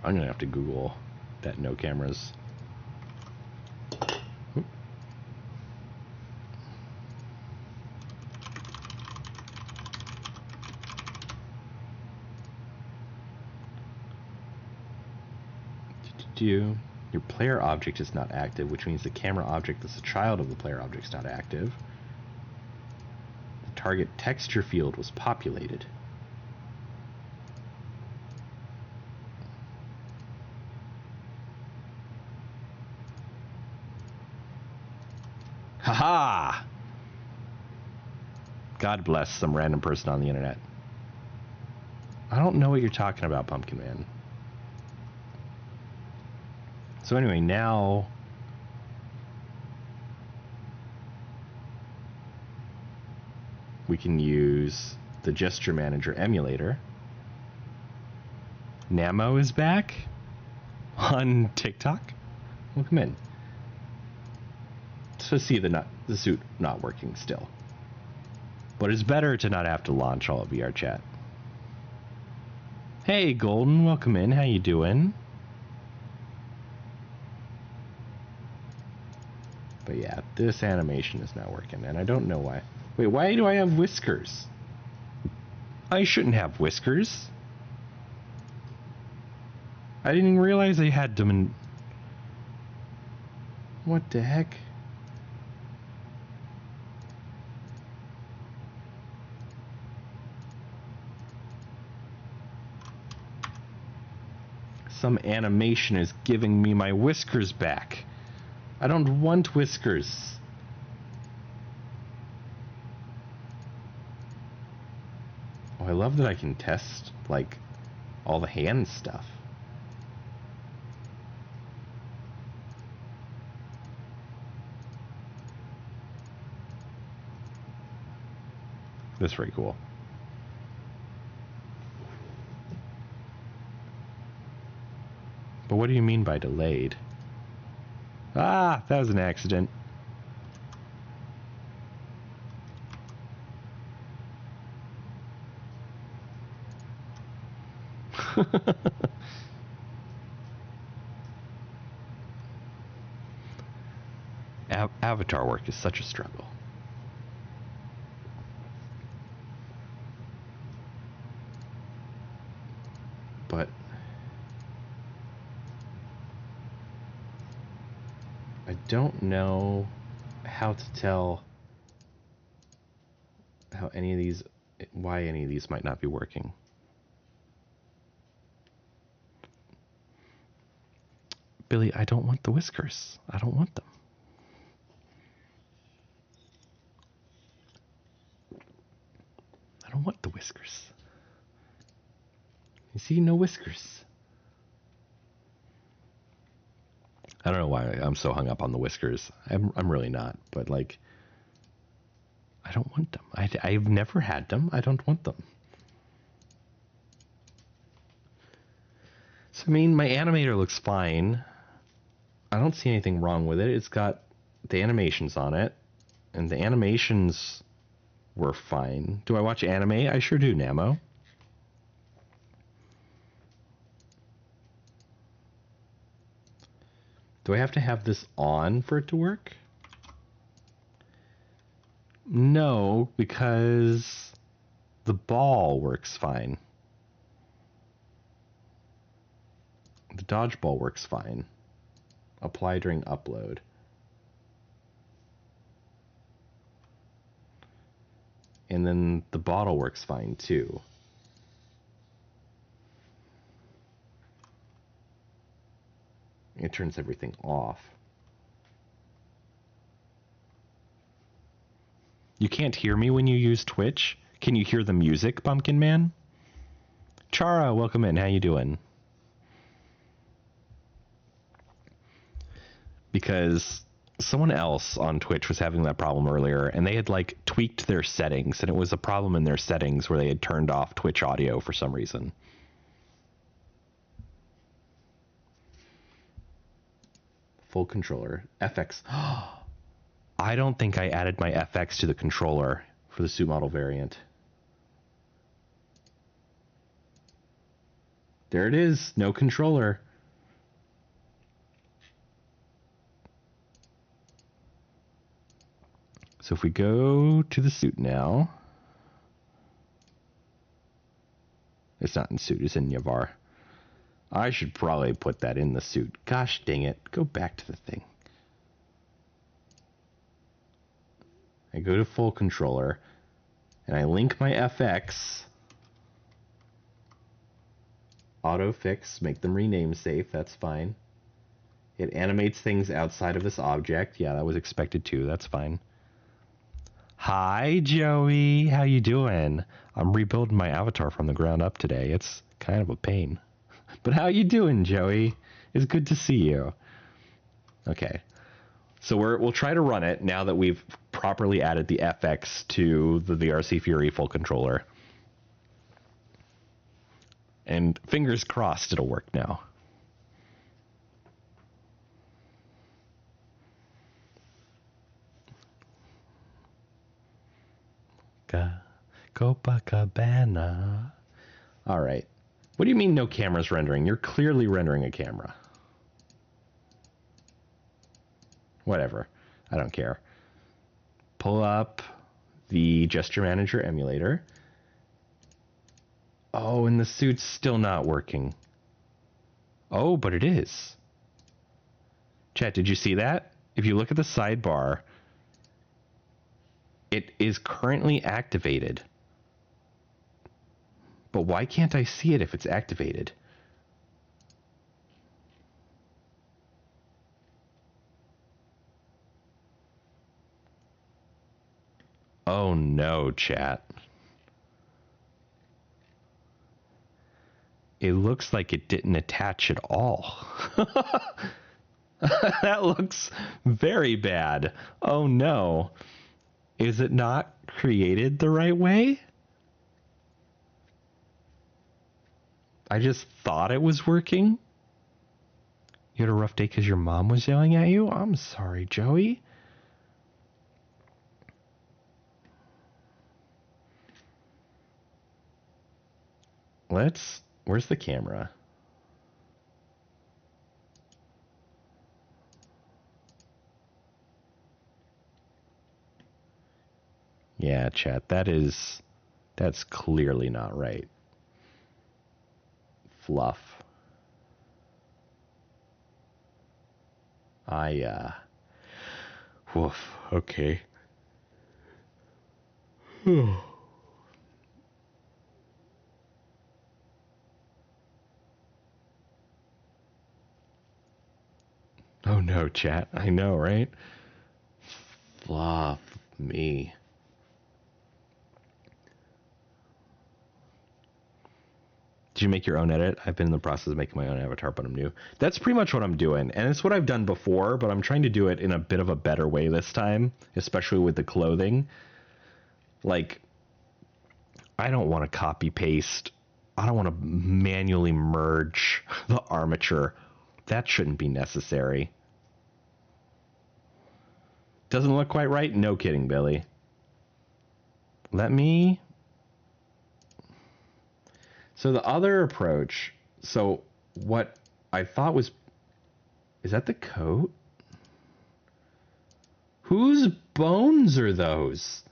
I'm gonna have to Google that no cameras. Your player object is not active, which means the camera object that's a child of the player object is not active. The target texture field was populated. Haha! God bless some random person on the internet. I don't know what you're talking about, Pumpkin Man. So anyway, now we can use the Gesture Manager emulator. Namo is back on TikTok. Welcome in. So see the suit not working still. But it's better to not have to launch all of VRChat. Hey Golden, welcome in. How you doing? But yeah, this animation is not working, and I don't know why. Wait, why do I have whiskers? I shouldn't have whiskers. I didn't even realize I had them in... What the heck? Some animation is giving me my whiskers back. I don't want whiskers. Oh, I love that I can test, like, all the hand stuff. That's very cool. But what do you mean by delayed? Ah, that was an accident. Avatar work is such a struggle. But I don't know how to tell how any of these, why any of these might not be working. Billy, I don't want the whiskers. I don't want them. I don't want the whiskers. You see, no whiskers. I don't know why I'm so hung up on the whiskers. I'm really not, but like, I don't want them. I've never had them. I don't want them. So I mean, my animator looks fine. I don't see anything wrong with it. It's got the animations on it, and the animations were fine. Do I watch anime? I sure do, Namo. Do I have to have this on for it to work? No, because the ball works fine. The dodgeball works fine. Apply during upload. And then the bottle works fine too. It turns everything off. You can't hear me when you use Twitch? Can you hear the music, Pumpkin Man? Chara, welcome in. How you doing? Because someone else on Twitch was having that problem earlier, and they had like tweaked their settings, and it was a problem in their settings where they had turned off Twitch audio for some reason. Full controller. FX. I don't think I added my FX to the controller for the suit model variant. There it is. No controller. So if we go to the suit now, it's not in suit, it's in Yavar. I should probably put that in the suit. Gosh dang it. Go back to the thing. I go to full controller, and I link my FX. Auto fix, make them rename safe, that's fine. It animates things outside of this object. Yeah, that was expected too, that's fine. Hi, Joey. How you doing? I'm rebuilding my avatar from the ground up today. It's kind of a pain. But how you doing, Joey? It's good to see you. Okay. So we'll try to run it now that we've properly added the FX to the VRC Fury full controller. And fingers crossed it'll work now. Copacabana. All right. What do you mean no camera's rendering? You're clearly rendering a camera. Whatever. I don't care. Pull up the Gesture Manager emulator. Oh, and the suit's still not working. Oh, but it is. Chat, did you see that? If you look at the sidebar, it is currently activated. But why can't I see it if it's activated? Oh no, chat. It looks like it didn't attach at all. That looks very bad. Oh no. Is it not created the right way? I just thought it was working. You had a rough day because your mom was yelling at you? I'm sorry, Joey. Where's the camera? Yeah, chat, that's clearly not right. Fluff. Woof, okay. Oh no, chat. I know, right? Fluff me. Did you make your own edit? I've been in the process of making my own avatar, but I'm new. That's pretty much what I'm doing. And it's what I've done before, but I'm trying to do it in a bit of a better way this time, especially with the clothing. Like, I don't want to copy paste. I don't want to manually merge the armature. That shouldn't be necessary. Doesn't look quite right? No kidding, Billy. So the other approach, so what I thought was, is that the coat? Whose bones are those?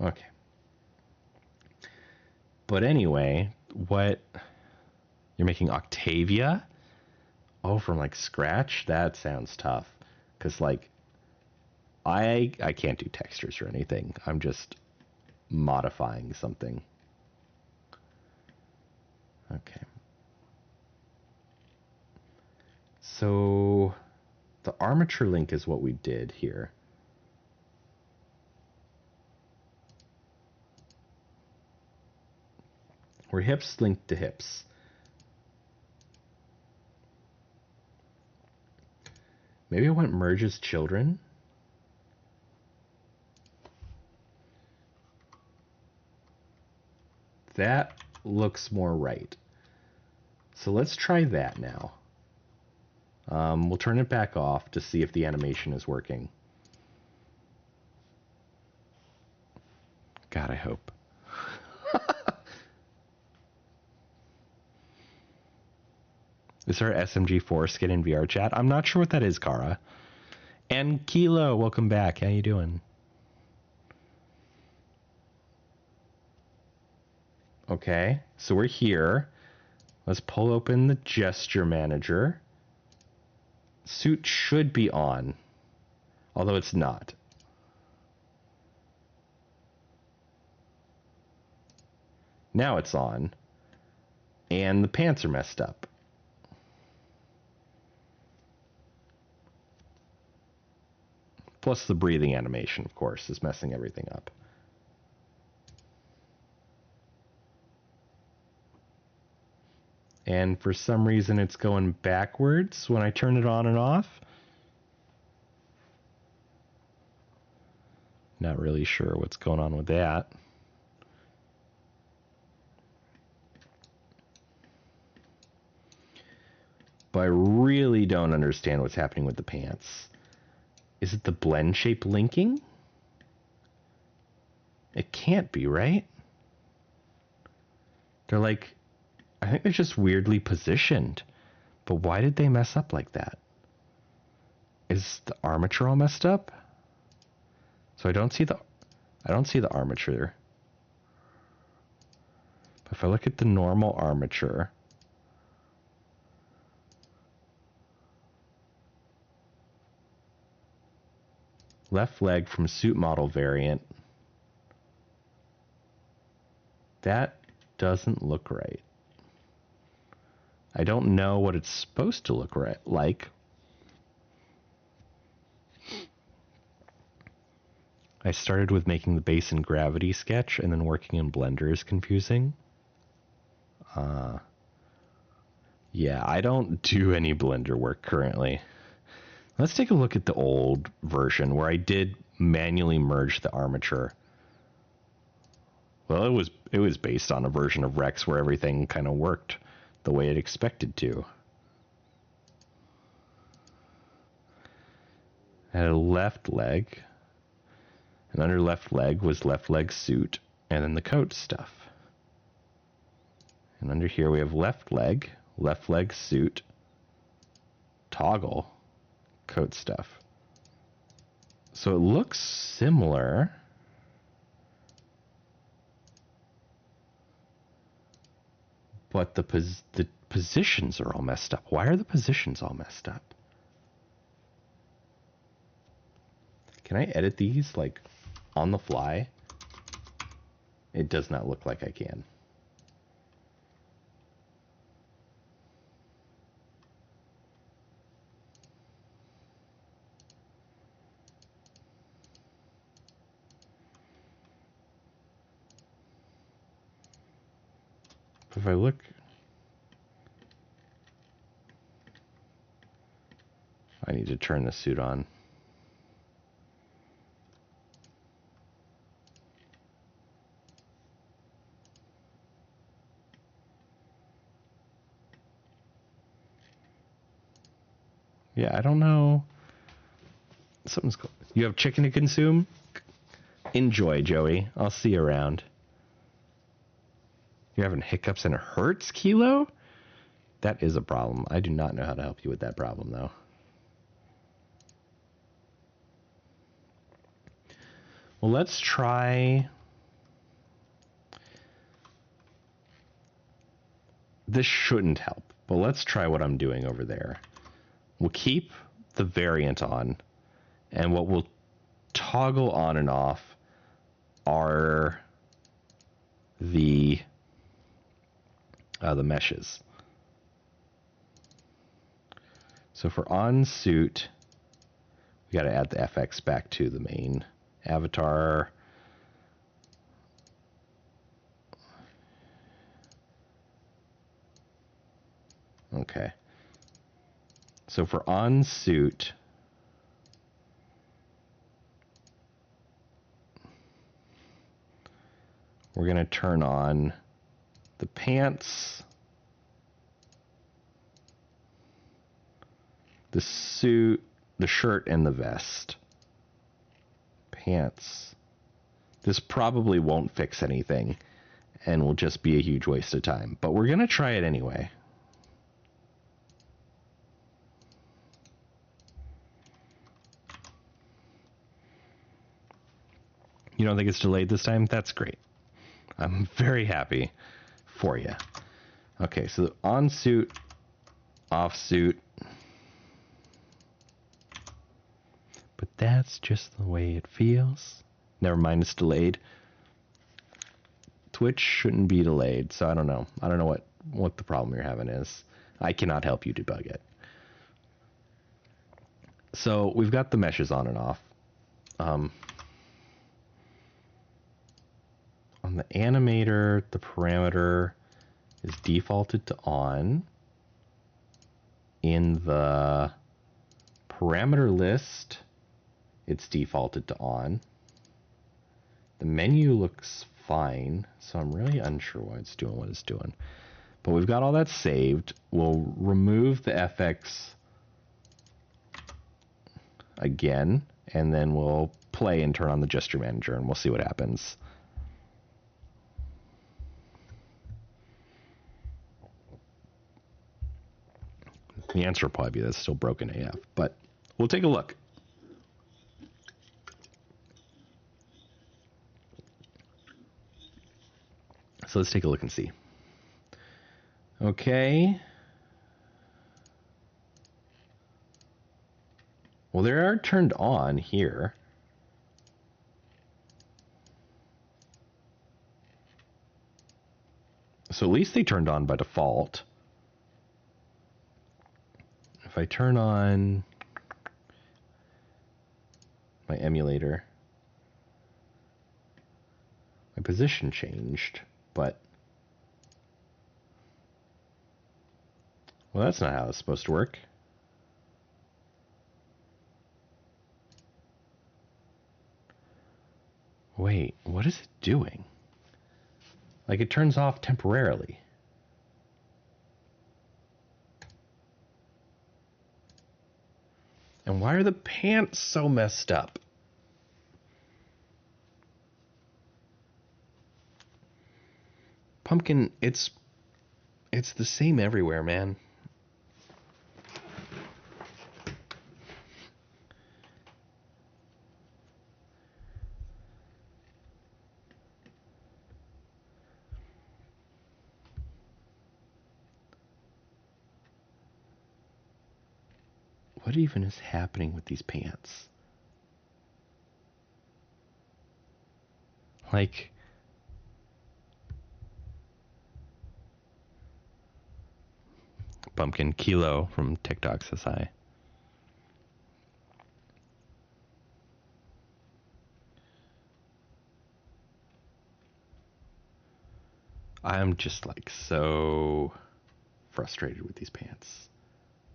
Okay. But anyway, what you're making Octavia? Oh, from like scratch? That sounds tough. Cause like I can't do textures or anything. I'm just modifying something. Okay. So the armature link is what we did here. Where hips link to hips. Maybe I want merges children. That looks more right. So let's try that now. We'll turn it back off to see if the animation is working. God, I hope. Is there a SMG4 skin in VRChat? I'm not sure what that is, Kara. And Kilo, welcome back. How you doing? Okay, so we're here. Let's pull open the gesture manager. Suit should be on, although it's not. Now it's on, and the pants are messed up. Plus the breathing animation, of course, is messing everything up. And for some reason it's going backwards when I turn it on and off. Not really sure what's going on with that. But I really don't understand what's happening with the pants. Is it the blend shape linking? It can't be, right? They're like, I think they're just weirdly positioned. But why did they mess up like that? Is the armature all messed up? So I don't see the armature. But if I look at the normal armature, left leg from suit model variant, that doesn't look right. I don't know what it's supposed to look like. I started with making the base in Gravity sketch, and then working in Blender is confusing. Yeah, I don't do any Blender work currently. Let's take a look at the old version where I did manually merge the armature. Well, it was based on a version of Rex where everything kind of worked the way it expected to. I had a left leg, and under left leg was left leg suit, and then the coat stuff. And under here we have left leg suit, toggle, coat stuff. So it looks similar. But the positions are all messed up. Why are the positions all messed up? Can I edit these like on the fly? It does not look like I can. If I look, I need to turn the suit on. Yeah, I don't know. Something's cool. You have chicken to consume? Enjoy, Joey. I'll see you around. You're having hiccups and it hurts, Kilo? That is a problem. I do not know how to help you with that problem, though. Well, let's try... This shouldn't help, but let's try what I'm doing over there. We'll keep the variant on, and what we'll toggle on and off are the meshes. So for on suit, we got to add the FX back to the main avatar. Okay. So for on suit, we're going to turn on the pants, the suit, the shirt, and the vest. Pants. This probably won't fix anything and will just be a huge waste of time, but we're going to try it anyway. You don't think it's delayed this time? That's great. I'm very happy for you. Okay, so on suit, off suit. But that's just the way it feels. Never mind, it's delayed. Twitch shouldn't be delayed, so I don't know. I don't know what the problem you're having is. I cannot help you debug it. So we've got the meshes on and off. On the animator, the parameter is defaulted to on. In the parameter list, it's defaulted to on. The menu looks fine, so I'm really unsure why it's doing what it's doing. But we've got all that saved. We'll remove the FX again, and then we'll play and turn on the gesture manager, and we'll see what happens. The answer will probably be that it's still broken AF, but we'll take a look. So let's take a look and see. Okay. Well, they are turned on here. So at least they turned on by default. If I turn on my emulator, my position changed, but well, that's not how it's supposed to work. Wait, what is it doing? Like, it turns off temporarily. And why are the pants so messed up? Pumpkin, it's the same everywhere, man. What even is happening with these pants? Like, Pumpkin Kilo from TikTok says hi. I'm just like so frustrated with these pants.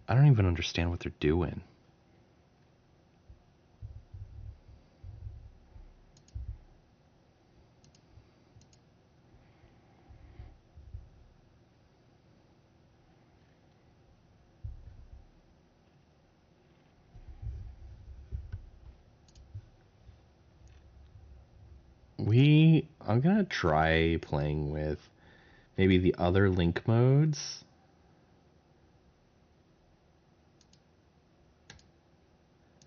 I don't even understand what they're doing. I'm gonna try playing with maybe the other link modes.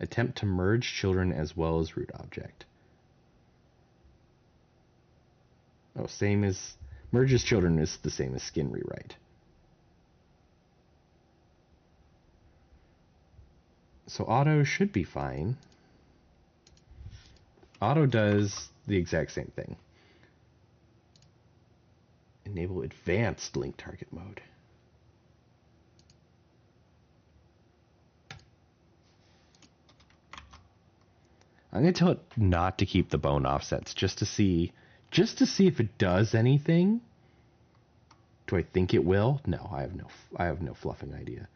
Attempt to merge children as well as root object. Oh, same as merges children is the same as skin rewrite. So auto should be fine. Auto does the exact same thing. Enable advanced link target mode. I'm going to tell it not to keep the bone offsets just to see if it does anything. Do I think it will? No, I have no fluffing idea.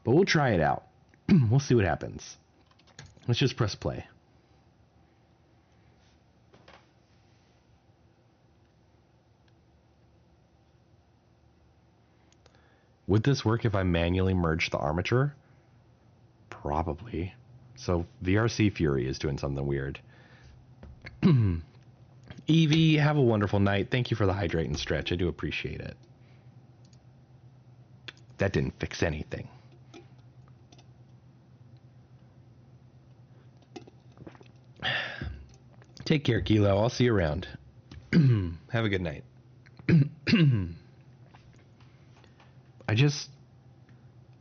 But we'll try it out. We'll see what happens. Let's just press play. Would this work if I manually merge the armature? Probably. So VRC Fury is doing something weird. Evie, have a wonderful night. Thank you for the hydrate and stretch. I do appreciate it. That didn't fix anything. Take care, Kilo. I'll see you around. Have a good night.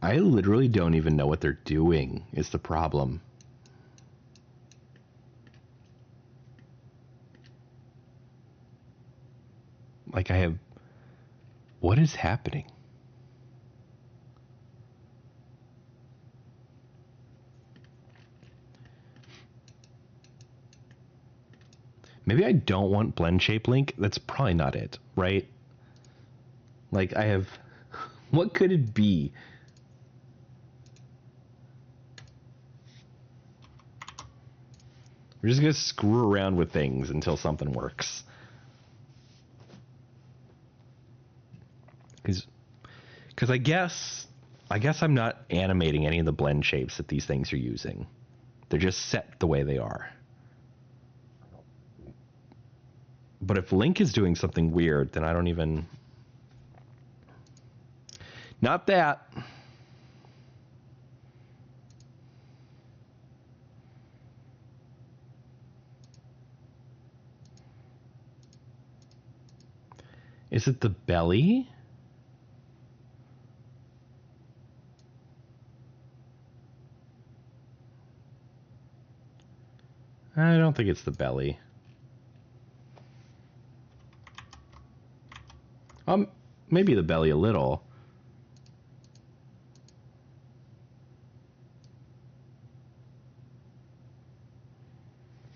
I literally don't even know what they're doing is the problem. Like what is happening? Maybe I don't want blend shape link. That's probably not it, right? Like what could it be? We're just going to screw around with things until something works. Because I guess I'm not animating any of the blend shapes that these things are using. They're just set the way they are. But if Link is doing something weird, then I don't even... Not that. Is it the belly? I don't think it's the belly. Maybe the belly a little.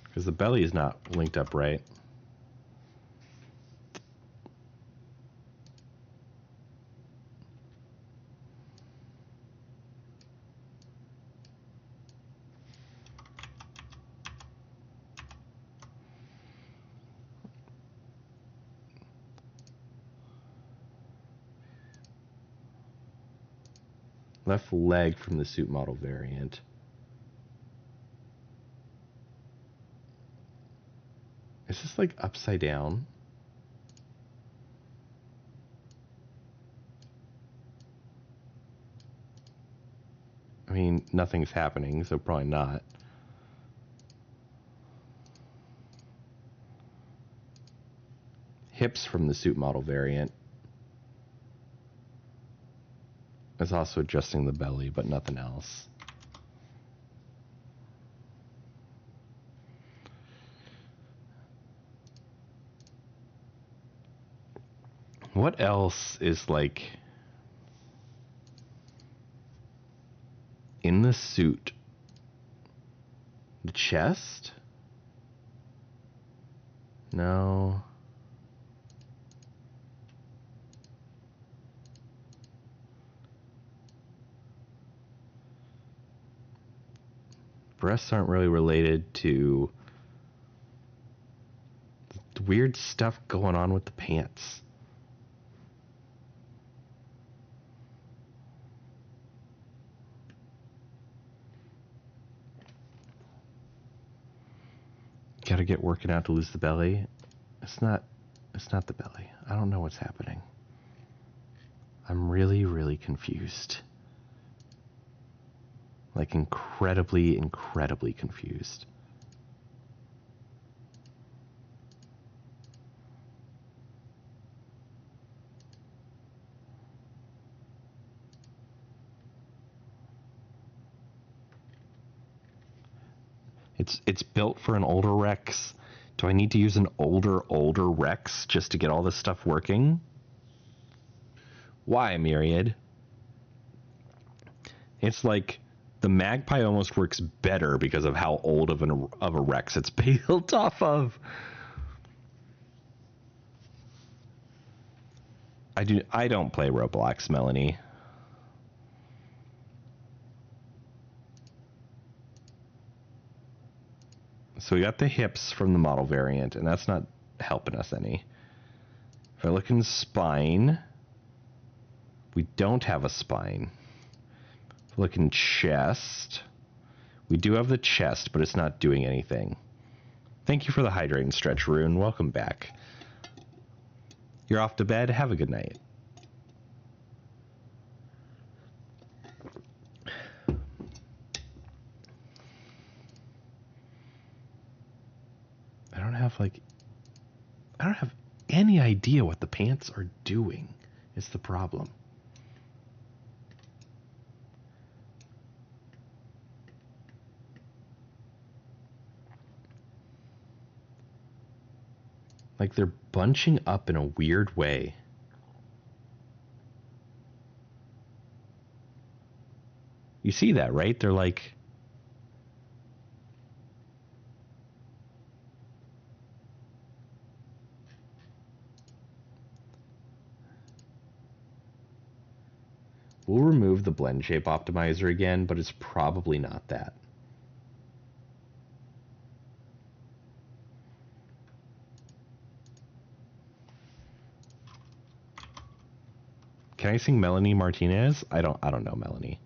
Because the belly is not linked up right. Left leg from the suit model variant. Is this like upside down? I mean, nothing's happening, so probably not. Hips from the suit model variant. It's also adjusting the belly, but nothing else. What else is like in the suit? The chest? No. Breasts aren't really related to the weird stuff going on with the pants. Gotta get working out to lose the belly. It's not the belly. I don't know what's happening. I'm really, really confused. Like incredibly, incredibly confused. It's built for an older Rex. Do I need to use an older Rex just to get all this stuff working? Why, Myriad? It's like the Magpie almost works better because of how old of a Rex it's built off of. I don't play Roblox, Melanie. So we got the hips from the model variant, and that's not helping us any. If I look in spine, we don't have a spine. If I look in chest, we do have the chest, but it's not doing anything. Thank you for the hydrate and stretch, Rune. Welcome back. You're off to bed. Have a good night. I don't I don't have any idea what the pants are doing. Is the problem. Like they're bunching up in a weird way. You see that, right? They're like... We'll remove the blend shape optimizer again, but it's probably not that. Can I sing Melanie Martinez? I don't know Melanie.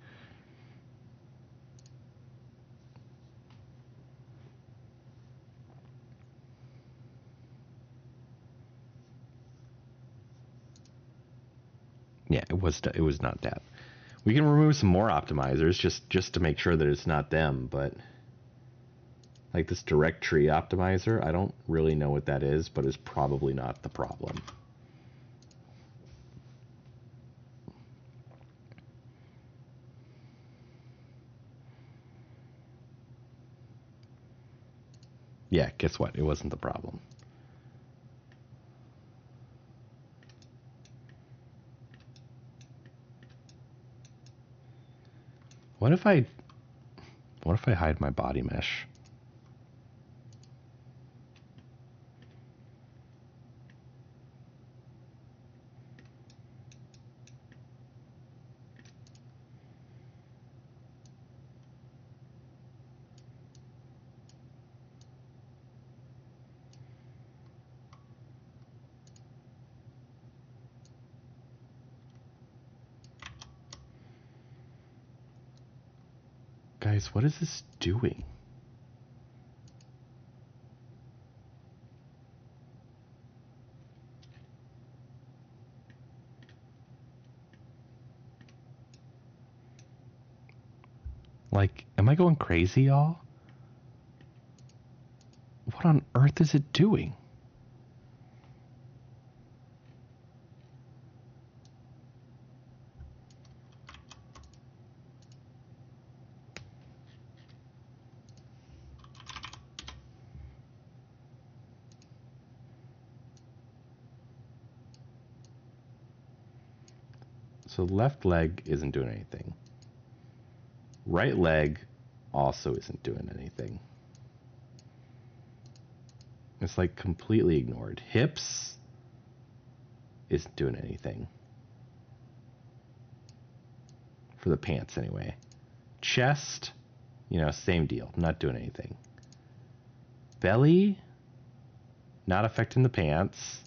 Yeah, it was not that. We can remove some more optimizers just to make sure that it's not them, but like this direct tree optimizer, I don't really know what that is, but it's probably not the problem. Yeah, guess what? It wasn't the problem. What if I hide my body mesh? Guys, what is this doing? Like, am I going crazy, y'all? What on earth is it doing? So left leg isn't doing anything. Right leg also isn't doing anything. It's like completely ignored. Hips isn't doing anything. For the pants anyway. Chest, same deal. Not doing anything. Belly, not affecting the pants.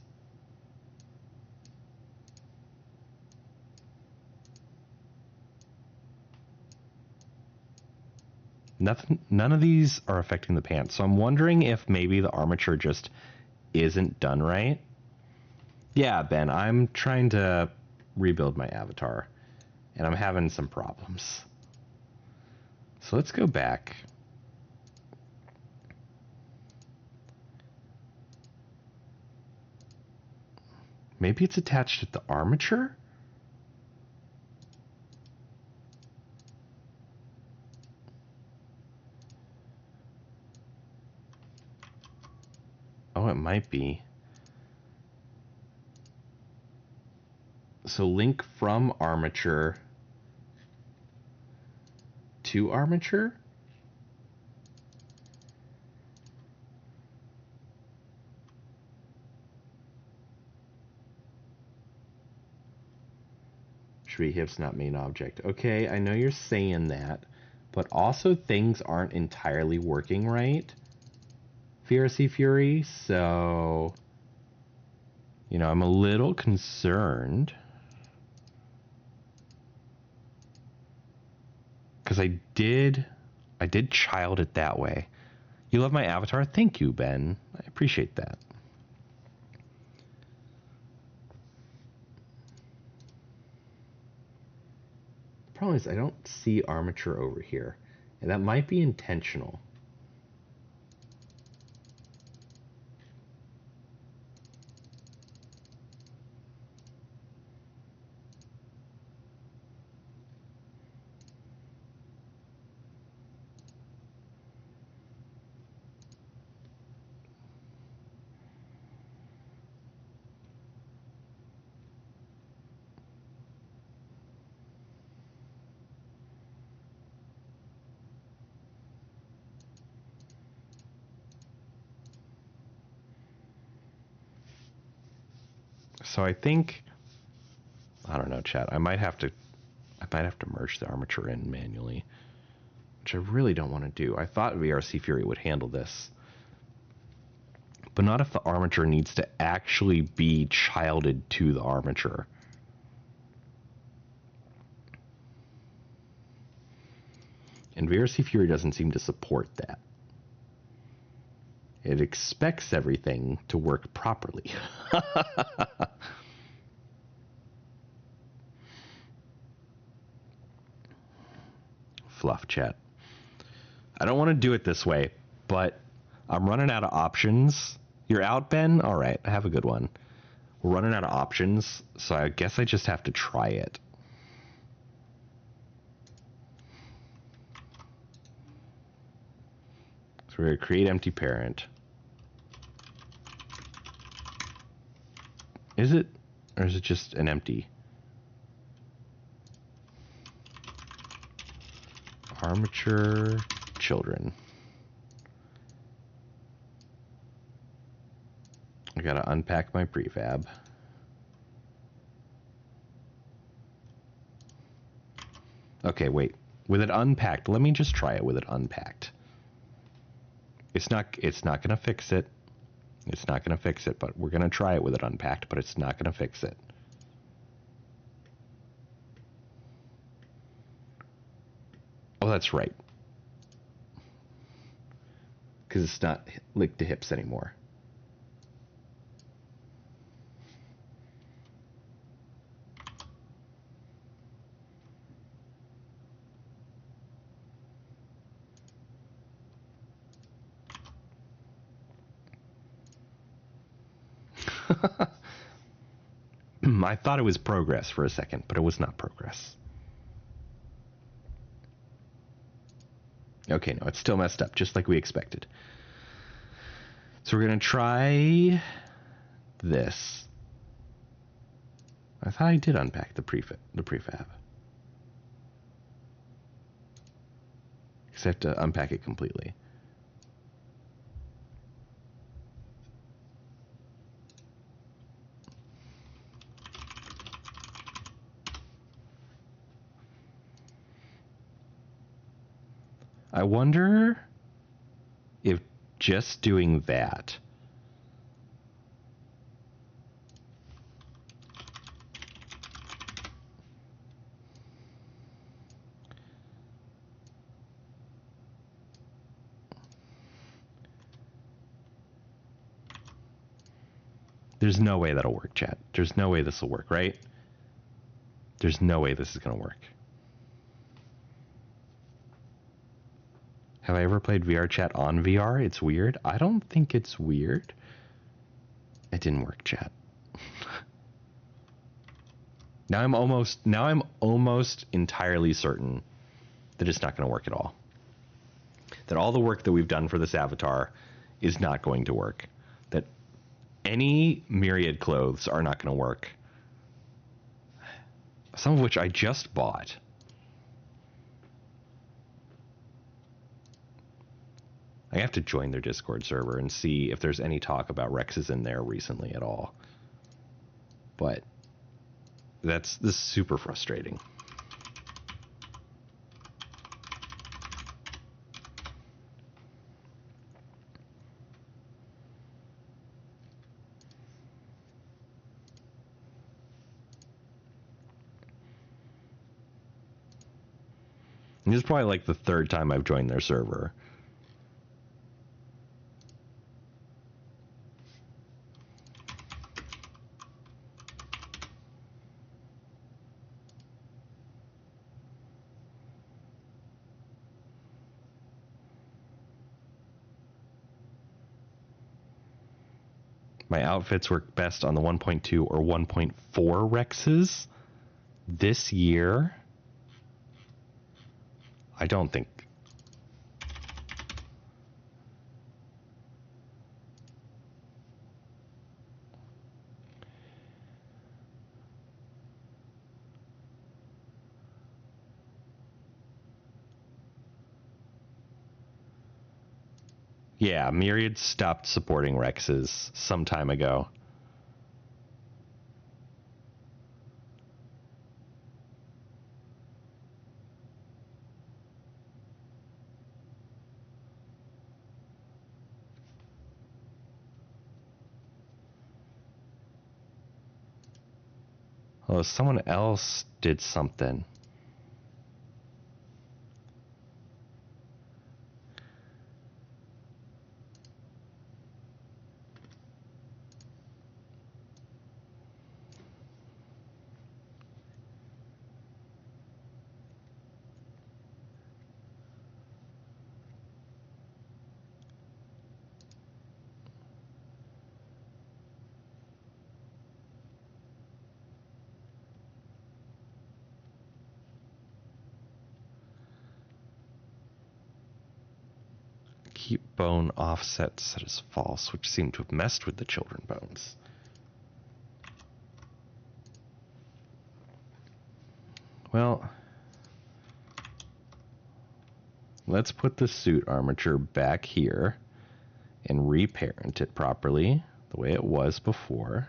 None of these are affecting the pants. So I'm wondering if maybe the armature just isn't done right. Yeah, Ben, I'm trying to rebuild my avatar, and I'm having some problems. So let's go back. Maybe it's attached to the armature? Oh, it might be. So link from armature to armature? Should be hips, not main object. Okay, I know you're saying that, but also things aren't entirely working right. VRC Fury, so I'm a little concerned. Because I did child it that way. You love my avatar? Thank you, Ben. I appreciate that. The problem is I don't see armature over here. And that might be intentional. So I think, I don't know, chat. I might have to merge the armature in manually, which I really don't want to do. I thought VRC Fury would handle this, but not if the armature needs to actually be childed to the armature. And VRC Fury doesn't seem to support that. It expects everything to work properly. Fluff chat. I don't want to do it this way, but I'm running out of options. You're out, Ben? All right, have a good one. We're running out of options, so I guess I just have to try it. So we're going to create empty parent. Is it? Or is it just an empty? Armature children. I gotta unpack my prefab. Okay, wait. With it unpacked, let me just try it with it unpacked. It's not gonna fix it. It's not gonna fix it, but we're gonna try it with it unpacked, but it's not gonna fix it. Oh, that's right. Because it's not linked to hips anymore. I thought it was progress for a second, but it was not progress. Okay, no, it's still messed up, just like we expected. So we're going to try this. I thought I did unpack the prefab. Because I have to unpack it completely. I wonder if just doing that there's no way that'll work, chat. There's no way this will work, right? There's no way this is going to work. Have I ever played VRChat on VR? It's weird. I don't think it's weird. It didn't work, chat. Now I'm almost entirely certain that it's not going to work at all. That all the work that we've done for this avatar is not going to work. That any myriad clothes are not going to work. Some of which I just bought. I have to join their Discord server and see if there's any talk about Rexes in there recently at all. But this is super frustrating. And this is probably like the third time I've joined their server. My outfits work best on the 1.2 or 1.4 Rexes this year. I don't think. Yeah, Myriad stopped supporting Rexes some time ago. Oh, someone else did something. Keep bone offset set as false, which seemed to have messed with the children bones. Well, let's put the suit armature back here and reparent it properly the way it was before.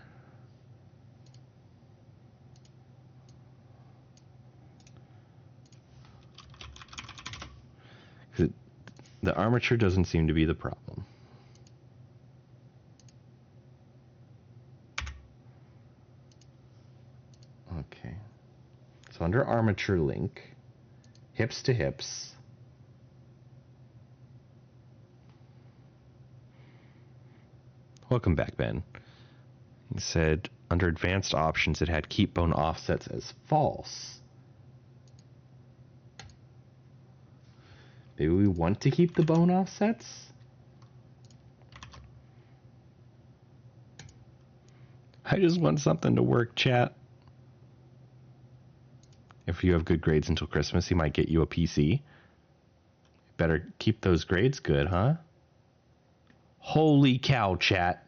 The armature doesn't seem to be the problem. Okay. So under armature link, hips to hips. Welcome back, Ben. He said under advanced options it had keep bone offsets as false. Maybe we want to keep the bone offsets? I just want something to work, chat. If you have good grades until Christmas, he might get you a PC. Better keep those grades good, huh? Holy cow, chat.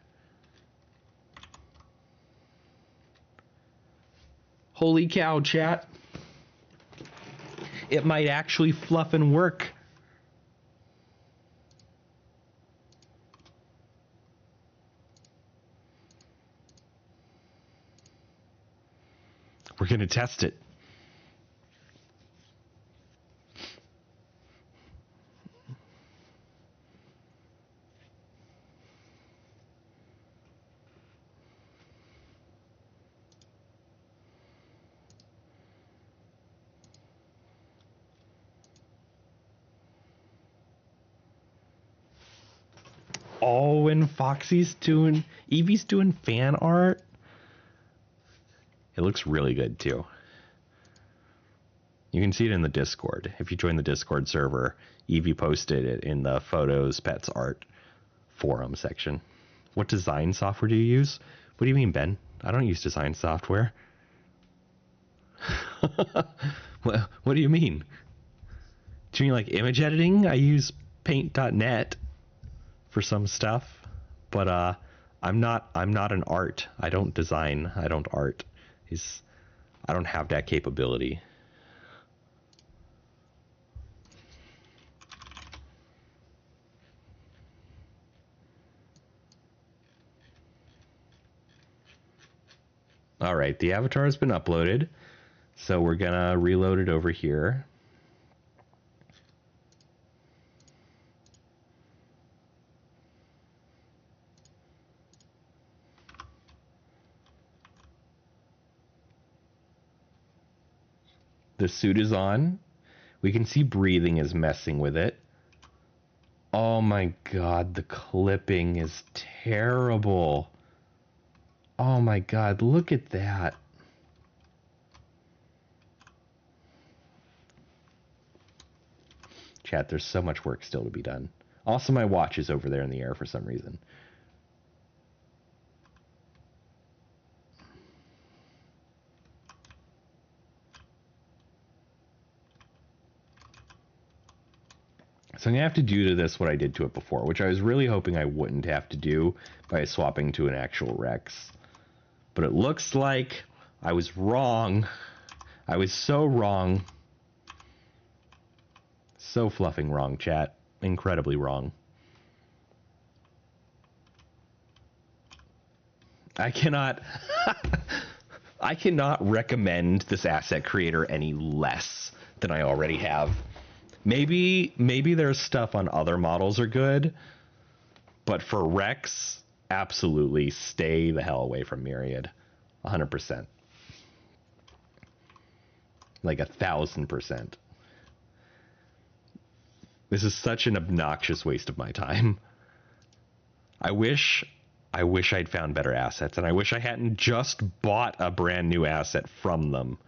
Holy cow, chat. It might actually fluff and work. We're going to test it. Oh, and Evie's doing fan art. It looks really good too. You can see it in the Discord. If you join the Discord server, Evie posted it in the photos, pets, art forum section. What design software do you use? What do you mean, Ben? I don't use design software. What do you mean? Do you mean like image editing? I use paint.net for some stuff, but I'm not an art. I don't design. I don't art. I don't have that capability. All right, the avatar has been uploaded, so we're gonna reload it over here. The suit is on. We can see breathing is messing with it. Oh my god, the clipping is terrible. Oh my god, look at that. Chat, there's so much work still to be done. Also, my watch is over there in the air for some reason. So I'm going to have to do to this what I did to it before, which I was really hoping I wouldn't have to do by swapping to an actual Rex. But it looks like I was wrong. I was so wrong. So fluffing wrong, chat. Incredibly wrong. I cannot recommend this asset creator any less than I already have. Maybe there's stuff on other models are good, but for Rex, absolutely stay the hell away from Myriad. 100%. like 1,000%. This is such an obnoxious waste of my time. I wish I'd found better assets, and I wish I hadn't just bought a brand new asset from them.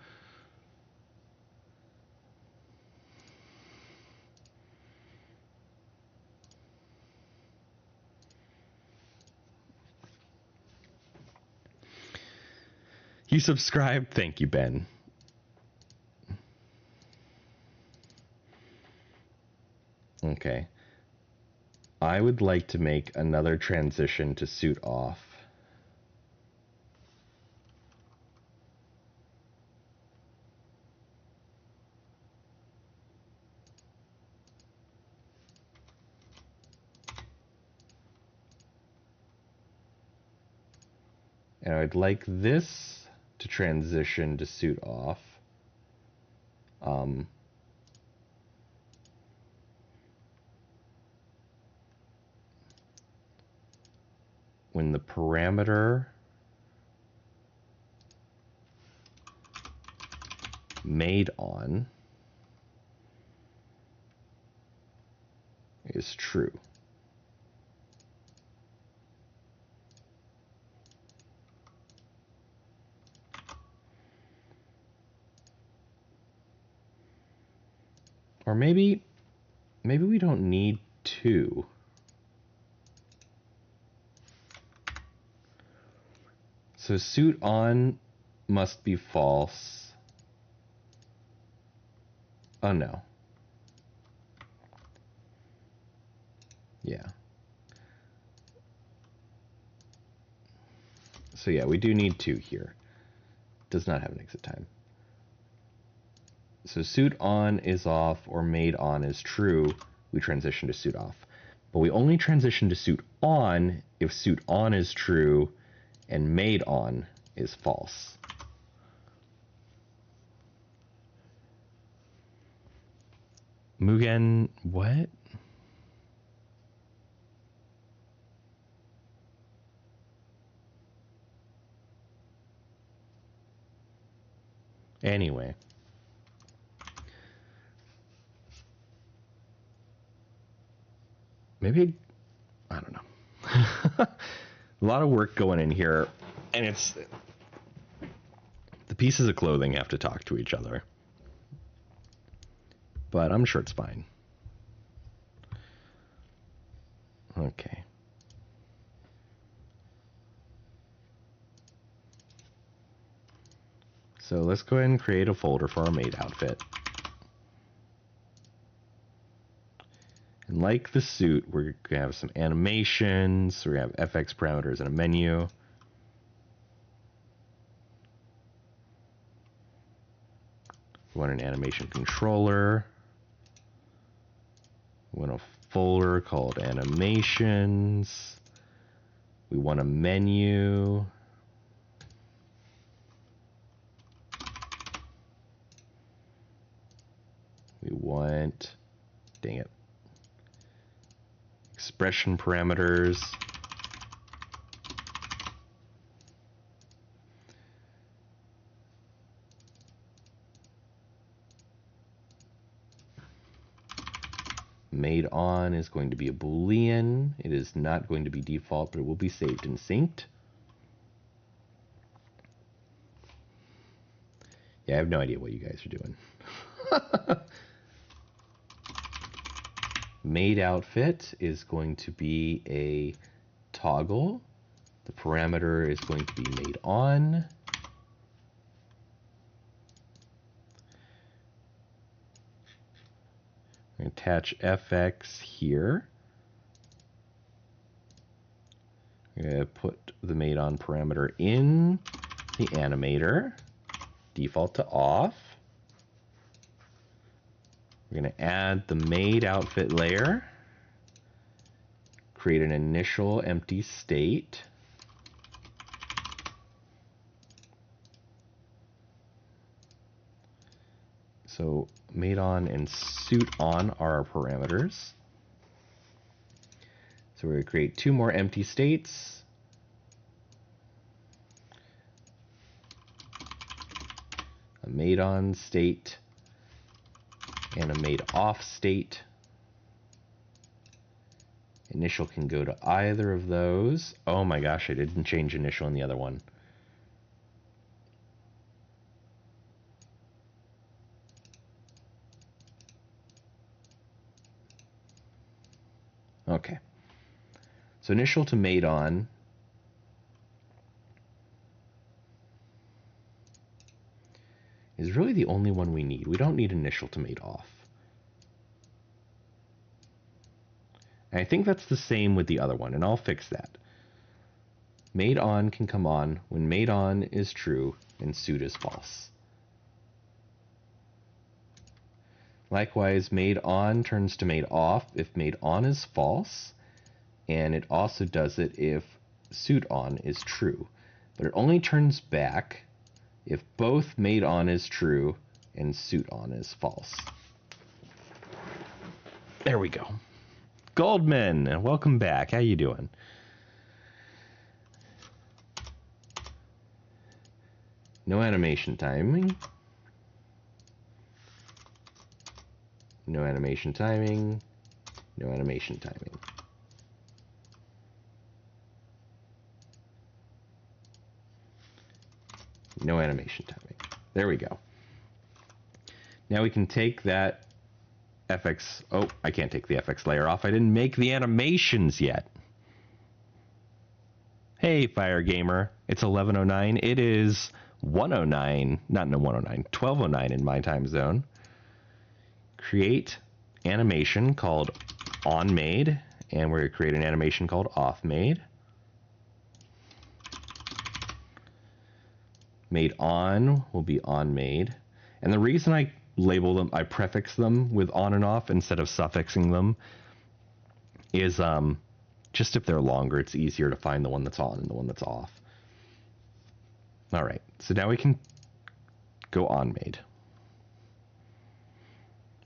You subscribed? Thank you, Ben. Okay. I would like to make another transition to suit off. And I'd like this to transition to suit off. When the parameter made on is true. Or maybe we don't need two. So suit on must be false. Oh no. Yeah. So yeah, we do need two here. Does not have an exit time. So suit on is off or made on is true. We transition to suit off. But we only transition to suit on if suit on is true and made on is false. Mugen, what? Anyway. Maybe, I don't know. A lot of work going in here, and it's the pieces of clothing have to talk to each other. But I'm sure it's fine. Okay. So let's go ahead and create a folder for our maid outfit. And like the suit, we're going to have some animations. We're going to have FX parameters and a menu. We want an animation controller. We want a folder called animations. We want a menu. We want, dang it, expression parameters. Made on is going to be a Boolean. It is not going to be default, but it will be saved and synced. Yeah, I have no idea what you guys are doing. Made outfit is going to be a toggle. The parameter is going to be made on. Attach FX here. I'm going to put the made on parameter in the animator. Default to off. We're going to add the made outfit layer. Create an initial empty state. So made on and suit on are our parameters. So we're going to create two more empty states. A made on state and a made off state. Initial can go to either of those. Oh my gosh, I didn't change initial in the other one. Okay. So initial to made on is really the only one we need. We don't need initial to made off. And I think that's the same with the other one, and I'll fix that. Made on can come on when made on is true and suit is false. Likewise, made on turns to made off if made on is false, and it also does it if suit on is true. But it only turns back if both made on is true and suit on is false. There we go. Goldman, welcome back. How you doing? No animation timing. No animation timing. No animation timing. No animation timing. There we go. Now we can take that FX. Oh, I can't take the FX layer off. I didn't make the animations yet. Hey, Fire Gamer. It's 11:09. It is 1:09. Not no 1:09. 12:09 in my time zone. Create animation called onMade, and we're going to create an animation called offMade. Made on will be onMade. And the reason I label them, I prefix them with on and off instead of suffixing them is just if they're longer, it's easier to find the one that's on and the one that's off. All right, so now we can go onMade.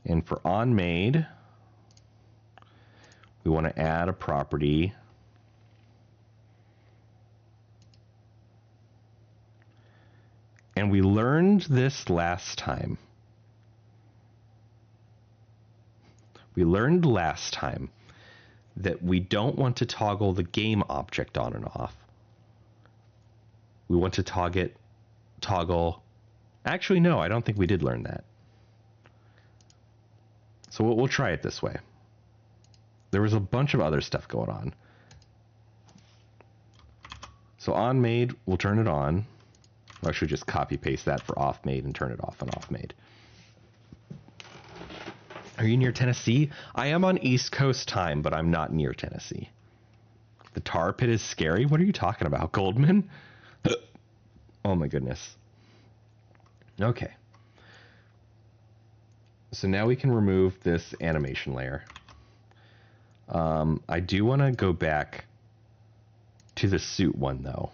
And for onMade, we want to add a property and we learned this last time. We learned last time that we don't want to toggle the game object on and off. We want to toggle. Actually, no, I don't think we did learn that. So we'll try it this way. There was a bunch of other stuff going on. So onMade, we'll turn it on. I'll actually just copy paste that for offMade and turn it off on offMade. Are you near Tennessee? I am on East Coast time, but I'm not near Tennessee. The tar pit is scary? What are you talking about, Goldman? Oh my goodness. Okay. So now we can remove this animation layer. I do want to go back to the suit one, though.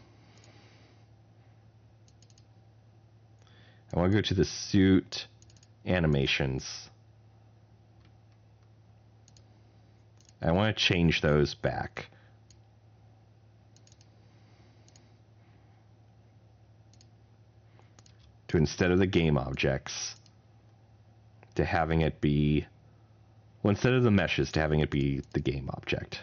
I want to go to the suit animations. I want to change those back. To instead of the game objects, to having it be, well, instead of the meshes, to having it be the game object.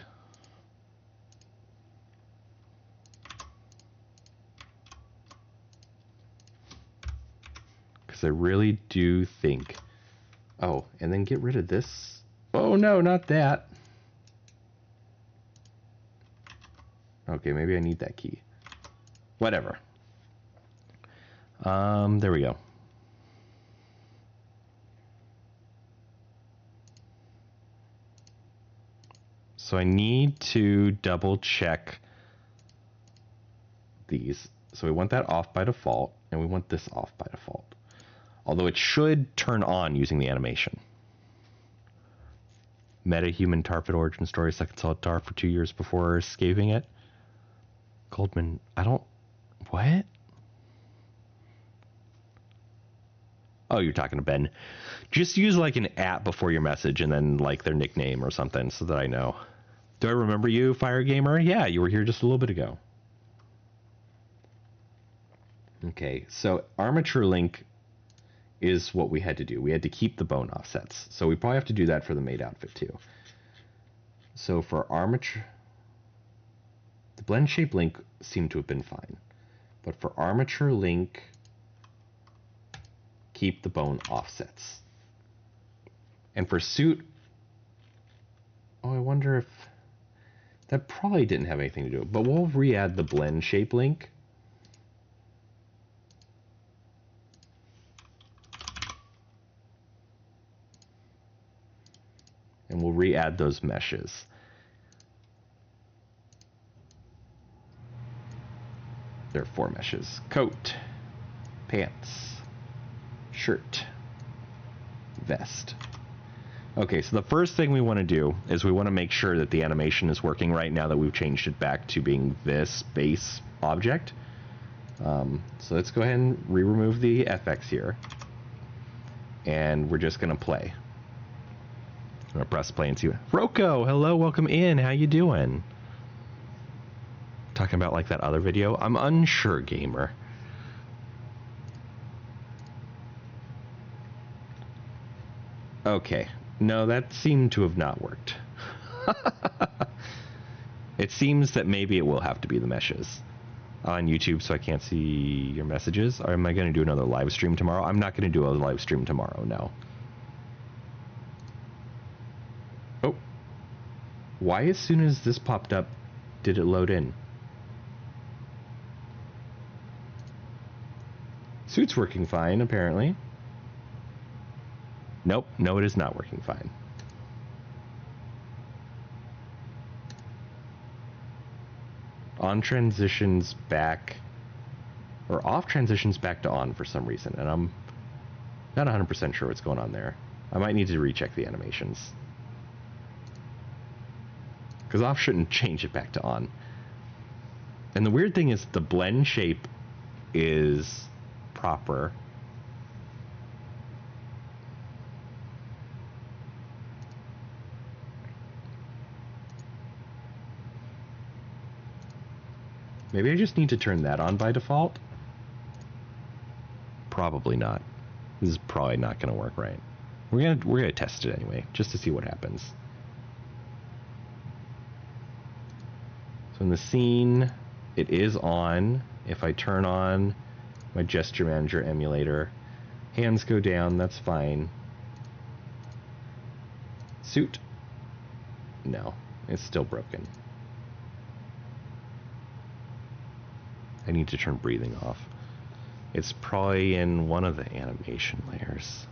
Because I really do think, oh, and then get rid of this. Oh no, not that. Okay, maybe I need that key. Whatever. There we go. So I need to double check these. So we want that off by default, and we want this off by default. Although it should turn on using the animation. Meta human tar pit origin story, second solid tar for 2 years before escaping it. Goldman, I don't... What? Oh, you're talking to Ben. Just use like an @ before your message and then like their nickname or something so that I know. Do I remember you, Fire Gamer? Yeah, you were here just a little bit ago. Okay, so Armature Link is what we had to do. We had to keep the bone offsets. So we probably have to do that for the maid outfit too. So for armature, the blend shape link seemed to have been fine. But for armature link, keep the bone offsets. And for suit, oh, I wonder if that probably didn't have anything to do with it, but we'll re-add the blend shape link. And we'll re-add those meshes. There are 4 meshes. Coat, pants, shirt, vest. Okay, so the first thing we want to do is we want to make sure that the animation is working right now that we've changed it back to being this base object. So let's go ahead and remove the FX here. And we're just going to play. I'm going to press play and see. Rocco, hello, welcome in. How you doing? Talking about like that other video? I'm unsure, gamer. Okay. No, that seemed to have not worked. It seems that maybe it will have to be the meshes on YouTube, so I can't see your messages. Or am I going to do another live stream tomorrow? I'm not going to do a live stream tomorrow, no. Oh. Why as soon as this popped up did it load in? Suit's working fine, apparently. Nope, no, it is not working fine. On transitions back, or off transitions back to on for some reason, and I'm not 100% sure what's going on there. I might need to recheck the animations. Because off shouldn't change it back to on. And the weird thing is the blend shape is proper. Maybe I just need to turn that on by default? Probably not. This is probably not going to work right. We're gonna test it anyway, just to see what happens. So in the scene, it is on. If I turn on my gesture manager emulator, hands go down, that's fine. Suit? No, it's still broken. I need to turn breathing off. It's probably in one of the animation layers.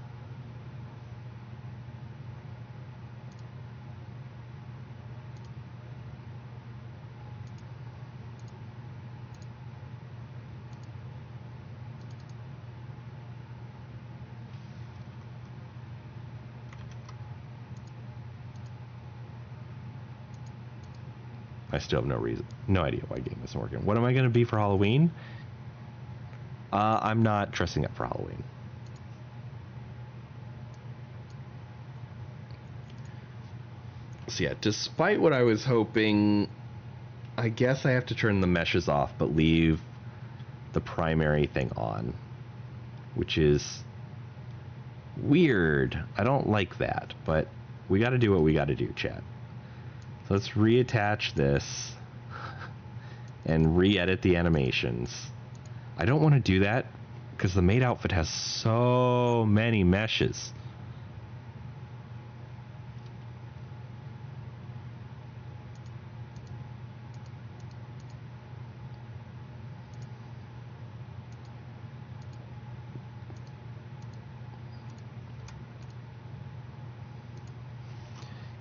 I still have no idea why game isn't working. What am I going to be for Halloween? I'm not dressing up for Halloween. So yeah, despite what I was hoping, I guess I have to turn the meshes off, but leave the primary thing on, which is weird. I don't like that, but we got to do what we got to do, chat. So let's reattach this and re-edit the animations. I don't want to do that because the maid outfit has so many meshes.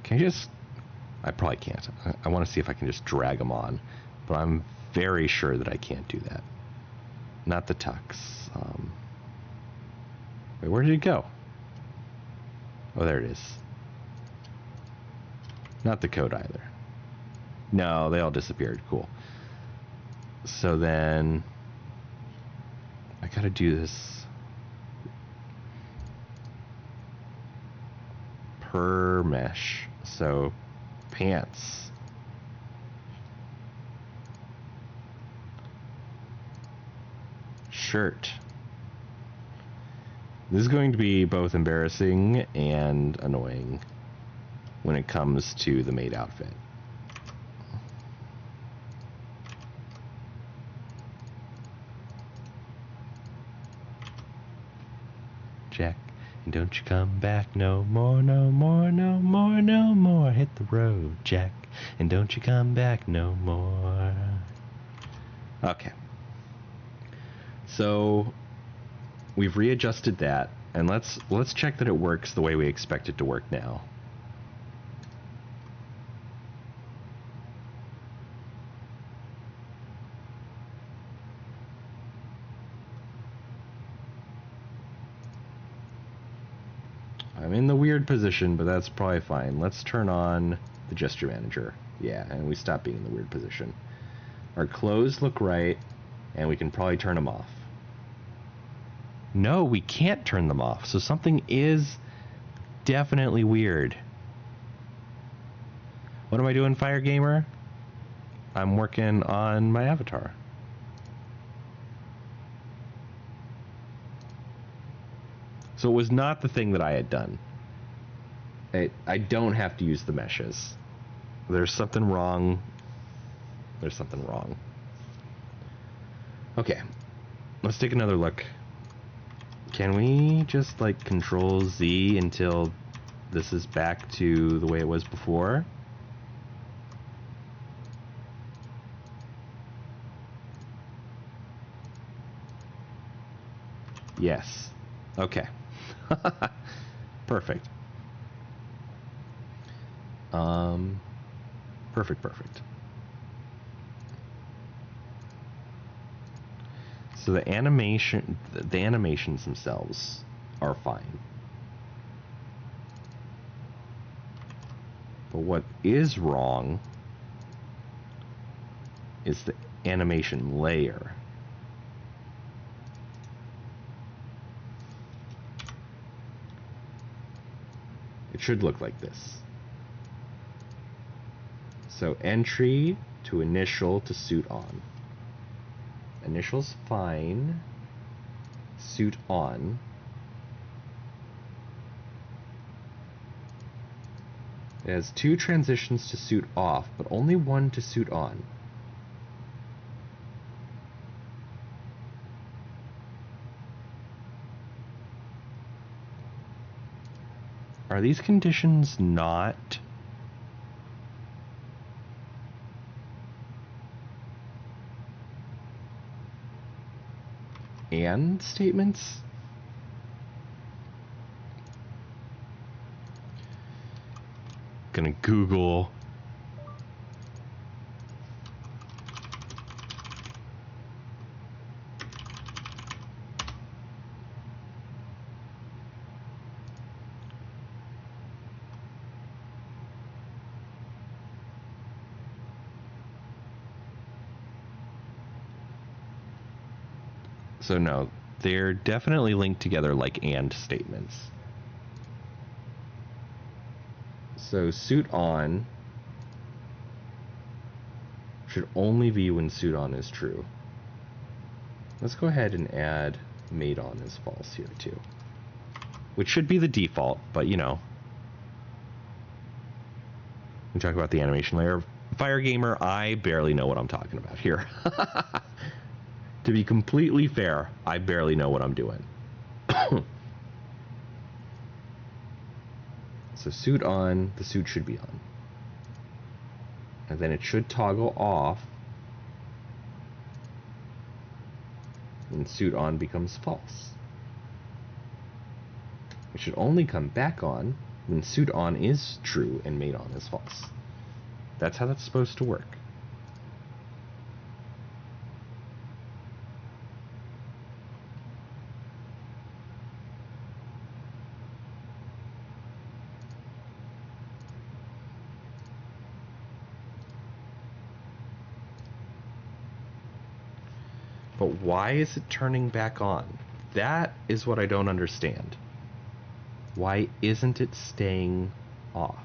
Can I just... I probably can't. I want to see if I can just drag them on, but I'm very sure that I can't do that. Not the tux. Wait, where did it go? Oh, there it is. Not the coat either. No, they all disappeared. Cool. So then I gotta do this per mesh. So pants. Shirt. This is going to be both embarrassing and annoying when it comes to the maid outfit. Jack, and don't you come back no more, no more, no more, no more. Hit the road, Jack, and don't you come back no more. Okay. So we've readjusted that, and let's check that it works the way we expect it to work now. I'm in the weird position, but that's probably fine. Let's turn on the gesture manager. Yeah, and we stop being in the weird position. Our clothes look right, and we can probably turn them off. No, we can't turn them off. So something is definitely weird. What am I doing, Fire Gamer? I'm working on my avatar. So it was not the thing that I had done. I don't have to use the meshes. There's something wrong. There's something wrong. Okay. Let's take another look. Can we just like Control Z until this is back to the way it was before? Yes. Okay. Perfect. Perfect. So the animations themselves are fine. But what is wrong is the animation layer. It should look like this. So entry to initial to suit on. Initial's fine. Suit on. It has 2 transitions to suit off, but only 1 to suit on. Are these conditions not and statements? Gonna Google. So no, they're definitely linked together like and statements. So suit on should only be when suit on is true. Let's go ahead and add made on is false here too. Which should be the default, but you know. We talk about the animation layer. Fire Gamer, I barely know what I'm talking about here. To be completely fair, I barely know what I'm doing. So suit on, the suit should be on. And then it should toggle off when suit on becomes false. It should only come back on when suit on is true and made on is false. That's how that's supposed to work. But why is it turning back on? That is what I don't understand. Why isn't it staying off?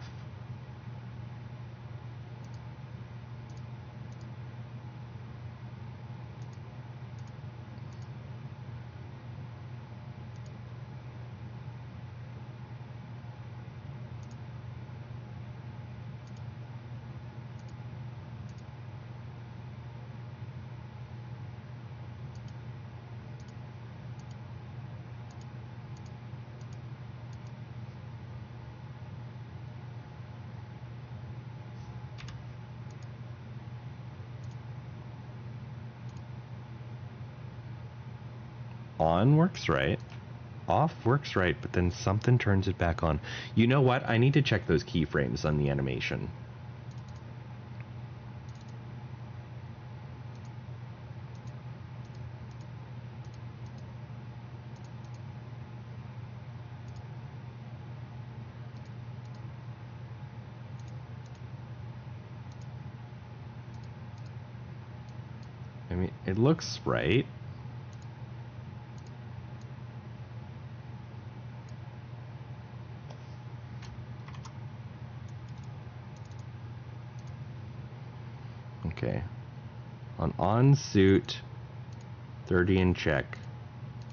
On works right. Off works right, but then something turns it back on. You know what? I need to check those keyframes on the animation. I mean, it looks right. Okay. On suit, 30 in check,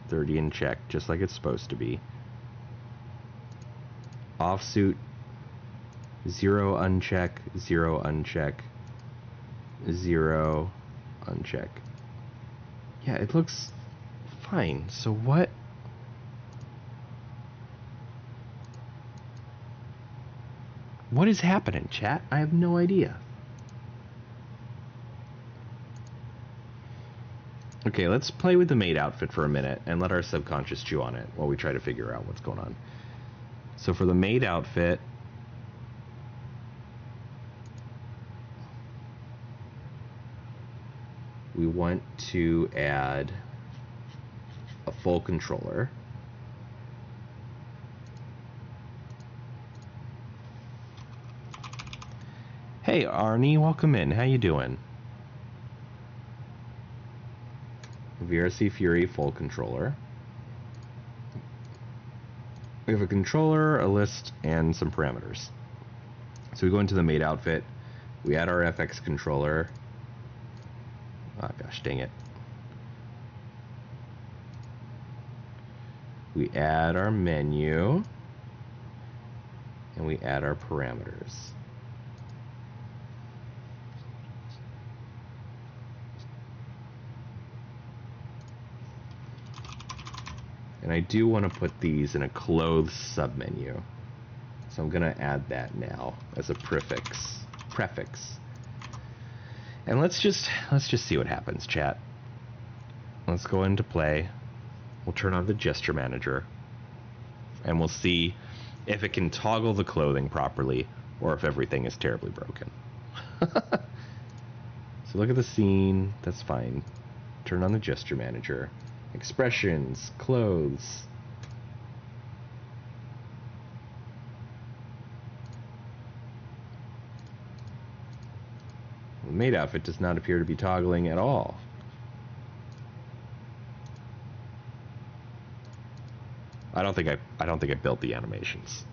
30 in check, just like it's supposed to be. Off suit, 0 uncheck, 0 uncheck, 0 uncheck. Yeah, it looks fine. So what? What is happening, chat? I have no idea. Okay, let's play with the maid outfit for a minute and let our subconscious chew on it while we try to figure out what's going on. So for the maid outfit, we want to add a full controller. Hey Arnie, welcome in. How you doing? VRC Fury full controller. We have a controller, a list, and some parameters. So we go into the maid outfit, we add our FX controller. Oh gosh, dang it. We add our menu, and we add our parameters. And I do want to put these in a clothes submenu. So I'm going to add that now as a prefix. And let's just see what happens, chat. Let's go into play. We'll turn on the gesture manager. And we'll see if it can toggle the clothing properly or if everything is terribly broken. So look at the scene. That's fine. Turn on the gesture manager. Expressions, clothes. The maid outfit does not appear to be toggling at all. I don't think I built the animations.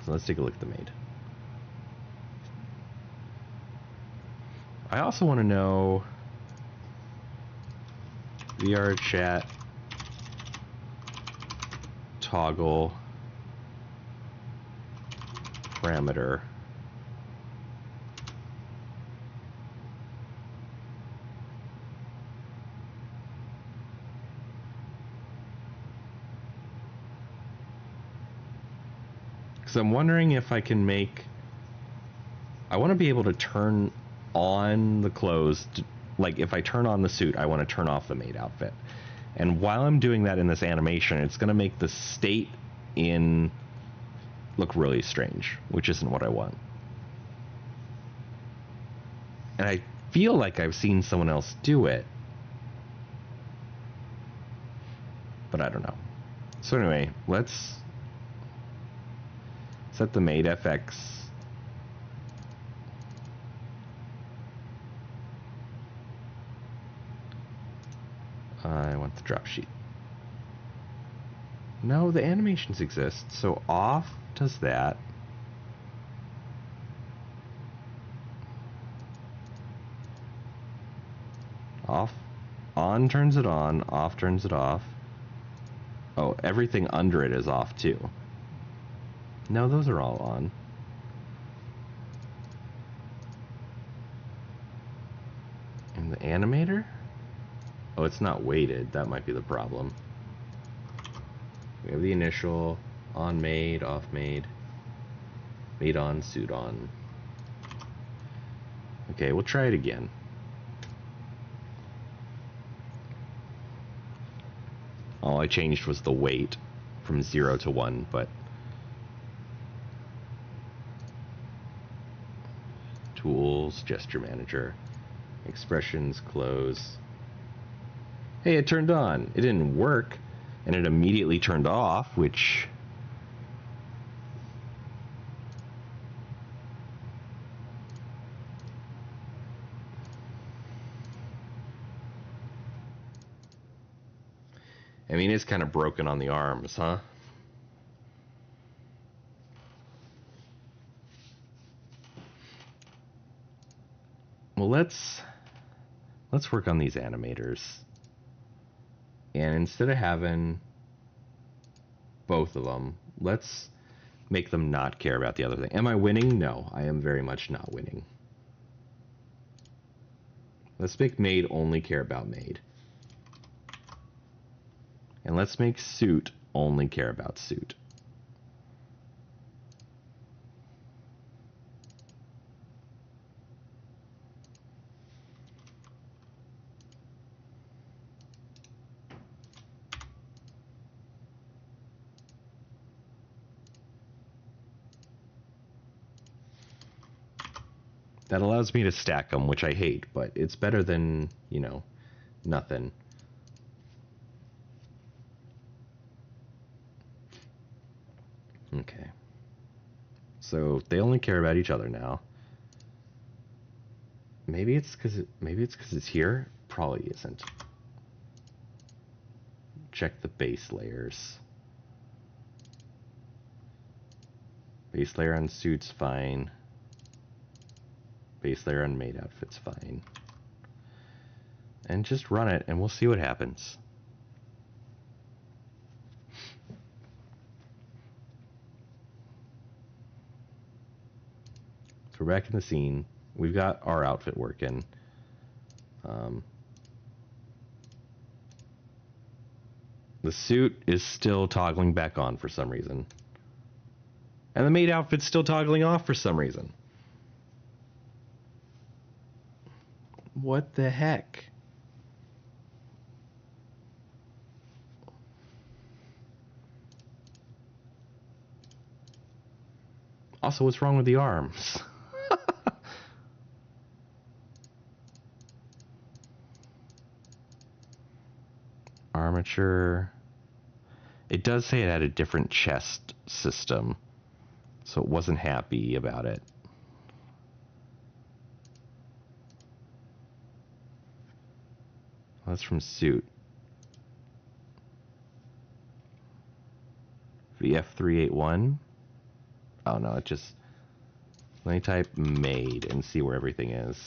So let's take a look at the maid. I also want to know VRChat toggle parameter. Because I'm wondering if I can make... I want to be able to turn on the clothes. Like, if I turn on the suit, I want to turn off the maid outfit. And while I'm doing that in this animation, it's going to make the state in look really strange, which isn't what I want. And I feel like I've seen someone else do it, but I don't know. So anyway, let's set the maid FX. I want the drop sheet. No, the animations exist. So off does that. Off. On turns it on. Off turns it off. Oh, everything under it is off too. No, those are all on. And the animator? Oh, it's not weighted. That might be the problem. We have the initial, on maid, off maid, maid on, suit on. Okay, we'll try it again. I changed was the weight from 0 to 1, but tools, gesture manager, expressions, close. Hey, it turned on. It didn't work, and it immediately turned off, which... I mean, it's kind of broken on the arms, huh? Well, let's work on these animators. And instead of having both of them, let's make them not care about the other thing. Am I winning? No, I am very much not winning. Let's make maid only care about maid. And let's make suit only care about suit. That allows me to stack them, which I hate, but it's better than, you know, nothing. Okay. So they only care about each other now. Maybe it's because it's here. Probably isn't. Check the base layers. Base layer on suit's fine. Base layer on maid outfit's fine. And just run it, and we'll see what happens. So we're back in the scene. We've got our outfit working. The suit is still toggling back on for some reason. And the maid outfit's still toggling off for some reason. What the heck? Also, what's wrong with the arms? Armature. It does say it had a different chest system, so it wasn't happy about it. That's from suit. VF381. Oh no, it just... Let me type maid and see where everything is.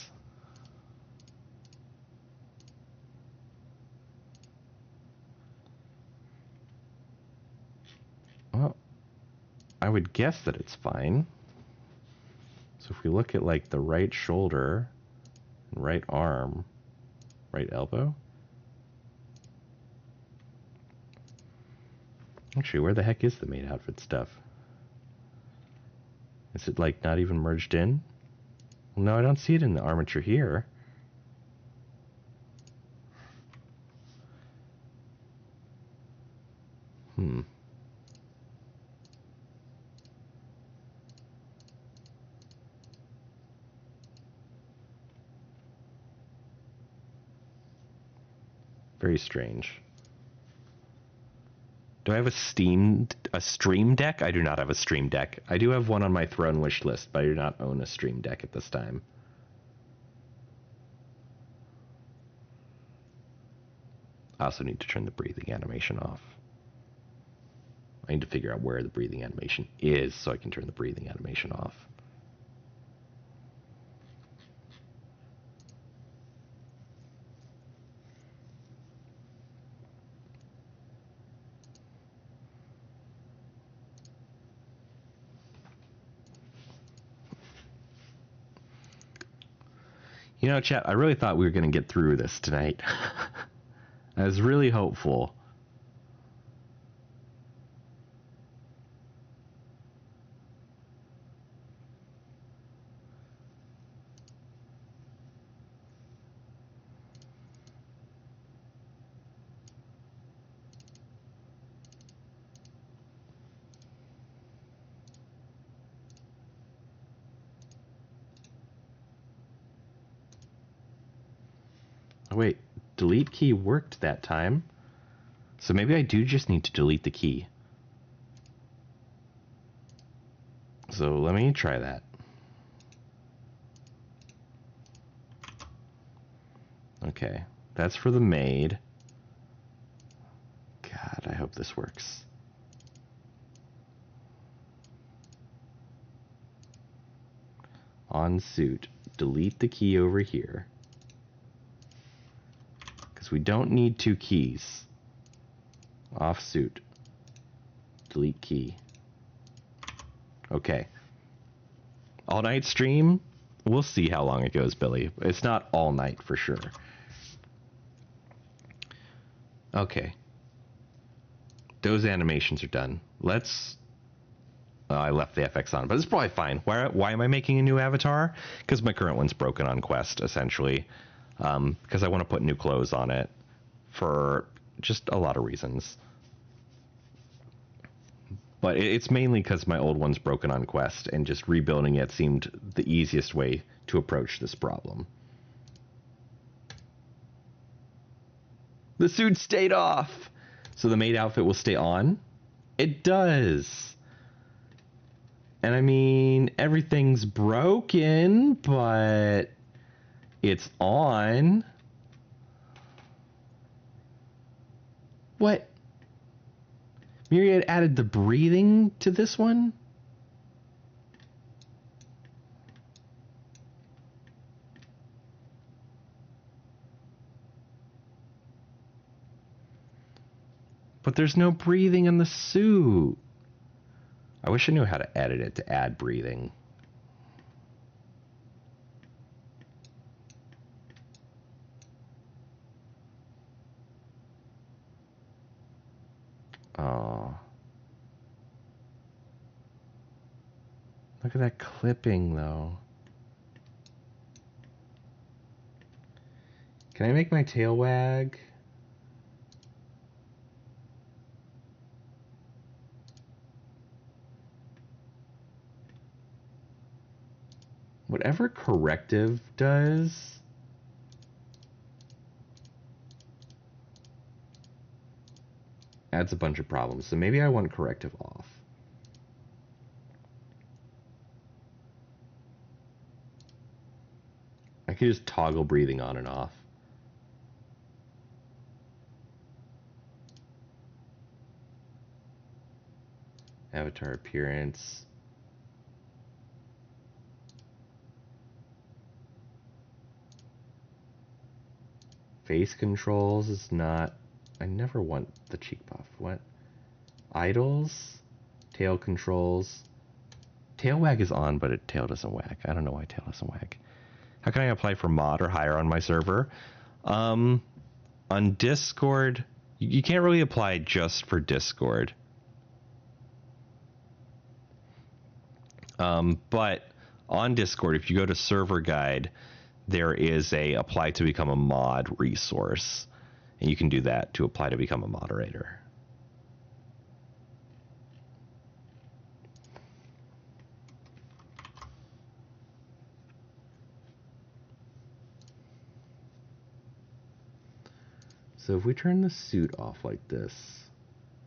Well, I would guess that it's fine. So if we look at like the right shoulder, right arm, right elbow. Actually, where the heck is the maid outfit stuff? Is it like not even merged in? Well, no, I don't see it in the armature here. Very strange. Do I have a Stream Deck? I do not have a Stream Deck. I do have one on my throne wish list, but I do not own a Stream Deck at this time. I also need to turn the breathing animation off. I need to figure out where the breathing animation is so I can turn the breathing animation off. You know, chat, I really thought we were going to get through this tonight. I was really hopeful. wait, delete key worked that time. So maybe I do just need to delete the key. So let me try that. Okay, that's for the maid. God, I hope this works. On suit, delete the key over here. Because we don't need 2 keys. Off suit, delete key. Okay. All night stream? We'll see how long it goes, Billy. It's not all night for sure. Okay. Those animations are done. Let's... Oh, I left the FX on, but it's probably fine. Why am I making a new avatar? Because my current one's broken on Quest, essentially. Because I want to put new clothes on it for just a lot of reasons. But it's mainly because my old one's broken on Quest, and just rebuilding it seemed the easiest way to approach this problem. The suit stayed off! So the maid outfit will stay on? It does! And I mean, everything's broken, but it's on. What? Myriad added the breathing to this one? But there's no breathing in the suit. I wish I knew how to edit it to add breathing. Oh. Look at that clipping, though. Can I make my tail wag? Whatever corrective does... adds a bunch of problems. So maybe I want corrective off. I could just toggle breathing on and off. Avatar appearance. Face controls is not... I never want the cheek buff. What? Idles? Tail controls. Tail wag is on, but tail doesn't wag. I don't know why tail doesn't wag. How can I apply for mod or higher on my server? On Discord, you can't really apply just for Discord. But on Discord, if you go to server guide, there is a apply to become a mod resource. And you can do that to apply to become a moderator. So if we turn the suit off like this,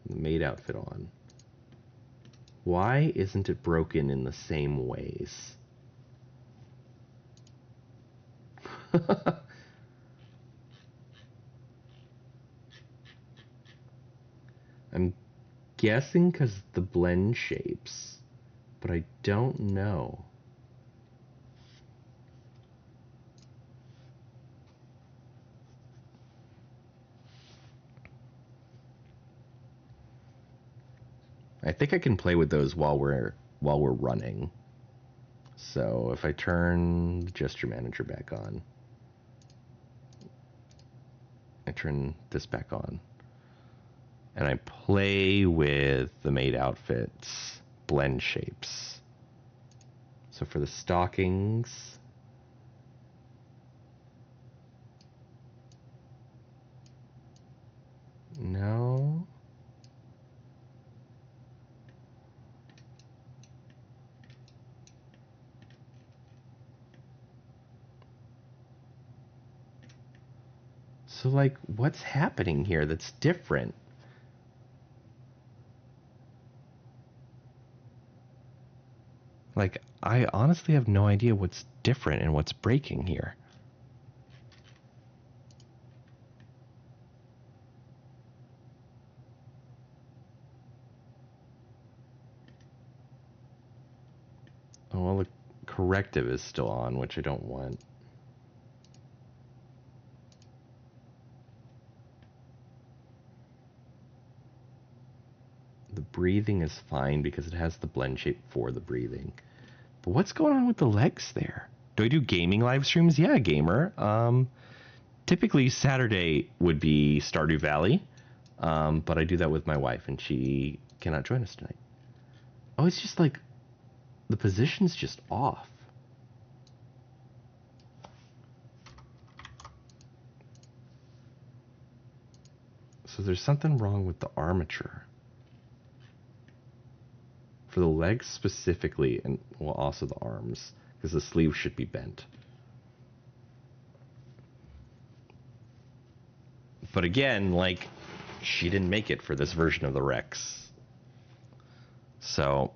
the maid outfit on, why isn't it broken in the same ways? I'm guessing because the blend shapes, but I don't know. I think I can play with those while we're running. So if I turn the gesture manager back on, I turn this back on, and I play with the maid outfit's blend shapes. So for the stockings, no. So, like, what's happening here that's different? Like, I honestly have no idea what's different and what's breaking here. Oh, well, the corrective is still on, which I don't want. The breathing is fine because it has the blend shape for the breathing. But what's going on with the legs there? Do I do gaming live streams? Yeah, gamer. Typically Saturday would be Stardew Valley, but I do that with my wife, and she cannot join us tonight. Oh, it's just like the position's just off. So there's something wrong with the armature. For the legs specifically, and well, also the arms, because the sleeves should be bent. But again, like, she didn't make it for this version of the Rex. So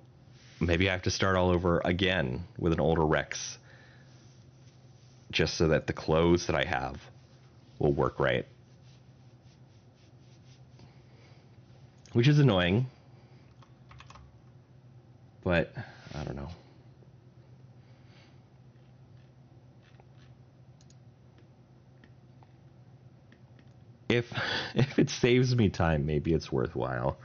maybe I have to start all over again with an older Rex, just so that the clothes that I have will work right. Which is annoying. But I don't know. If it saves me time, maybe it's worthwhile.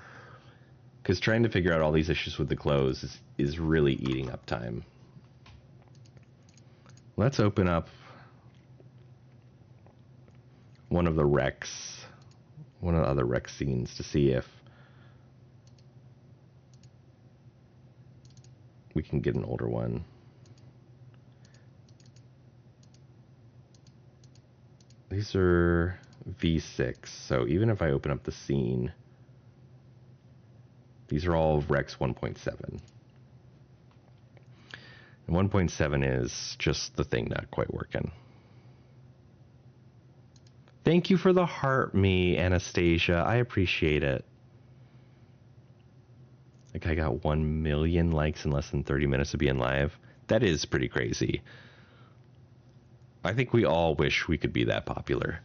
Because trying to figure out all these issues with the clothes is really eating up time. Let's open up one of the Rex, one of the other Rex scenes to see if we can get an older one. These are V6, so even if I open up the scene, these are all Rex 1.7. And 1.7 is just the thing not quite working. Thank you for the heart, me, Anastasia. I appreciate it. Like, I got 1 million likes in less than 30 minutes of being live. That is pretty crazy. I think we all wish we could be that popular.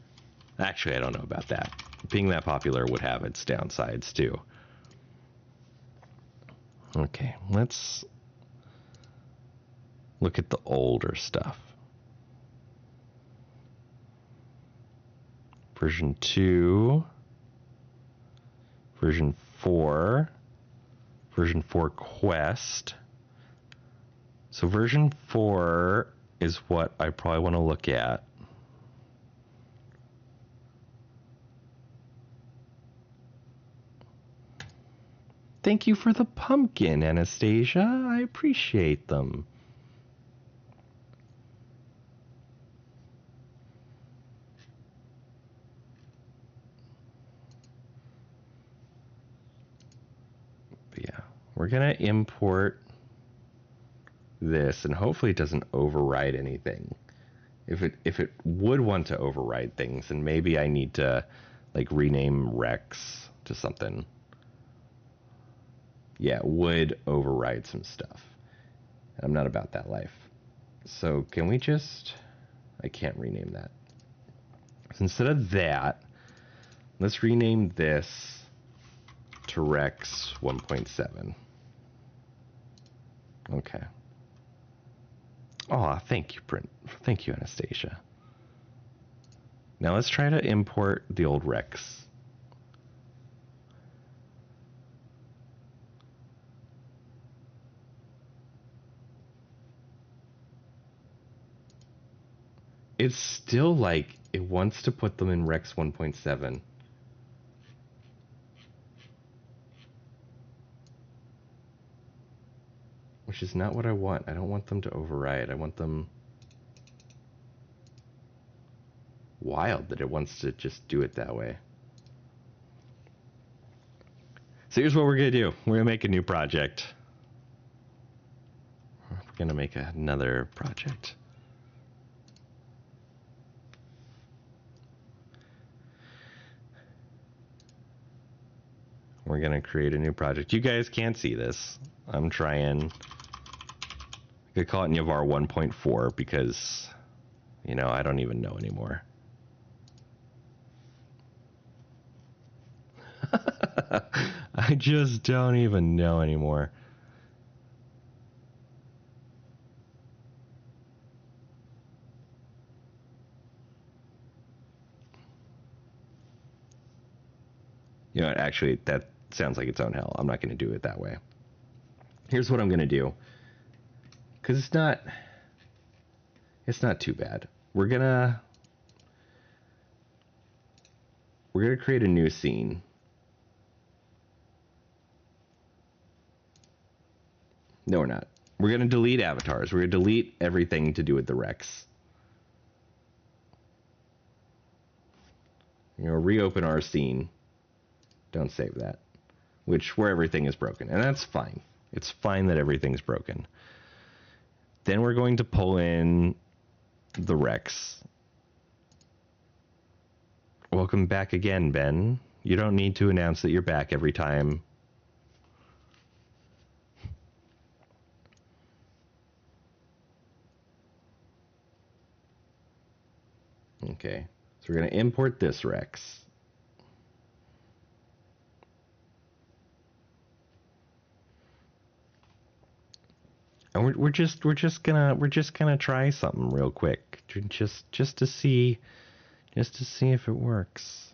Actually, I don't know about that. Being that popular would have its downsides, too. Okay, let's look at the older stuff. Version 2, version 4, version 4 Quest. So version 4 is what I probably want to look at. Thank you for the pumpkin, Anastasia. I appreciate them. But yeah, we're going to import this, and hopefully it doesn't override anything. If it would want to override things, then maybe I need to like rename Rex to something. Yeah, it would override some stuff. I'm not about that life. So can we just... I can't rename that. So instead of that, let's rename this to Rex 1.7. Okay. Oh, thank you, Brent. Thank you, Anastasia. Now let's try to import the old Rex. It's still like it wants to put them in Rex 1.7. Which is not what I want. I don't want them to override. I want them... Wild that it wants to just do it that way. So here's what we're going to do. We're going to make a new project. We're going to make another project. we're going to create a new project. You guys can't see this. I'm trying. I could call it Navar 1.4 because, you know, I don't even know anymore. I just don't even know anymore. You know what, actually, that sounds like its own hell. I'm not going to do it that way. Here's what I'm going to do. Because it's not too bad. We're going to create a new scene. No, we're not. We're going to delete avatars. We're going to delete everything to do with the Rex. You know, reopen our scene. Don't save that. Where everything is broken. And that's fine. It's fine that everything's broken. Then we're going to pull in the Rex. Welcome back again, Ben. You don't need to announce that you're back every time. Okay. So we're going to import this Rex. And we're just gonna try something real quick, just to see if it works.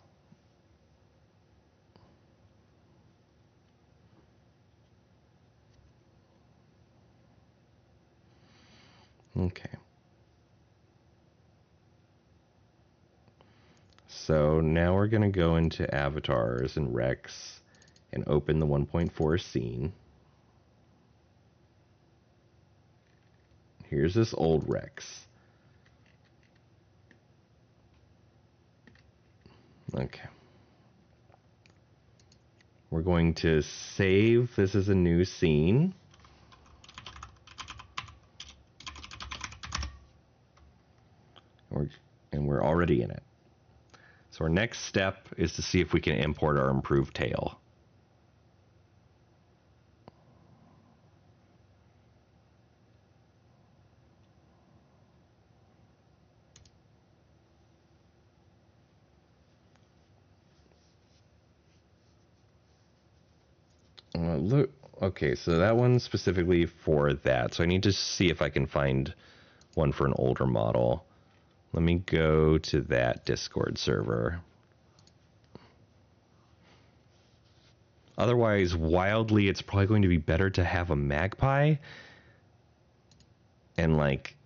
Okay. So now we're gonna go into avatars and Rex and open the 1.4 scene. Here's this old Rex. Okay. We're going to save this as a new scene. And we're already in it. So our next step is to see if we can import our improved tail. Look, okay, so that one's specifically for that. So I need to see if I can find one for an older model. Let me go to that Discord server. Otherwise, wildly, it's probably going to be better to have a magpie. And, like,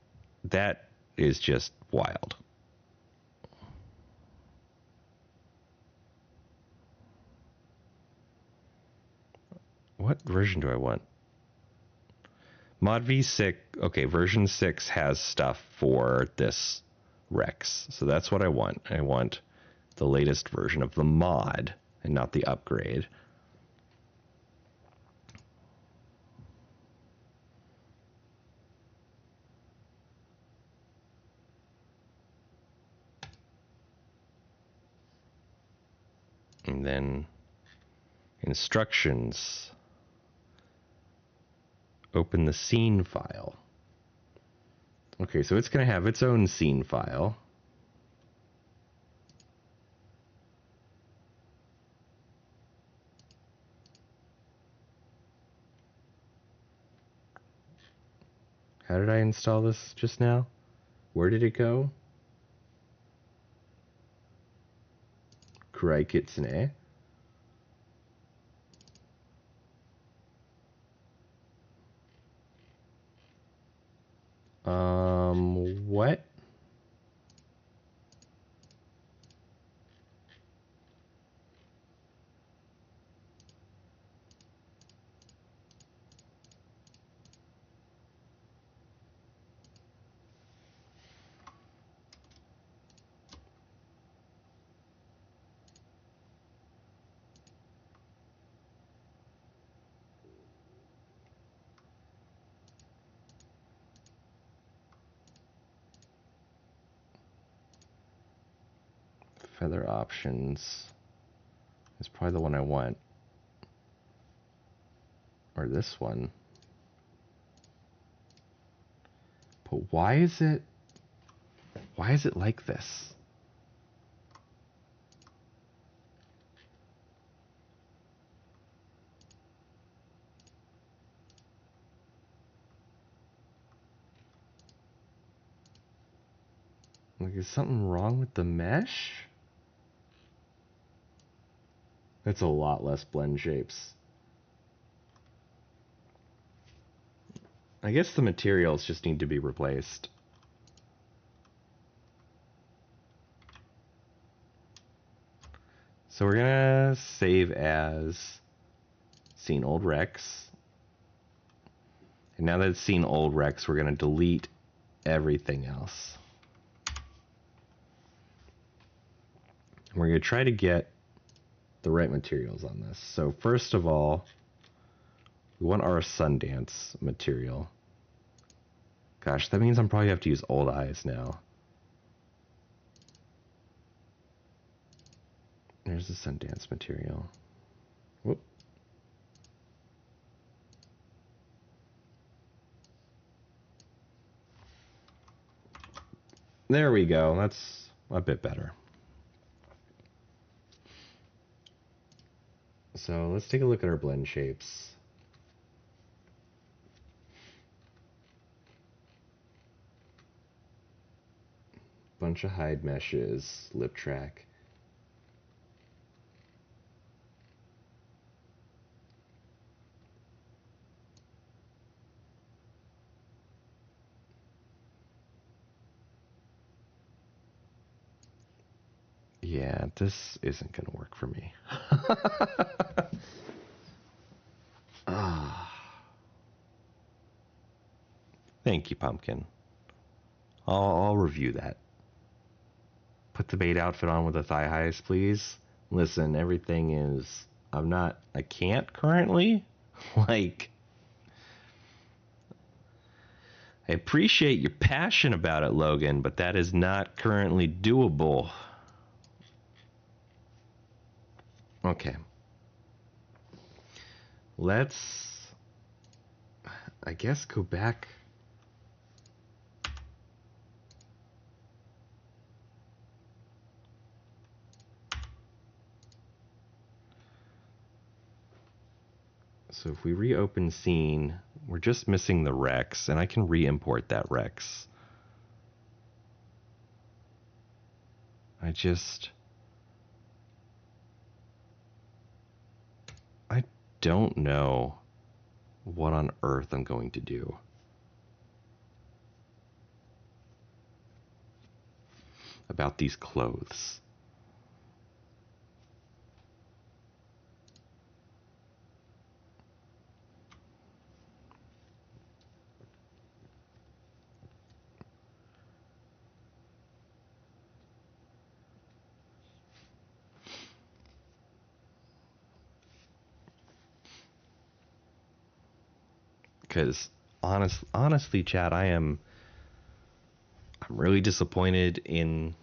that is just wild. What version do I want? Mod V6, okay, version 6 has stuff for this Rex. So that's what I want. I want the latest version of the mod and not the upgrade. And then instructions. Open the scene file. Okay, so it's going to have its own scene file. How did I install this just now? Where did it go? Kurai Kitsune. What? Feather options is probably the one I want. or this one. But why is it like this? Like, is something wrong with the mesh? That's a lot less blend shapes. I guess the materials just need to be replaced. So we're gonna save as seen old Rex. And now that it's seen old Rex, we're gonna delete everything else. We're gonna try to get the right materials on this. So first of all, we want our Sundance material. Gosh, that means I'm probably have to use old eyes now. There's the Sundance material. Whoop. There we go. That's a bit better. So let's take a look at our blend shapes. Bunch of hide meshes, lip track. Yeah, this isn't going to work for me. Thank you, Pumpkin. I'll review that. Put the bait outfit on with the thigh highs, please. Listen, everything is... I can't currently. Like... I appreciate your passion about it, Logan, but that is not currently doable. Okay. Let's, I guess, go back. So if we reopen scene, we're just missing the Rex, and I can re-import that Rex. I don't know what on earth I'm going to do. About these clothes. Because honestly, Chad, I'm really disappointed in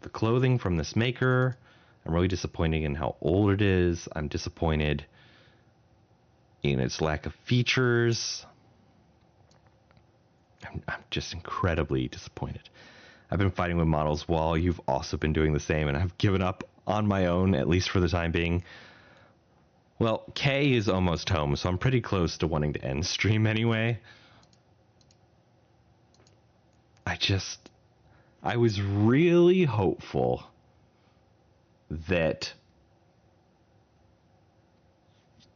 the clothing from this maker. I'm really disappointed in how old it is. I'm disappointed in its lack of features. I'm just incredibly disappointed. I've been fighting with models while you've also been doing the same, and I've given up on my own, at least for the time being. Well, Kay is almost home, so I'm pretty close to wanting to end stream anyway. I was really hopeful that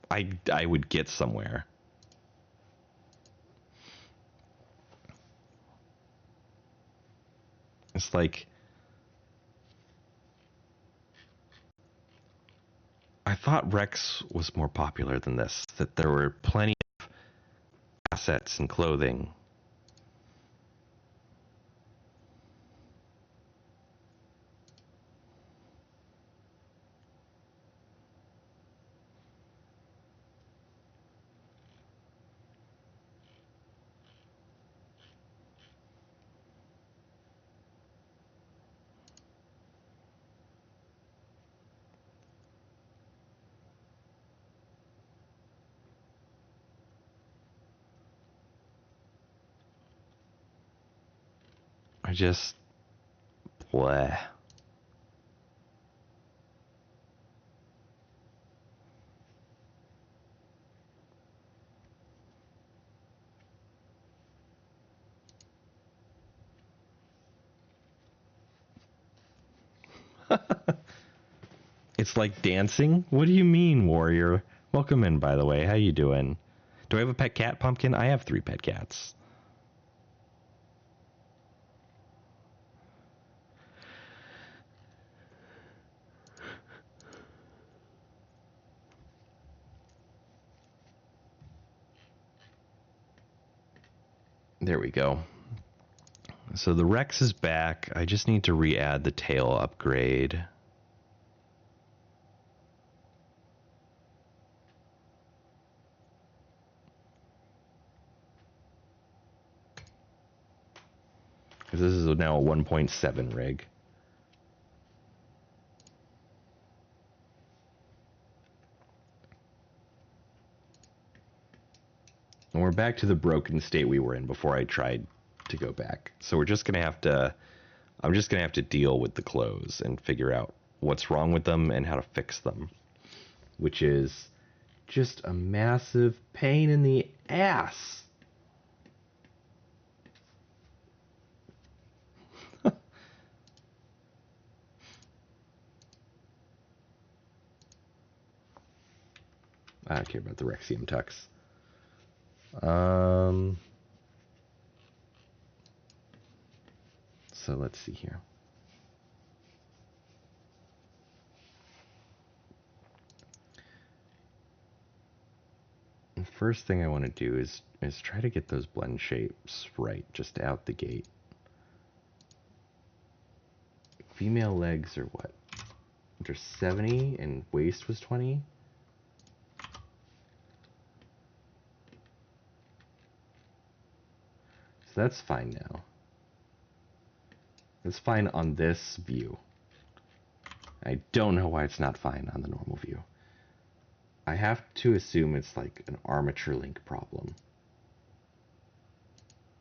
I would get somewhere. It's like, I thought Rex was more popular than this, that there were plenty of assets and clothing. I just... bleh. It's like dancing? What do you mean, warrior? Welcome in, by the way. How you doing? Do I have a pet cat, Pumpkin? I have 3 pet cats. There we go. So the Rex is back. I just need to re-add the tail upgrade. Because this is now a 1.7 rig. And we're back to the broken state we were in before I tried to go back. So we're just going to have to... I'm just going to have to deal with the clothes and figure out what's wrong with them and how to fix them. Which is just a massive pain in the ass. I don't care about the Rexium tux. So let's see here. The first thing I want to do is try to get those blend shapes right, just out the gate. Female legs are what? They're 70 and waist was 20. So that's fine now. It's fine on this view. I don't know why it's not fine on the normal view. I have to assume it's like an armature link problem.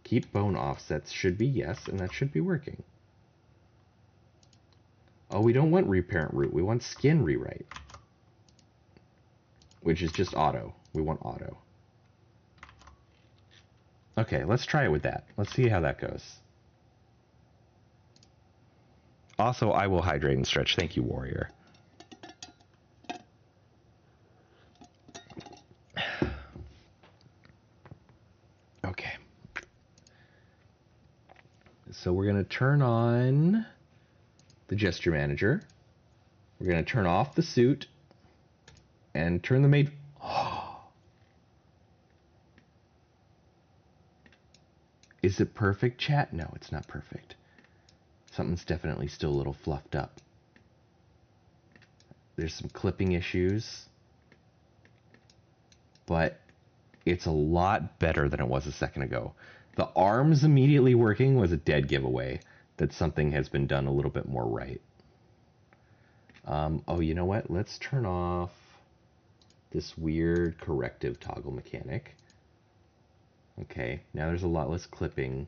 Keep bone offsets should be yes, and that should be working. Oh, we don't want reparent root. We want skin rewrite. Which is just auto. We want auto. Okay, let's try it with that. Let's see how that goes. Also, I will hydrate and stretch. Thank you, warrior. Okay. So we're going to turn on the gesture manager. We're going to turn off the suit and turn the maid. Is it perfect, chat? No, it's not perfect. Something's definitely still a little fluffed up. There's some clipping issues, but it's a lot better than it was a second ago. The arms immediately working was a dead giveaway that something has been done a little bit more right. Oh, you know what? Let's turn off this weird corrective toggle mechanic. Okay, now there's a lot less clipping.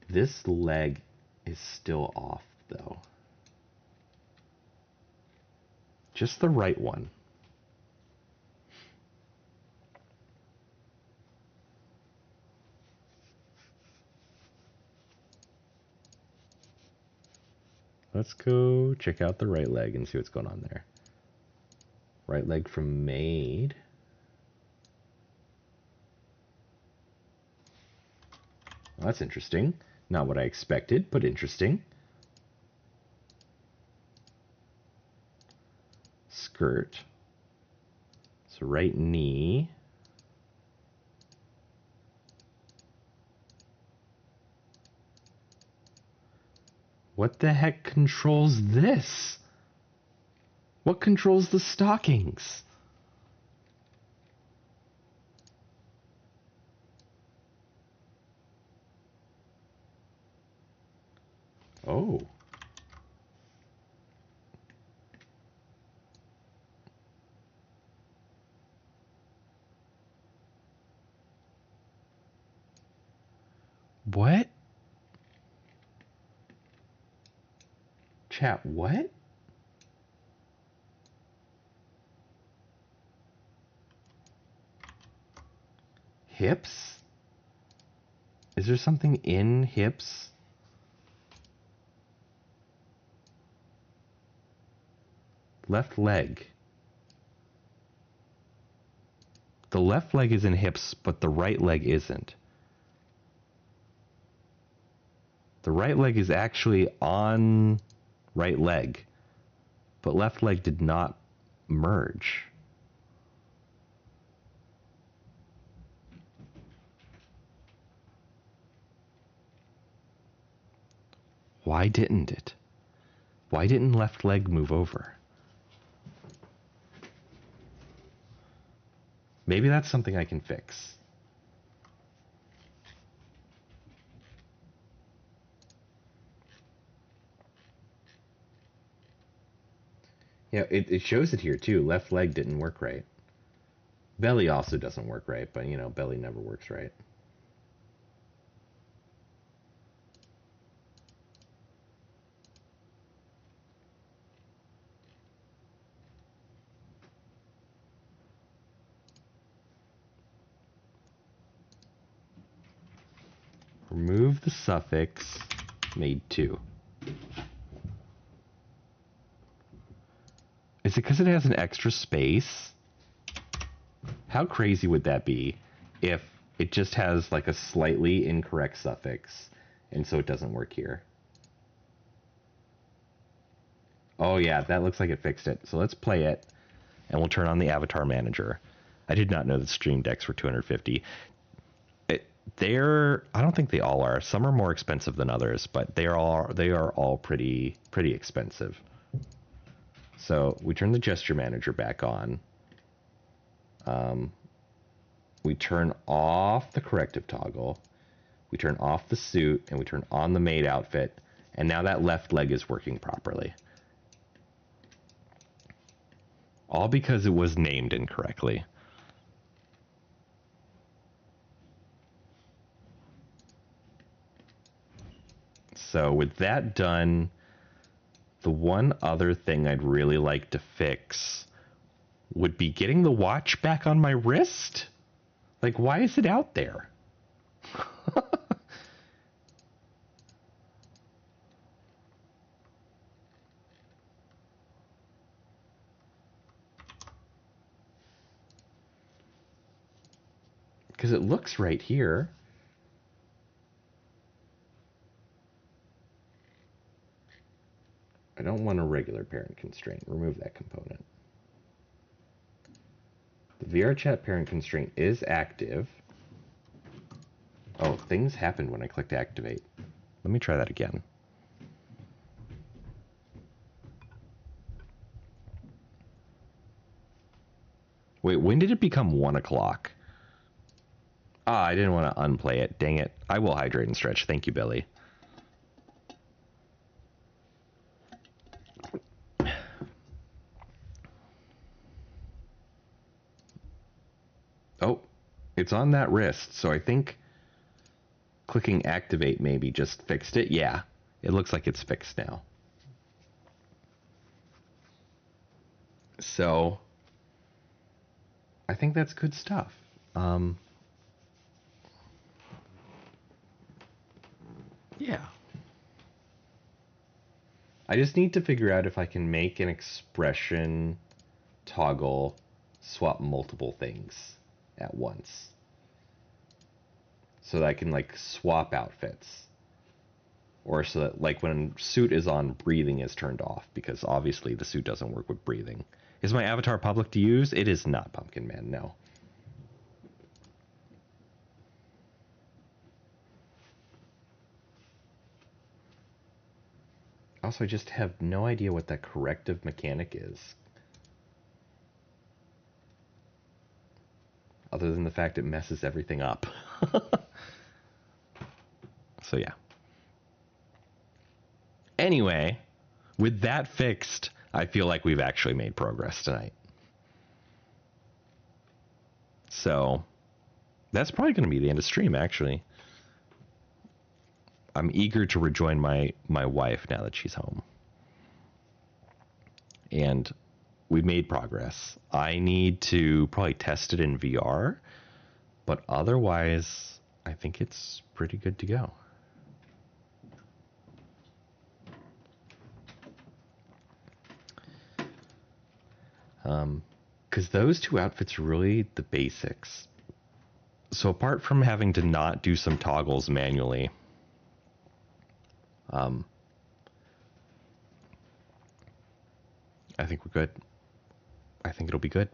This leg is still off, though. Just the right one. Let's go check out the right leg and see what's going on there. Right leg from maid. Well, that's interesting. Not what I expected, but interesting. Skirt. So right knee. What the heck controls this? What controls the stockings? Oh. What? Chat, what? Hips? Is there something in hips? Left leg. The left leg is in hips, but the right leg isn't. The right leg is actually on right leg, but left leg did not merge. Why didn't it? Why didn't left leg move over? Maybe that's something I can fix. Yeah, it shows it here too. Left leg didn't work right. Belly also doesn't work right, but you know, belly never works right. Remove the suffix, made 2. Is it because it has an extra space? How crazy would that be if it just has like a slightly incorrect suffix and so it doesn't work here? Oh yeah, that looks like it fixed it. So let's play it and we'll turn on the avatar manager. I did not know that stream decks were 250. I don't think they all are. Some are more expensive than others, but they are all pretty expensive. So we turn the gesture manager back on. We turn off the corrective toggle. We turn off the suit and we turn on the maid outfit. And now that left leg is working properly. All because it was named incorrectly. So with that done, the one other thing I'd really like to fix would be getting the watch back on my wrist. Like, why is it out there? Because it looks right here. I don't want a regular parent constraint. Remove that component. The VRChat parent constraint is active. Oh, things happened when I clicked activate. Let me try that again. Wait, when did it become 1 o'clock? Ah, I didn't want to unplay it. Dang it. I will hydrate and stretch. Thank you, Billy. Oh, it's on that wrist, so I think clicking activate maybe just fixed it. Yeah, it looks like it's fixed now. So I think that's good stuff. Yeah. I just need to figure out if I can make an expression toggle swap multiple things at once. So that I can like swap outfits. Or so that like when suit is on, breathing is turned off, because obviously the suit doesn't work with breathing. Is my avatar public to use? It is not, Pumpkin Man, no. Also, I just have no idea what that corrective mechanic is. Other than the fact it messes everything up. So yeah. Anyway, with that fixed, I feel like we've actually made progress tonight. So that's probably going to be the end of stream, actually. I'm eager to rejoin my wife now that she's home. and we made progress. I need to probably test it in VR, but otherwise, I think it's pretty good to go. Because those two outfits are really the basics. So apart from having to not do some toggles manually, I think we're good. I think it'll be good.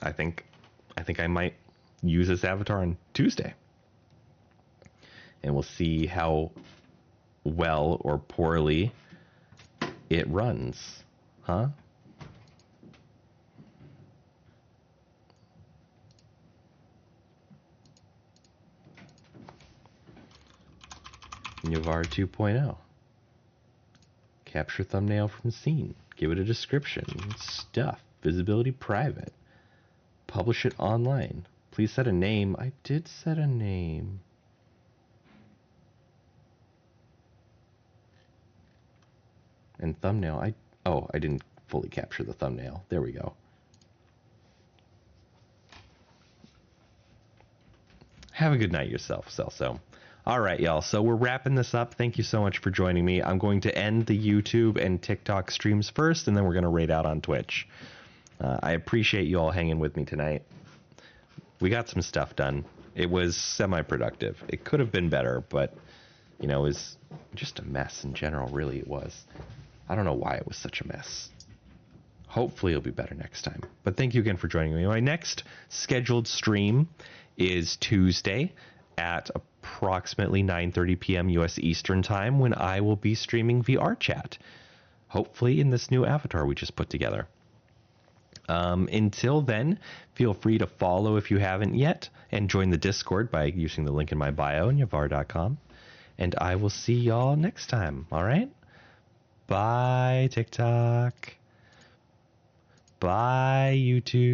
I think I might use this avatar on Tuesday. And we'll see how well or poorly it runs. Huh? Navar 2.0. Capture thumbnail from scene. Give it a description. Stuff. Visibility private. Publish it online. Please set a name. I did set a name. And thumbnail. I didn't fully capture the thumbnail. There we go. Have a good night yourself, Celso. All right, y'all. So we're wrapping this up. Thank you so much for joining me. I'm going to end the YouTube and TikTok streams first, and then we're going to raid out on Twitch. I appreciate you all hanging with me tonight. We got some stuff done. It was semi-productive. It could have been better, but, it was just a mess in general, really it was. I don't know why it was such a mess. Hopefully it'll be better next time. But thank you again for joining me. My next scheduled stream is Tuesday at approximately 9:30 p.m. U.S. Eastern Time, when I will be streaming VRChat, hopefully in this new avatar we just put together. Until then, feel free to follow if you haven't yet, and join the Discord by using the link in my bio on yavar.com. And I will see y'all next time, all right? Bye, TikTok. Bye, YouTube.